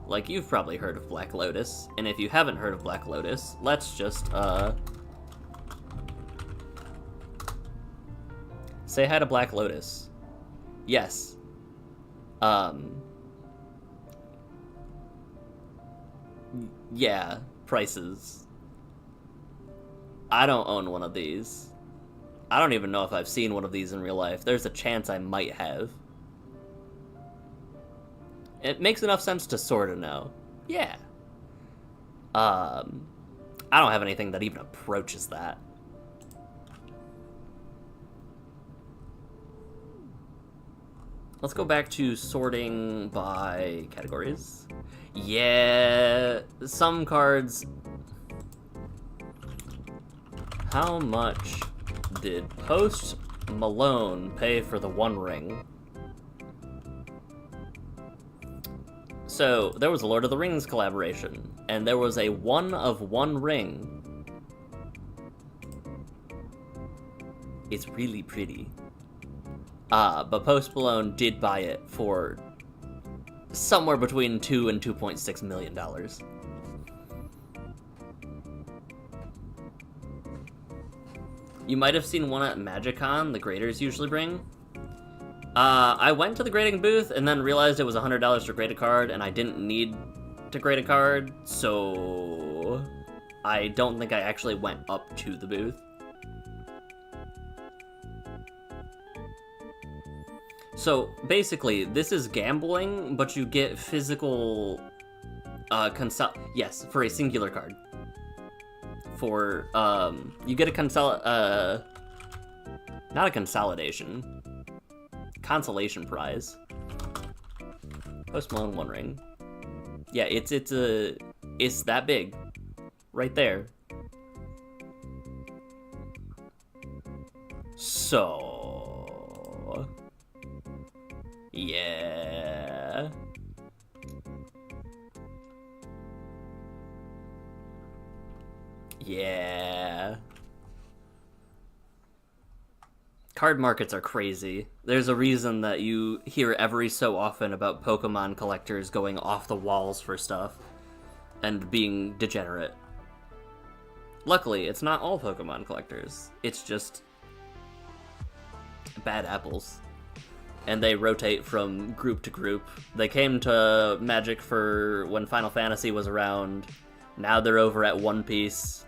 Like, you've probably heard of Black Lotus, and if you haven't heard of Black Lotus, let's just, say hi to Black Lotus. Yes. Yeah, prices. I don't own one of these. I don't even know if I've seen one of these in real life. There's a chance I might have. It makes enough sense to sort of know. Yeah. I don't have anything that even approaches that. Let's go back to sorting by categories. Yeah, some cards... How much did Post Malone pay for the One Ring? So, there was a Lord of the Rings collaboration, and there was a one of One Ring. It's really pretty. But Post Malone did buy it for somewhere between $2 and $2.6 million. You might have seen one at MagicCon, the graders usually bring. I went to the grading booth and then realized it was $100 to grade a card, and I didn't need to grade a card, so I don't think I actually went up to the booth. So, basically, this is gambling, but you get physical, yes, for a singular card. For, you get a not a consolidation, consolation prize. Post Malone One Ring. Yeah, it's that big. right there. So... yeah... yeah... Card markets are crazy. There's a reason that you hear every so often about Pokemon collectors going off the walls for stuff and being degenerate. Luckily, it's not all Pokemon collectors. It's just bad apples. And they rotate from group to group. They came to Magic for when Final Fantasy was around. Now they're over at One Piece.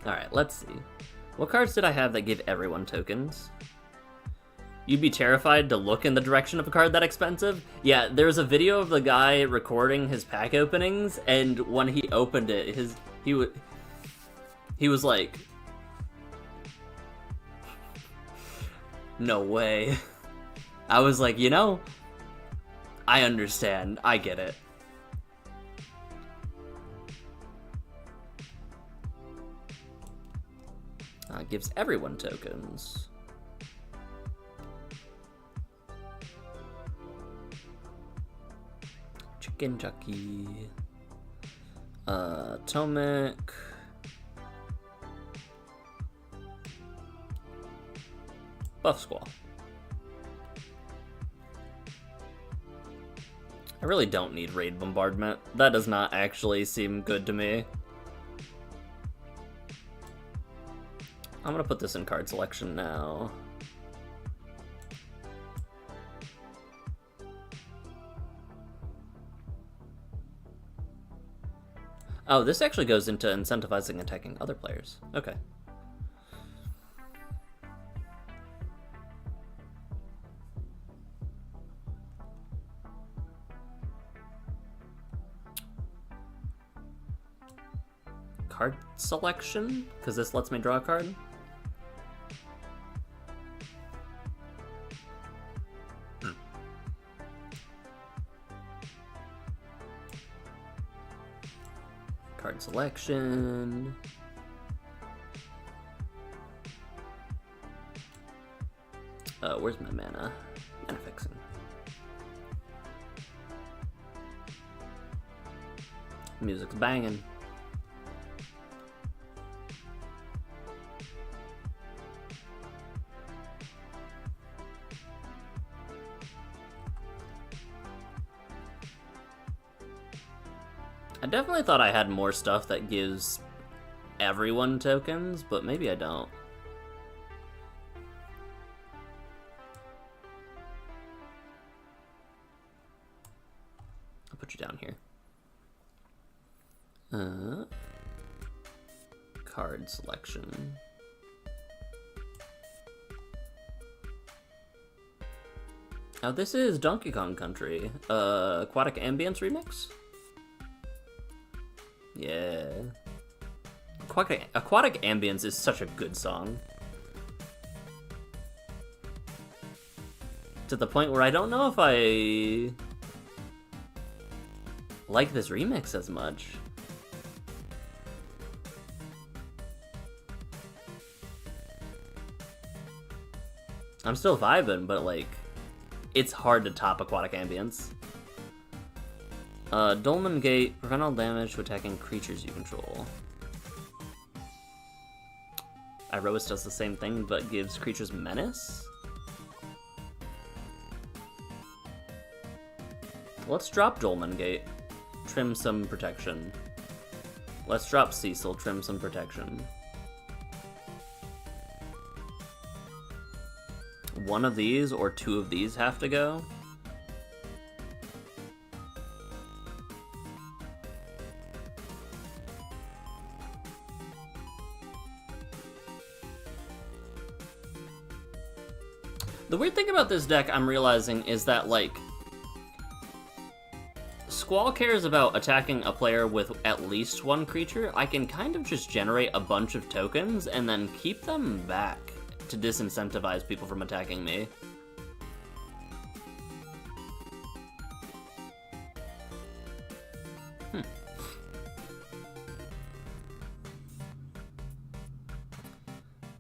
Alright, let's see. What cards did I have that give everyone tokens? You'd be terrified to look in the direction of a card that expensive? Yeah, there's a video of the guy recording his pack openings, and when he opened it, he was like... no way. I was like, you know, I understand. I get it. It gives everyone tokens. Chicken Jockey. Tomek. Buff Squall. I really don't need Raid Bombardment. That does not actually seem good to me. I'm gonna put this in card selection now. Oh, this actually goes into incentivizing attacking other players. Okay. Card selection? Because this lets me draw a card? Card selection. Where's my mana? Mana fixing. Music's banging. I definitely thought I had more stuff that gives everyone tokens, but maybe I don't. I'll put you down here. Card selection. Now this is Donkey Kong Country, Aquatic Ambience remix? Yeah. Aquatic Ambience is such a good song. To the point where I don't know if I like this remix as much. I'm still vibing, but like, it's hard to top Aquatic Ambience. Dolmen Gate, prevent all damage to attacking creatures you control. Iroas does the same thing, but gives creatures menace? Let's drop Dolmen Gate. Trim some protection. Let's drop Cecil, trim some protection. One of these or two of these have to go. The weird thing about this deck I'm realizing is that, like, Squall cares about attacking a player with at least one creature. I can kind of just generate a bunch of tokens and then keep them back to disincentivize people from attacking me.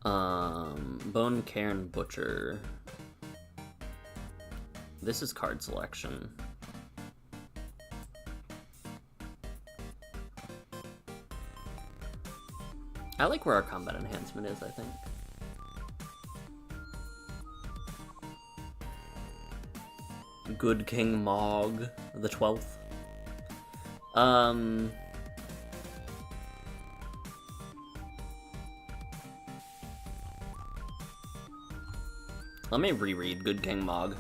Bone Cairn Butcher. This is card selection. I like where our combat enhancement is, I think. Good King Mog, the 12th. Let me reread Good King Mog.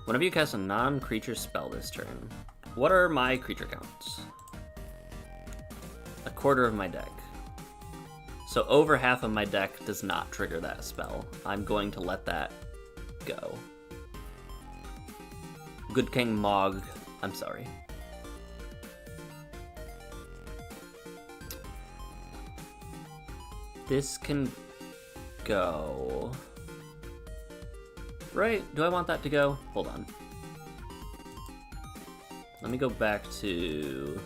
Whenever you cast a non-creature spell this turn, what are my creature counts? A quarter of my deck. So over half of my deck does not trigger that spell. I'm going to let that go. Good King Mog, I'm sorry. This can go. Right, do I want that to go? Hold on. Let me go back to...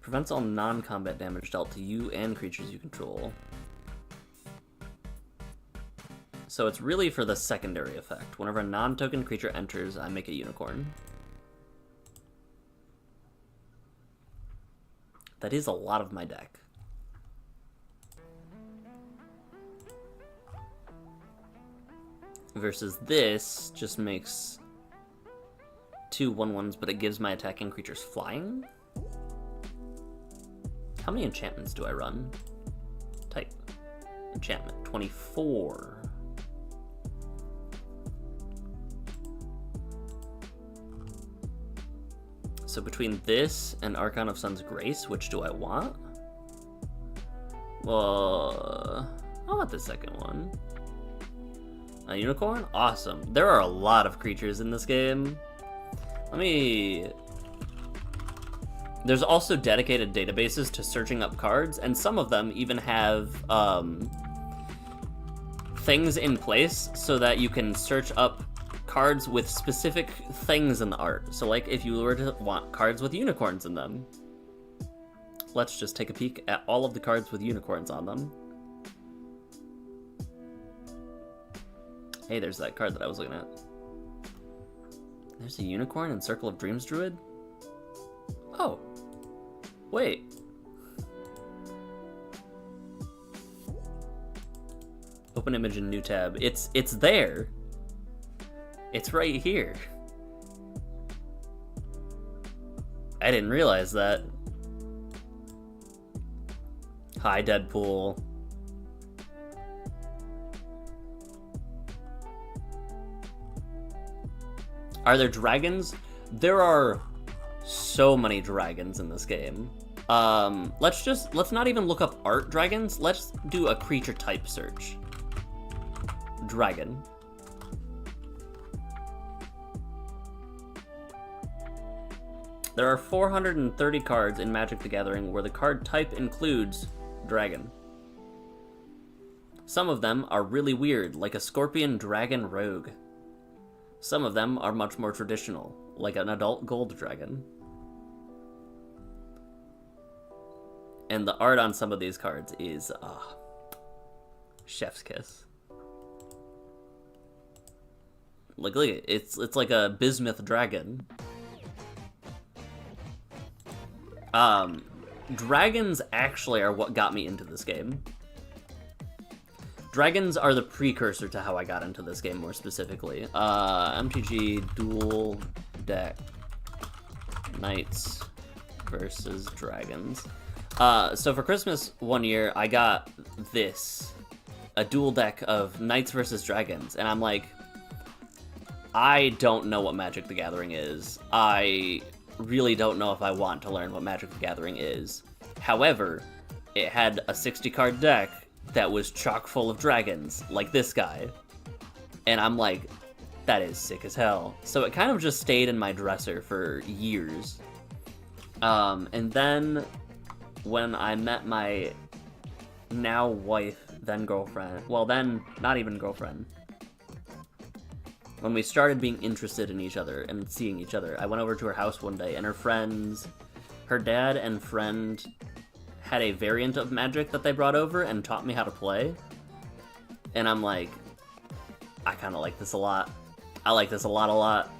Prevents all non-combat damage dealt to you and creatures you control. So it's really for the secondary effect. Whenever a non-token creature enters, I make a unicorn. That is a lot of my deck. Versus this just makes 2 1/1s, but it gives my attacking creatures flying? How many enchantments do I run? Type. Enchantment. 24. So between this and Archon of Sun's Grace, which do I want? Well, I want the second one. A unicorn? Awesome. There are a lot of creatures in this game. Let me... There's also dedicated databases to searching up cards, and some of them even have things in place so that you can search up cards with specific things in the art. So like if you were to want cards with unicorns in them, let's just take a peek at all of the cards with unicorns on them. Hey, there's that card that I was looking at. There's a unicorn in Circle of Dreams Druid? Oh. Wait. Open image in new tab. It's there. It's right here. I didn't realize that. Hi, Deadpool. Are there dragons? There are so many dragons in this game. Let's not even look up art dragons. Let's do a creature type search. Dragon. There are 430 cards in Magic the Gathering where the card type includes dragon. Some of them are really weird, like a Scorpion Dragon Rogue. Some of them are much more traditional, like an adult gold dragon. And the art on some of these cards is, chef's kiss. Like, look at it. It's like a bismuth dragon. Dragons actually are what got me into this game. Dragons are the precursor to how I got into this game more specifically. MTG dual deck Knights versus Dragons. So for Christmas one year, I got this, a dual deck of Knights versus Dragons, and I'm like, I don't know what Magic the Gathering is. I really don't know if I want to learn what Magic the Gathering is. However, it had a 60-card deck that was chock full of dragons, like this guy. And I'm like, that is sick as hell. So it kind of just stayed in my dresser for years. And then when I met my now wife, then girlfriend, well then not even girlfriend, when we started being interested in each other and seeing each other, I went over to her house one day and her her dad and friend had a variant of Magic that they brought over and taught me how to play. And I'm like, I kind of like this a lot. I like this a lot.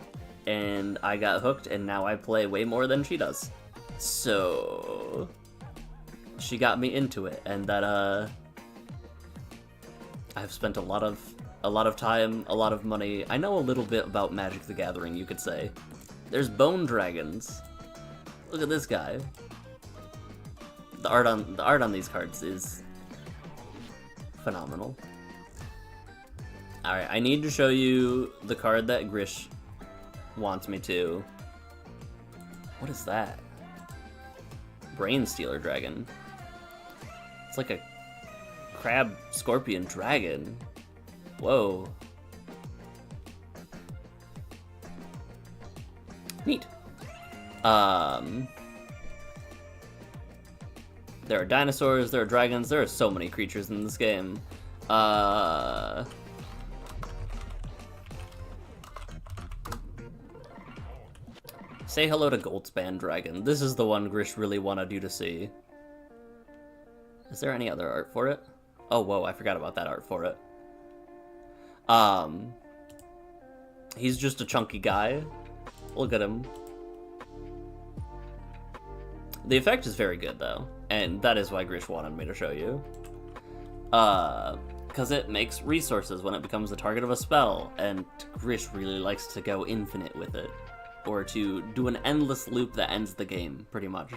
And I got hooked, and now I play way more than she does. So she got me into it, and that I've spent a lot of time, a lot of money. I know a little bit about Magic the Gathering, you could say. There's bone dragons. Look at this guy. The art on these cards is phenomenal. Alright, I need to show you the card that Grish wants me to. What is that? Brain Stealer Dragon. It's like a crab scorpion dragon. Whoa. Neat. There are dinosaurs, there are dragons, there are so many creatures in this game. Say hello to Goldspan Dragon. This is the one Grish really wanted you to see. Is there any other art for it? Oh, whoa, I forgot about that art for it. He's just a chunky guy. Look at him. The effect is very good, though, and that is why Grish wanted me to show you. Because it makes resources when it becomes the target of a spell, and Grish really likes to go infinite with it. Or to do an endless loop that ends the game, pretty much.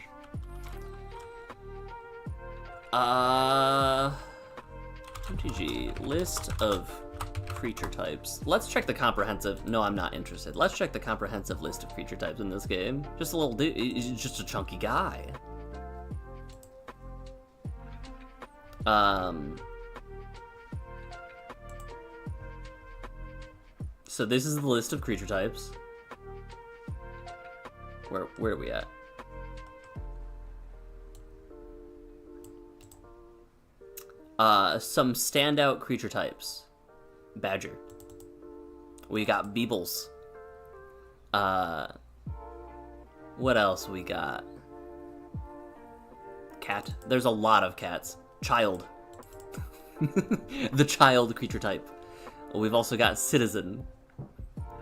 MTG, list of creature types. Let's check the comprehensive... No, I'm not interested. Let's check the comprehensive list of creature types in this game. Just a little dude. He's just a chunky guy. So this is the list of creature types. Where are we at? Some standout creature types. Badger. We got Beebles. What else we got? Cat. There's a lot of cats. Child. The child creature type. We've also got Citizen.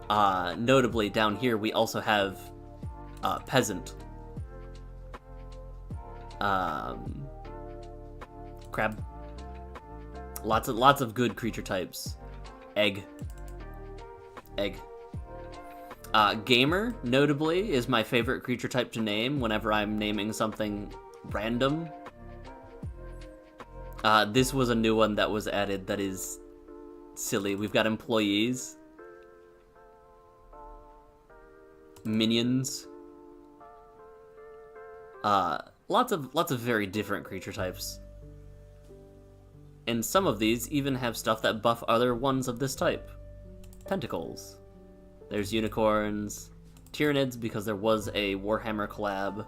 Notably, down here, we also have Peasant. Crab. Lots of good creature types. Egg. Gamer, notably, is my favorite creature type to name whenever I'm naming something random. This was a new one that was added that is silly. We've got employees. Minions. Lots of very different creature types. And some of these even have stuff that buff other ones of this type. Tentacles. There's unicorns. Tyranids, because there was a Warhammer collab.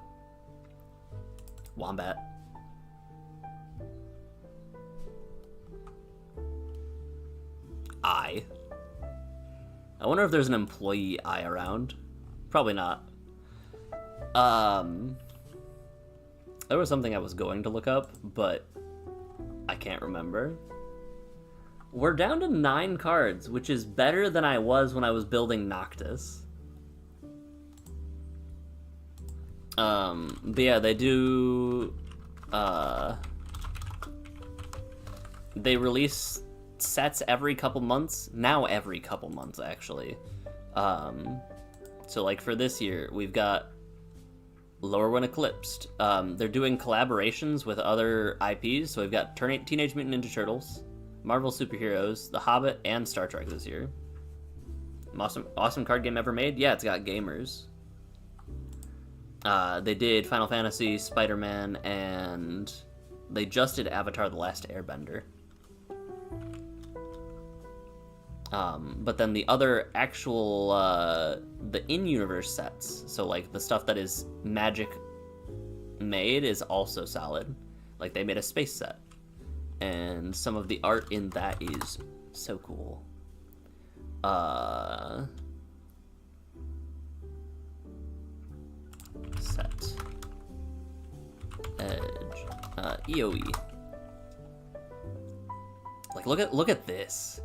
Wombat. Eye. I wonder if there's an employee eye around. Probably not. There was something I was going to look up, but I can't remember. We're down to 9 cards, which is better than I was when I was building Noctis. But yeah, they do... they release sets every couple months. Now every couple months, actually. So like for this year, we've got Lower When Eclipsed. They're doing collaborations with other IPs, so we've got Teenage Mutant Ninja Turtles, Marvel Superheroes, The Hobbit, and Star Trek this year. Awesome card game ever made? Yeah, it's got gamers. They did Final Fantasy, Spider-Man, and they just did Avatar: The Last Airbender. But then the other actual, the in-universe sets, so like the stuff that is Magic made is also solid. Like they made a space set. And some of the art in that is so cool. Set. Edge. EOE. Like, look at this.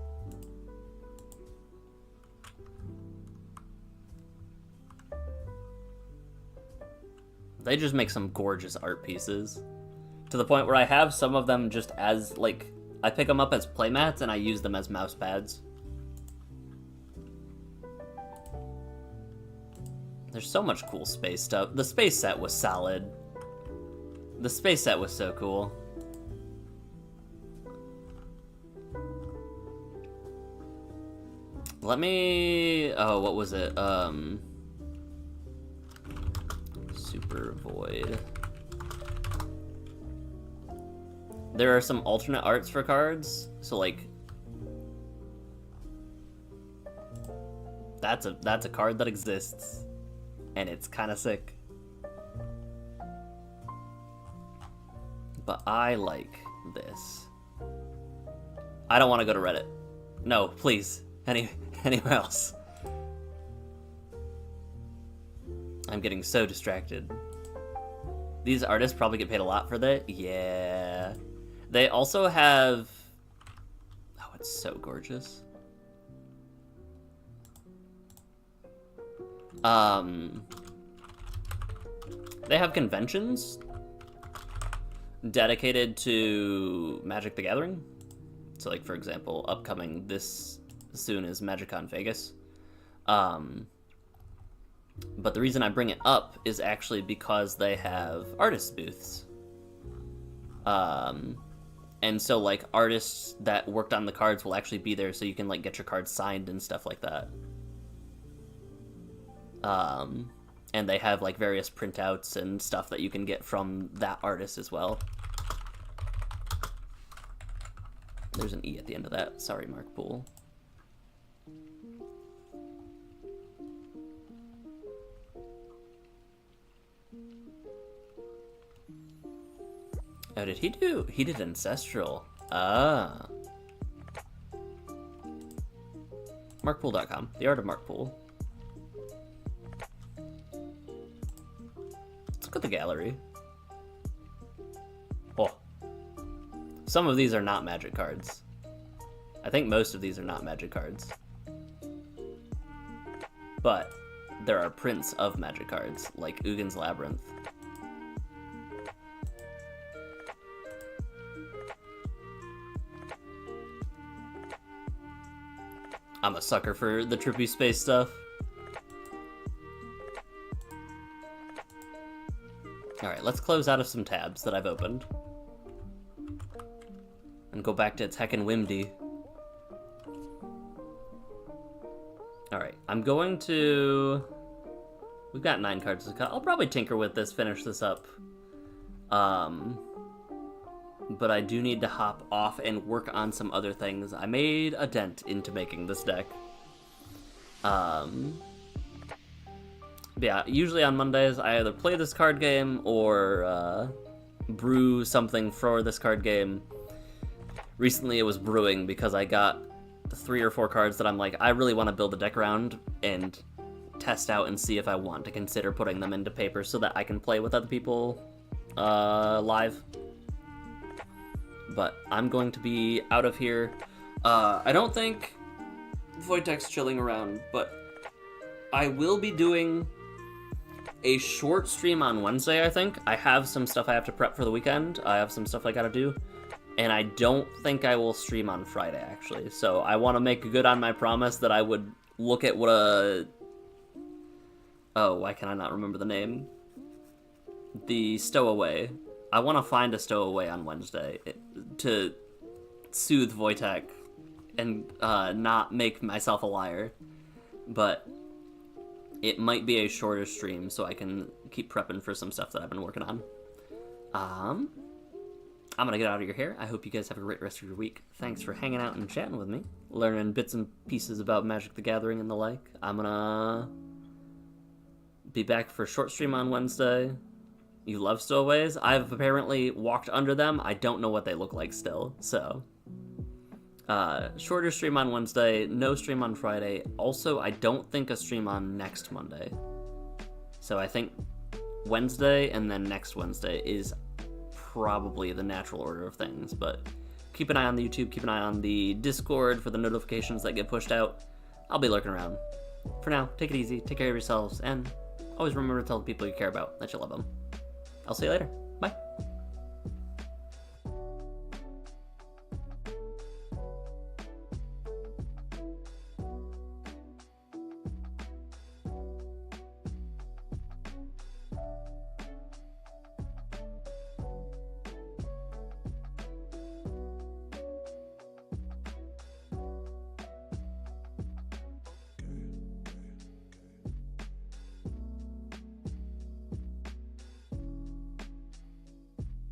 They just make some gorgeous art pieces. To the point where I have some of them just as, like, I pick them up as playmats and I use them as mouse pads. There's so much cool space stuff. The space set was solid. The space set was so cool. Let me... Oh, what was it? Super Void. There are some alternate arts for cards, so like... That's a card that exists, and it's kind of sick. But I like this. I don't want to go to Reddit. No, please. Anywhere else. I'm getting so distracted. These artists probably get paid a lot for that. Yeah. They also have... Oh, it's so gorgeous. They have conventions dedicated to Magic the Gathering. So, like, for example, upcoming this soon is MagicCon Vegas. But the reason I bring it up is actually because they have artist booths. And so, like, artists that worked on the cards will actually be there so you can, like, get your cards signed and stuff like that. And they have, like, various printouts and stuff that you can get from that artist as well. There's an E at the end of that. Sorry, Mark Poole. Oh, did he do? He did Ancestral. Ah. MarkPoole.com. The Art of Mark Poole. Let's look at the gallery. Oh. Some of these are not Magic cards. I think most of these are not Magic cards. But there are prints of Magic cards, like Ugin's Labyrinth. I'm a sucker for the trippy space stuff. Alright, let's close out of some tabs that I've opened. And go back to Tekken Wimdy. Alright, I'm going to... We've got 9 cards to cut. I'll probably tinker with this, finish this up. But I do need to hop off and work on some other things. I made a dent into making this deck. Yeah, usually on Mondays I either play this card game or brew something for this card game. Recently it was brewing because I got 3 or 4 cards that I'm like, I really want to build a deck around and test out and see if I want to consider putting them into paper so that I can play with other people live. But I'm going to be out of here. I don't think Wojtek's chilling around, but I will be doing a short stream on Wednesday, I think. I have some stuff I have to prep for the weekend. I have some stuff I gotta do. And I don't think I will stream on Friday, actually. So I want to make good on my promise that I would look at what a... Oh, why can I not remember the name? The Stowaway. I want to find a stowaway on Wednesday to soothe Wojtek and not make myself a liar. But it might be a shorter stream so I can keep prepping for some stuff that I've been working on. I'm going to get out of your hair. I hope you guys have a great rest of your week. Thanks for hanging out and chatting with me, learning bits and pieces about Magic the Gathering and the like. I'm going to be back for a short stream on Wednesday. You love stowaways? I've apparently walked under them. I don't know what they look like still, so. Shorter stream on Wednesday, no stream on Friday. Also, I don't think a stream on next Monday. So I think Wednesday and then next Wednesday is probably the natural order of things, but keep an eye on the YouTube, keep an eye on the Discord for the notifications that get pushed out. I'll be lurking around. For now, take it easy, take care of yourselves, and always remember to tell the people you care about that you love them. I'll see you later.